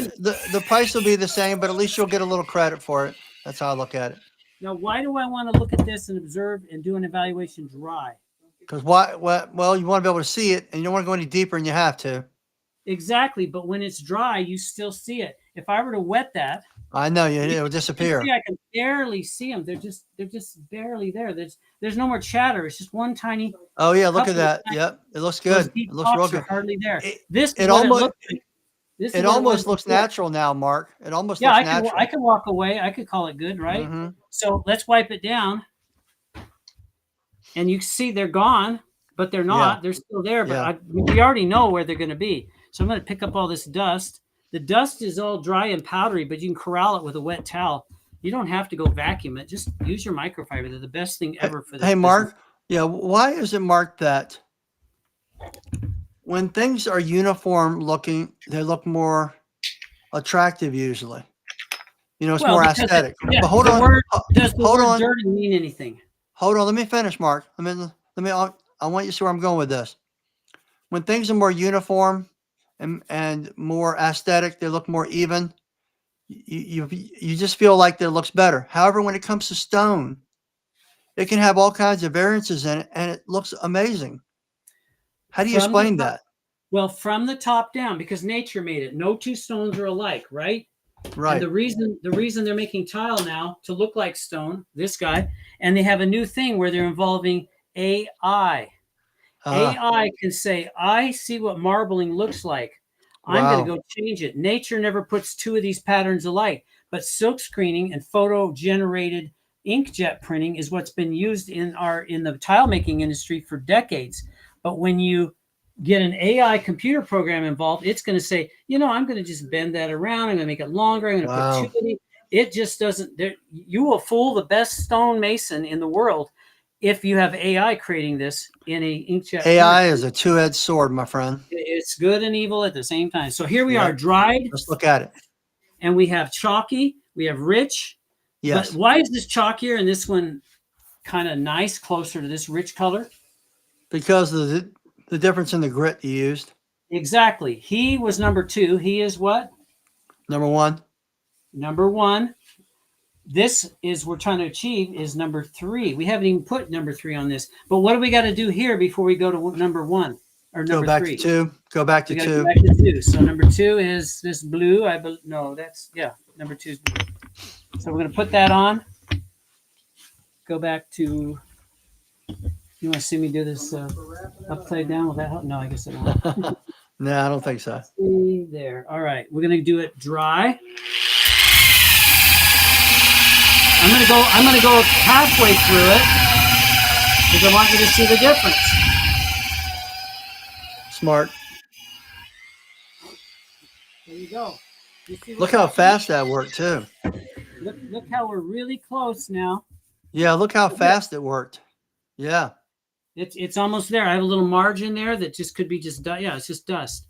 Speaker 1: the price will be the same, but at least you'll get a little credit for it. That's how I look at it.
Speaker 2: Now, why do I want to look at this and observe and do an evaluation dry?
Speaker 1: Because well, you want to be able to see it, and you don't want to go any deeper than you have to.
Speaker 2: Exactly. But when it's dry, you still see it. if I were to wet that,
Speaker 1: I know you. It'll
Speaker 2: you can
Speaker 1: disappear.
Speaker 2: see I can barely see them. They're just barely there. There's no more chatter. It's just one tiny
Speaker 1: Oh yeah, look at
Speaker 2: couple of
Speaker 1: that.
Speaker 2: tiny-
Speaker 1: Yep, it looks
Speaker 2: those
Speaker 1: good.
Speaker 2: deep
Speaker 1: It looks real
Speaker 2: pops are
Speaker 1: good.
Speaker 2: hardly there.
Speaker 1: It,
Speaker 2: This is
Speaker 1: it
Speaker 2: what it
Speaker 1: almost
Speaker 2: looks like. This is
Speaker 1: it
Speaker 2: what it
Speaker 1: almost
Speaker 2: was
Speaker 1: looks
Speaker 2: before.
Speaker 1: natural now, Mark. It almost
Speaker 2: Yeah,
Speaker 1: looks
Speaker 2: I
Speaker 1: natural.
Speaker 2: could walk away. I could call it good, right?
Speaker 1: Mm-hmm.
Speaker 2: So let's wipe it down, and you can see they're gone, but they're not.
Speaker 1: Yeah.
Speaker 2: They're still there, but
Speaker 1: Yeah.
Speaker 2: we already know where they're going to be. So I'm going to pick up all this dust. The dust is all dry and powdery, but you can corral it with a wet towel. You don't have to go vacuum it. Just use your microfiber. They're the best thing ever for this.
Speaker 1: Hey, Mark. Yeah. Why is it, Mark, that when things are uniform looking, they look more attractive usually? You know, it's more
Speaker 2: because
Speaker 1: aesthetic.
Speaker 2: yeah,
Speaker 1: But hold
Speaker 2: the
Speaker 1: on.
Speaker 2: word does the
Speaker 1: Hold
Speaker 2: word
Speaker 1: on.
Speaker 2: dirty mean anything?
Speaker 1: Hold on. Let me finish, Mark. I want you to see where I'm going with this. When things are more uniform and more aesthetic, they look more even. You just feel like that looks better. However, when it comes to stone, it can have all kinds of variances in it, and it looks amazing. How do you
Speaker 2: From the
Speaker 1: explain
Speaker 2: top,
Speaker 1: that?
Speaker 2: well, from the top down, because nature made it. No two stones are alike, right? And
Speaker 1: Right.
Speaker 2: the reason they're making tile now to look like stone, this guy, and they have a new thing where they're involving AI. AI can say, I see what marbling looks like. I'm going to
Speaker 1: Wow.
Speaker 2: go change it. Nature never puts two of these patterns alike, but silk screening and photo generated inkjet printing is what's been used in the tile making industry for decades. But when you get an AI computer program involved, it's going to say, I'm going to just bend that around. I'm going to make it longer. I'm going to
Speaker 1: Wow.
Speaker 2: put two of these. It just doesn't. You will fool the best stone mason in the world if you have AI creating this in a inkjet
Speaker 1: AI
Speaker 2: printer.
Speaker 1: is a two-edged sword, my friend.
Speaker 2: It's good and evil at the same time. So here we
Speaker 1: Yep.
Speaker 2: are, dried,
Speaker 1: Let's look at it.
Speaker 2: and we have chalky, we have rich.
Speaker 1: Yes.
Speaker 2: But why is this chalkier and this one kind of nice, closer to this rich color?
Speaker 1: Because of the difference in the grit you used.
Speaker 2: Exactly. He was number 2. He is what?
Speaker 1: Number 1.
Speaker 2: Number 1. This is we're trying to achieve is number 3. We haven't even put number 3 on this. But what do we got to do here before we go to number 1 or
Speaker 1: Go
Speaker 2: number
Speaker 1: back
Speaker 2: 3?
Speaker 1: to 2. Go back to
Speaker 2: We got
Speaker 1: 2.
Speaker 2: to go back to 2. So number 2 is this blue. Number 2 is blue. So we're going to put that on. Go back to. You want to see me do this upside down? Will that help? No, I guess it won't.
Speaker 1: No, I don't think so.
Speaker 2: See there. All right, we're going to do it dry. I'm going to go halfway through it because I want you to see the difference.
Speaker 1: Smart.
Speaker 2: There you go. You see
Speaker 1: Look how fast that worked too.
Speaker 2: Look how we're really close now.
Speaker 1: Yeah, look how fast it worked. Yeah.
Speaker 2: It's almost there. I have a little margin there that just could be just dust. Yeah, it's just dust.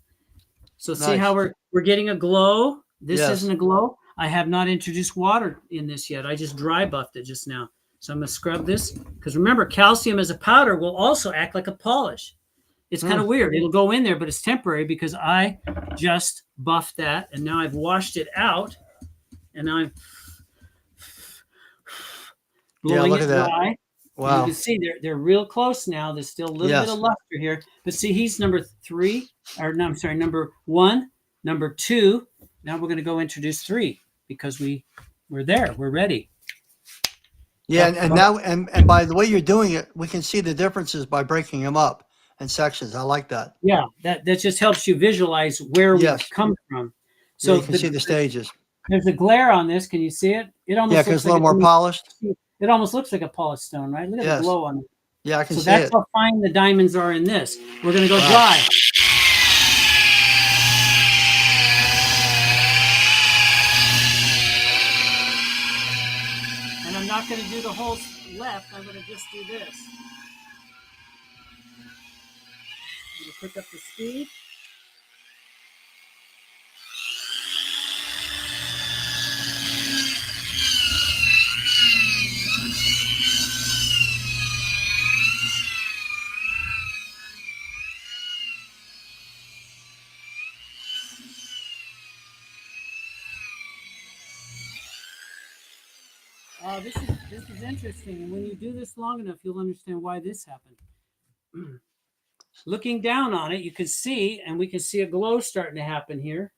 Speaker 2: So see
Speaker 1: Nice.
Speaker 2: how we're getting a glow. This
Speaker 1: Yes.
Speaker 2: isn't a glow. I have not introduced water in this yet. I just dry buffed it just now. So I'm going to scrub this because remember, calcium as a powder will also act like a polish. It's kind of weird. It'll go in there, but it's temporary because I just buffed that and now I've washed it out and now I'm blowing
Speaker 1: look
Speaker 2: it
Speaker 1: at that.
Speaker 2: dry.
Speaker 1: Wow.
Speaker 2: You can see they're real close now. There's still a little bit of luster here, but see, he's number 3, or no, I'm sorry, number 1, number 2. Now we're going to go introduce 3 because we're there. We're ready.
Speaker 1: Yeah, and now and by the way you're doing it, we can see the differences by breaking them up in sections. I like that.
Speaker 2: Yeah, that just helps you visualize where
Speaker 1: Yes.
Speaker 2: we've come from.
Speaker 1: So you can see the stages.
Speaker 2: There's a glare on this. Can you see it? It almost
Speaker 1: Yeah, because it's a little more polished.
Speaker 2: It almost looks like a polished stone, right? Look at the glow on it.
Speaker 1: Yeah, I can
Speaker 2: so
Speaker 1: see
Speaker 2: that's
Speaker 1: it.
Speaker 2: how fine the diamonds are in this. We're going to go dry. And I'm not going to do the whole left. I'm going to just do this. I'm going to pick up the speed. This is interesting, and when you do this long enough, you'll understand why this happened. Looking down on it, you can see, and we can see a glow starting to happen here.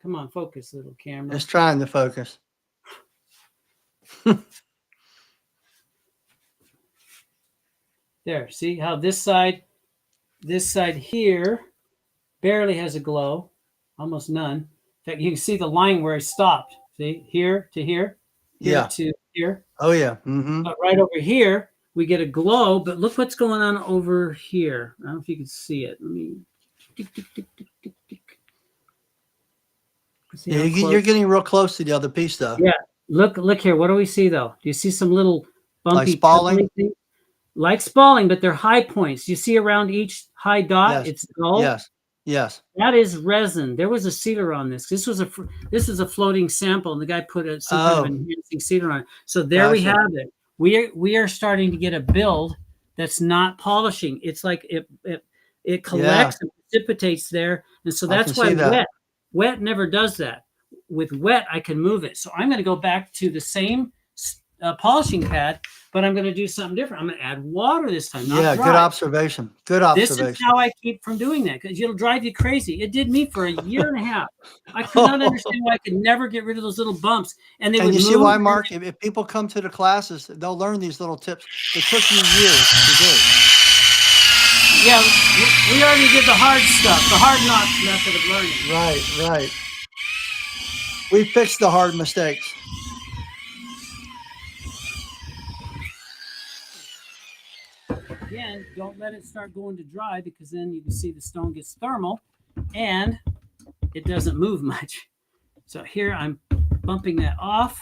Speaker 2: Come on, focus, little camera.
Speaker 1: It's trying to focus.
Speaker 2: There, see how this side here barely has a glow, almost none. In fact, you can see the line where I stopped. See, here to here, here
Speaker 1: Yeah.
Speaker 2: to here.
Speaker 1: Oh yeah. Mm-hmm.
Speaker 2: But right over here, we get a glow. But look what's going on over here. I don't know if you can see it. Let me. Tick, tick, tick, tick, tick, tick. See
Speaker 1: Yeah,
Speaker 2: how
Speaker 1: you're
Speaker 2: close?
Speaker 1: getting real close to the other piece, though.
Speaker 2: Yeah. Look here. What do we see though? Do you see some little bumpy,
Speaker 1: spalling?
Speaker 2: pebbly things? Like spalling, but they're high points. You see around each high dot,
Speaker 1: Yes.
Speaker 2: it's dull.
Speaker 1: Yes. Yes.
Speaker 2: That is resin. There was a sealer on this. This is a floating sample, and the guy put some kind of enhancing sealer on it. So there we
Speaker 1: Gotcha.
Speaker 2: have it. We are starting to get a build that's not polishing. It's like it collects and precipitates there, and so
Speaker 1: I
Speaker 2: that's
Speaker 1: can
Speaker 2: why
Speaker 1: see that.
Speaker 2: wet never does that. With wet, I can move it. So I'm going to go back to the same polishing pad, but I'm going to do something different. I'm going to add water this time. Not
Speaker 1: Yeah.
Speaker 2: dry.
Speaker 1: Good observation. Good observation.
Speaker 2: This is how I keep from doing that, because it'll drive you crazy. It did me for a year and a half. I could not understand why I could never get rid of those little bumps, and they would
Speaker 1: And you
Speaker 2: move.
Speaker 1: see why, Mark? If people come to the classes, they'll learn these little tips. It took you years to do.
Speaker 2: Yeah, we already did the hard stuff, the hard knock method of learning.
Speaker 1: Right. Right. We fixed the hard mistakes.
Speaker 2: Again, don't let it start going to dry, because then you can see the stone gets thermal and it doesn't move much. So here I'm bumping that off,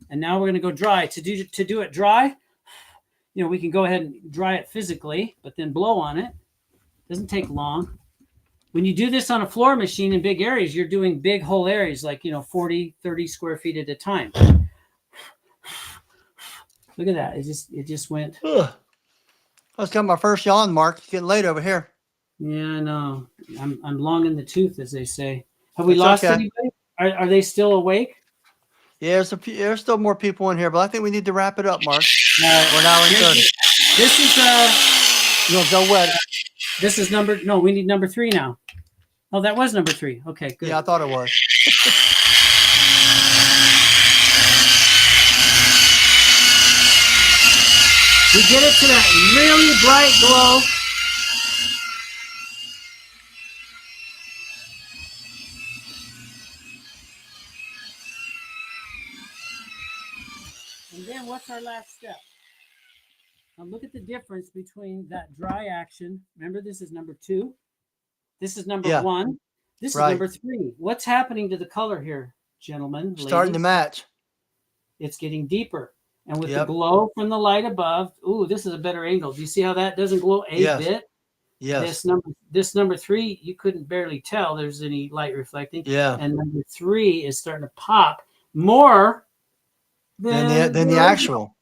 Speaker 2: and now we're going to go dry. To do it dry, we can go ahead and dry it physically, but then blow on it. Doesn't take long. When you do this on a floor machine in big areas, you're doing big whole areas, like 40, 30 square feet at a time. Look at that. It just went.
Speaker 1: Ugh. I was got my first yawn, Mark. It's getting late over here.
Speaker 2: Yeah, I know. I'm long in the tooth, as they say. Have we
Speaker 1: That's
Speaker 2: lost
Speaker 1: okay.
Speaker 2: anybody? Are they still awake?
Speaker 1: Yeah, there's still more people in here, but I think we need to wrap it up, Mark.
Speaker 2: We're
Speaker 1: now in 30.
Speaker 2: This is
Speaker 1: You'll go wet.
Speaker 2: this is number. No, we need number 3 now. Oh, that was number 3. Okay, good.
Speaker 1: Yeah, I thought it was.
Speaker 2: We get it to that really bright glow. And then what's our last step? Now look at the difference between that dry action. Remember, this is number 2. This is number 1. This is number 3. What's happening to the color here, gentlemen?
Speaker 1: Starting to
Speaker 2: ladies?
Speaker 1: match.
Speaker 2: It's getting deeper. And with the glow from the light above, ooh, this is a better angle. Do you see how that doesn't glow a bit?
Speaker 1: Yes.
Speaker 2: This number 3, you couldn't barely tell there's any light reflecting.
Speaker 1: Yeah.
Speaker 2: And number 3 is starting to pop more
Speaker 1: than the actual.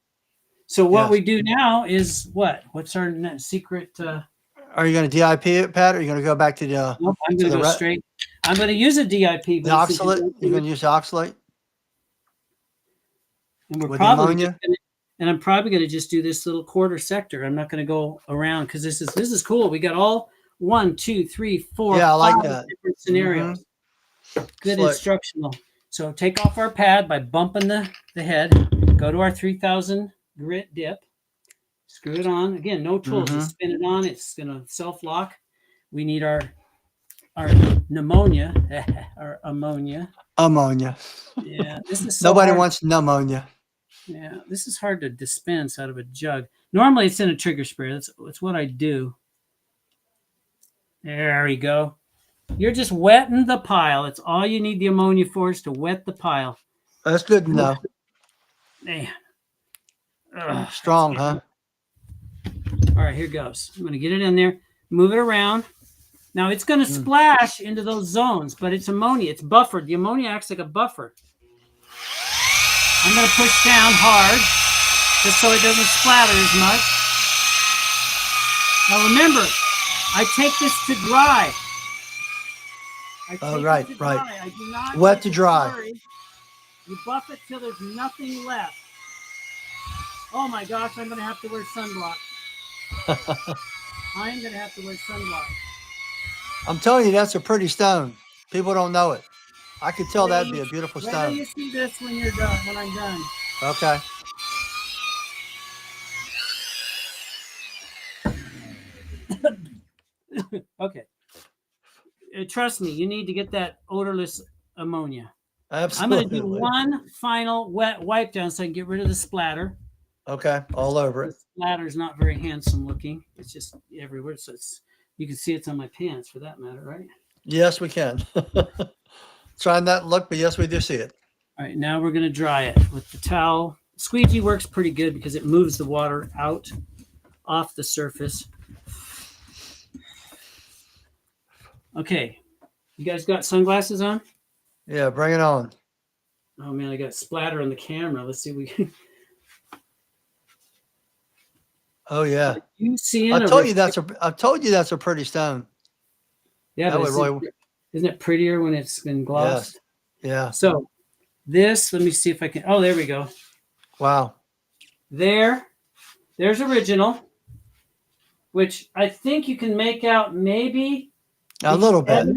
Speaker 2: So what we do now is what? What's our secret?
Speaker 1: Are you going to DIP it, Pat, or are you going to go back to the?
Speaker 2: Nope, I'm going to go straight. I'm going to use a DIP.
Speaker 1: The oxalate. You're going to use the oxalate.
Speaker 2: And we're
Speaker 1: with
Speaker 2: probably
Speaker 1: ammonia.
Speaker 2: And I'm probably going to just do this little quarter sector. I'm not going to go around, because this is cool. We got all 1, 2, 3, 4.
Speaker 1: Yeah, I like
Speaker 2: 5
Speaker 1: that.
Speaker 2: different scenarios. Good
Speaker 1: Slick.
Speaker 2: instructional. So take off our pad by bumping the head. Go to our 3000 grit dip. Screw it on. Again, no tools. Just spin it on. It's going to self-lock. We need our pneumonia, our ammonia.
Speaker 1: Ammonia.
Speaker 2: Yeah, this is so
Speaker 1: Nobody
Speaker 2: hard.
Speaker 1: wants pneumonia.
Speaker 2: Yeah, this is hard to dispense out of a jug. Normally, it's in a trigger spray. That's what I do. There we go. You're just wetting the pile. It's all you need the ammonia for, is to wet the pile.
Speaker 1: That's good to know.
Speaker 2: Man. Ugh,
Speaker 1: Strong, huh?
Speaker 2: All right, here goes. I'm going to get it in there, move it around. Now, it's going to splash into those zones, but it's ammonia. It's buffered. The ammonia acts like a buffer. I'm going to push down hard just so it doesn't splatter as much. Now, remember, I take this to dry.
Speaker 1: Right.
Speaker 2: I do not
Speaker 1: Wet
Speaker 2: take
Speaker 1: to
Speaker 2: it
Speaker 1: dry.
Speaker 2: slurry. You buff it till there's nothing left. Oh my gosh, I'm going to have to wear sunblock. I'm going to have to wear sunblock.
Speaker 1: I'm telling you, that's a pretty stone. People don't know it. I could tell that'd be a beautiful
Speaker 2: Wait till
Speaker 1: stone.
Speaker 2: you see this when you're done. When I'm done.
Speaker 1: Okay.
Speaker 2: Okay. Trust me, you need to get that odorless ammonia. I'm going to do
Speaker 1: Absolutely.
Speaker 2: one final wet wipe down so I can get rid of the splatter.
Speaker 1: Okay. All over
Speaker 2: The
Speaker 1: it.
Speaker 2: splatter is not very handsome looking. It's just everywhere. So you can see it's on my pants for that matter, right?
Speaker 1: Yes, we can. Trying that look, but yes, we do see it.
Speaker 2: All right, now we're going to dry it with the towel. Squeegee works pretty good because it moves the water out off the surface. Okay, you guys got sunglasses on?
Speaker 1: Yeah, bring it on.
Speaker 2: Oh man, I got splatter on the camera. Let's see. We
Speaker 1: Oh yeah.
Speaker 2: you seeing?
Speaker 1: I told you that's a pretty stone.
Speaker 2: Yeah,
Speaker 1: that
Speaker 2: but
Speaker 1: would really.
Speaker 2: isn't it prettier when it's been glossed?
Speaker 1: Yes. Yeah.
Speaker 2: So this, let me see if I can. Oh, there we go.
Speaker 1: Wow.
Speaker 2: There's original, which I think you can make out maybe
Speaker 1: A little bit.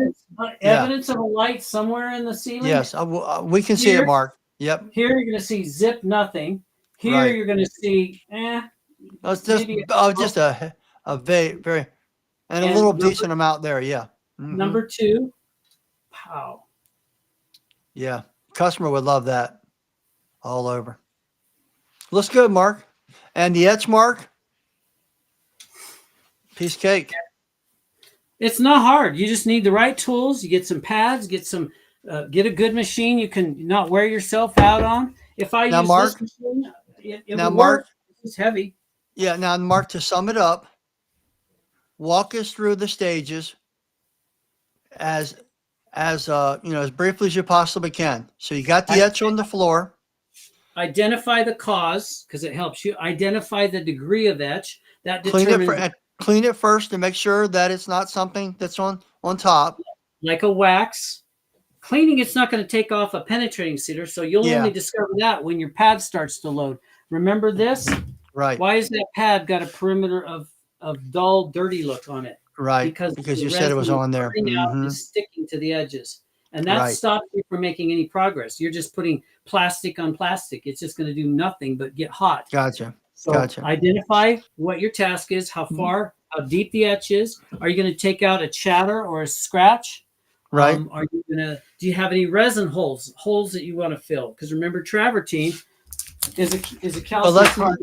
Speaker 2: Evidence of a light somewhere in the ceiling.
Speaker 1: Yes, we can see it, Mark. Yep.
Speaker 2: Here you're going to see zip nothing. Here
Speaker 1: Right.
Speaker 2: you're going to see
Speaker 1: It's just
Speaker 2: maybe
Speaker 1: just a very and a
Speaker 2: And
Speaker 1: little
Speaker 2: number-
Speaker 1: decent amount there. Yeah. Mhm.
Speaker 2: number 2. Pow.
Speaker 1: Yeah. Customer would love that. All over. Looks good, Mark. And the etch, Mark. Piece of cake.
Speaker 2: It's not hard. You just need the right tools. You get some pads, get a good machine you can not wear yourself out on. If I
Speaker 1: Now,
Speaker 2: use
Speaker 1: Mark-
Speaker 2: this machine, it
Speaker 1: now,
Speaker 2: would
Speaker 1: Mark-
Speaker 2: work. It's heavy.
Speaker 1: Yeah. Now, Mark, to sum it up, walk us through the stages as as briefly as you possibly can. So you got the etch on the floor.
Speaker 2: Identify the cause because it helps you. Identify the degree of etch. That
Speaker 1: Clean it first to make sure that it's not something that's on top.
Speaker 2: like a wax. Cleaning it's not going to take off a penetrating sealer, so you'll
Speaker 1: Yeah.
Speaker 2: only discover that when your pad starts to load. Remember this?
Speaker 1: Right.
Speaker 2: Why is that pad got a perimeter of dull, dirty look on it?
Speaker 1: Right.
Speaker 2: Because
Speaker 1: Because
Speaker 2: the
Speaker 1: you said it was
Speaker 2: resin
Speaker 1: on there.
Speaker 2: coming out
Speaker 1: Mhm.
Speaker 2: is sticking to the edges, and that
Speaker 1: Right.
Speaker 2: stops you from making any progress. You're just putting plastic on plastic. It's just going to do nothing but get hot.
Speaker 1: Gotcha.
Speaker 2: So
Speaker 1: Gotcha.
Speaker 2: identify what your task is, how far, how deep the etch is. Are you going to take out a chatter or a scratch?
Speaker 1: Right.
Speaker 2: Do you have any resin holes that you want to fill? Because remember, travertine is a
Speaker 1: But
Speaker 2: calcium.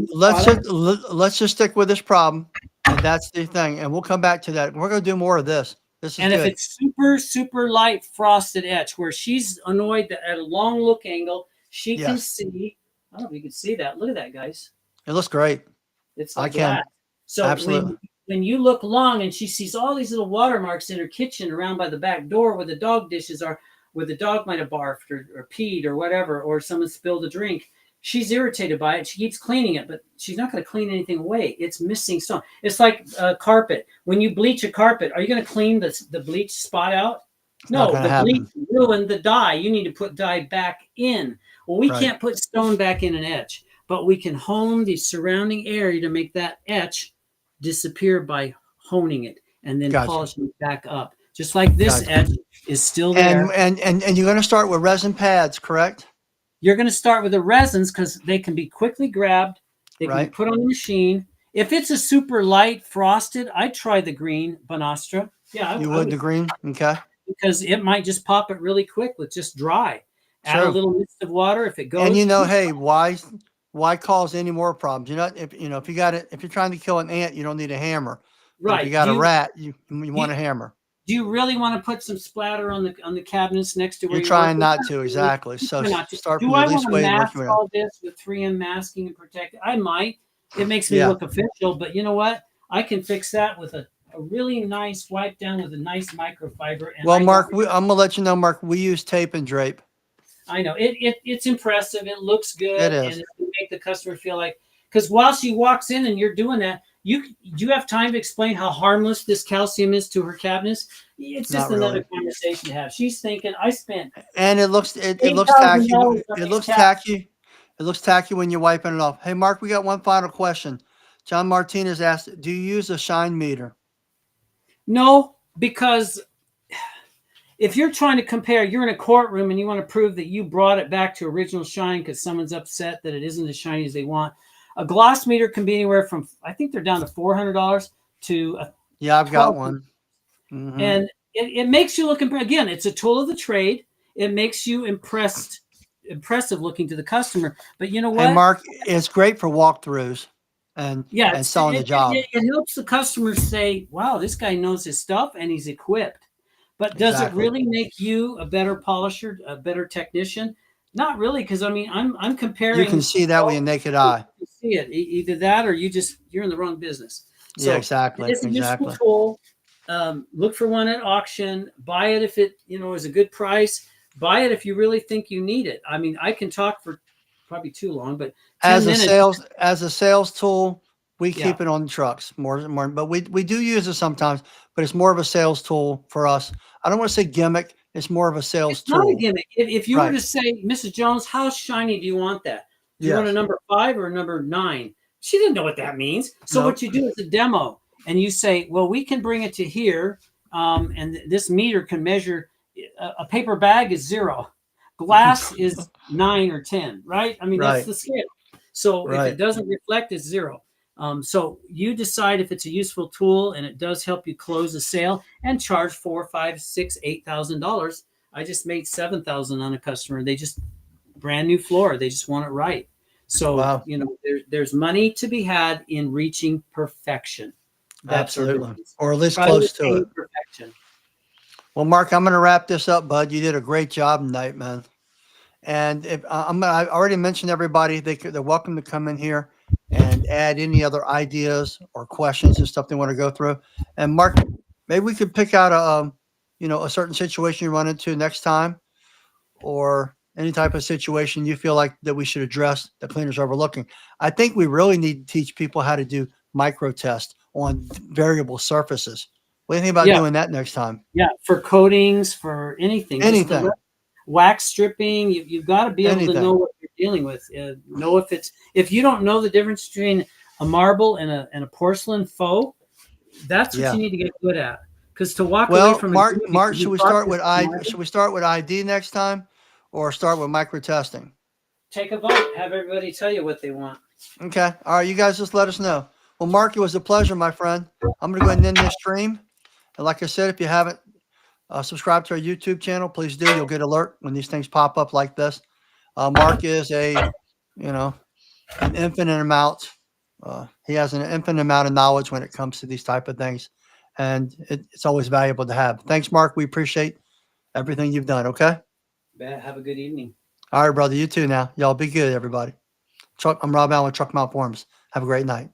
Speaker 1: let's just stick with this problem, and that's the thing. And we'll come back to that. We're going to do more of this. This is
Speaker 2: And
Speaker 1: good.
Speaker 2: if it's super, super light frosted etch, where she's annoyed that at a long look angle, she can
Speaker 1: Yes.
Speaker 2: see. I don't know if you can see that. Look at that, guys.
Speaker 1: It looks great.
Speaker 2: It's
Speaker 1: I
Speaker 2: like
Speaker 1: can.
Speaker 2: glass. So
Speaker 1: Absolutely.
Speaker 2: when you look long and she sees all these little watermarks in her kitchen around by the back door where the dog dishes are, where the dog might have barfed or peed or whatever, or someone spilled a drink, she's irritated by it. She keeps cleaning it, but she's not going to clean anything away. It's missing stone. It's like a carpet. When you bleach a carpet, are you going to clean the bleach spot out?
Speaker 1: Not
Speaker 2: No,
Speaker 1: gonna
Speaker 2: the
Speaker 1: happen.
Speaker 2: bleach ruined the dye. You need to put dye back in. Well, we
Speaker 1: Right.
Speaker 2: can't put stone back in an etch, but we can hone the surrounding area to make that etch disappear by honing it and then
Speaker 1: Gotcha.
Speaker 2: polishing it back up. Just like this
Speaker 1: Gotcha.
Speaker 2: etch is still there.
Speaker 1: And you're going to start with resin pads, correct?
Speaker 2: You're going to start with the resins because they can be quickly grabbed. They can be
Speaker 1: Right.
Speaker 2: put on the machine. If it's a super light frosted, I'd try the green Bonastra. Yeah,
Speaker 1: You
Speaker 2: I
Speaker 1: would the green, okay?
Speaker 2: because it might just pop it really quick with just dry. Add a
Speaker 1: Sure.
Speaker 2: little mist of water if it goes.
Speaker 1: And hey, why cause any more problems? If you got it, if you're trying to kill an ant, you don't need a hammer. But
Speaker 2: right.
Speaker 1: if you got a rat, you want a hammer.
Speaker 2: Do you really want to put some splatter on the cabinets next to where
Speaker 1: You're
Speaker 2: you're
Speaker 1: trying
Speaker 2: working?
Speaker 1: not to, exactly. So
Speaker 2: Try not to.
Speaker 1: start
Speaker 2: Do
Speaker 1: from
Speaker 2: I
Speaker 1: the
Speaker 2: want
Speaker 1: least
Speaker 2: to
Speaker 1: way to work
Speaker 2: mask
Speaker 1: your way.
Speaker 2: all this with 3M masking and protect? I might. It makes me
Speaker 1: Yeah.
Speaker 2: look official, but you know what? I can fix that with a really nice wipe down with a nice microfiber. And
Speaker 1: Well,
Speaker 2: I
Speaker 1: Mark,
Speaker 2: don't-
Speaker 1: I'm gonna let you know, Mark. We use tape and drape.
Speaker 2: I know it's impressive. It looks good,
Speaker 1: It is.
Speaker 2: and it will make the customer feel like because while she walks in and you're doing that, do you have time to explain how harmless this calcium is to her cabinets? It's just
Speaker 1: Not
Speaker 2: another
Speaker 1: really.
Speaker 2: conversation to have. She's thinking, I spent
Speaker 1: And it looks tacky.
Speaker 2: $8,000 on
Speaker 1: It
Speaker 2: these
Speaker 1: looks
Speaker 2: caps.
Speaker 1: tacky. It looks tacky when you're wiping it off. Hey, Mark, we got one final question. John Martinez asked, "Do you use a shine meter?"
Speaker 2: No, because if you're trying to compare, you're in a courtroom and you want to prove that you brought it back to original shine because someone's upset that it isn't as shiny as they want. A gloss meter can be anywhere from, I think they're down to $400 to
Speaker 1: Yeah, I've got one. Mm-hmm.
Speaker 2: And it makes you look, again, it's a tool of the trade. It makes you impressive looking to the customer. But you know what?
Speaker 1: And Mark, it's great for walkthroughs and selling the job.
Speaker 2: It helps the customer say, wow, this guy knows his stuff and he's equipped. But does it really make you a better polisher, a better technician? Not really, because I mean, I'm comparing.
Speaker 1: You can see that with your naked eye.
Speaker 2: You see it, either that or you're in the wrong business. So
Speaker 1: yeah, exactly.
Speaker 2: It's a useful tool. Look for one at auction. Buy it if it is a good price. Buy it if you really think you need it. I mean, I can talk for probably too long, but
Speaker 1: as a sales tool, we keep it on the trucks more. But we do use it sometimes. But it's more of a sales tool for us. I don't want to say gimmick. It's more of a sales tool.
Speaker 2: Not a gimmick. If you were to say, Mrs. Jones, how shiny do you want that? Do you want a number 5 or a number 9? She didn't know what that means. So what you do is a demo, and you say, well, we can bring it to here, and this meter can measure. A paper bag is 0. Glass is 9 or 10, right? I mean, that's the scale. So if it doesn't reflect, it's 0. So you decide if it's a useful tool and it does help you close a sale and charge $4, $5, $6, $8,000. I just made $7,000 on a customer. They just brand new floor. They just want it right. So there's money to be had in reaching perfection.
Speaker 1: Absolutely, or at least close to it.
Speaker 2: Perfection.
Speaker 1: Well, Mark, I'm going to wrap this up, bud. You did a great job tonight, man. And if I already mentioned everybody, they're welcome to come in here and add any other ideas or questions and stuff they want to go through. And Mark, maybe we could pick out a certain situation you run into next time, or any type of situation you feel like that we should address the cleaners overlooking. I think we really need to teach people how to do micro tests on variable surfaces. What do you think about doing that next time?
Speaker 2: Yeah, for coatings, for anything.
Speaker 1: Anything.
Speaker 2: Wax stripping, you've got to be able to know what you're dealing with. Know if you don't know the difference between a marble and a porcelain faux, that's what you need to get good at. Because to walk away from
Speaker 1: Mark, should we start with ID next time, or start with micro testing?
Speaker 2: Take a vote. Have everybody tell you what they want.
Speaker 1: Okay. All right. You guys just let us know. Well, Mark, it was a pleasure, my friend. I'm going to go ahead and end this stream. And like I said, if you haven't subscribed to our YouTube channel, please do. You'll get alert when these things pop up like this. Mark is an infinite amount. He has an infinite amount of knowledge when it comes to these type of things. And it's always valuable to have. Thanks, Mark. We appreciate everything you've done. Okay.
Speaker 2: Have a good evening.
Speaker 1: All right, brother. You too now. Y'all be good, everybody. I'm Rob Allen, Truck Mount Forums. Have a great night.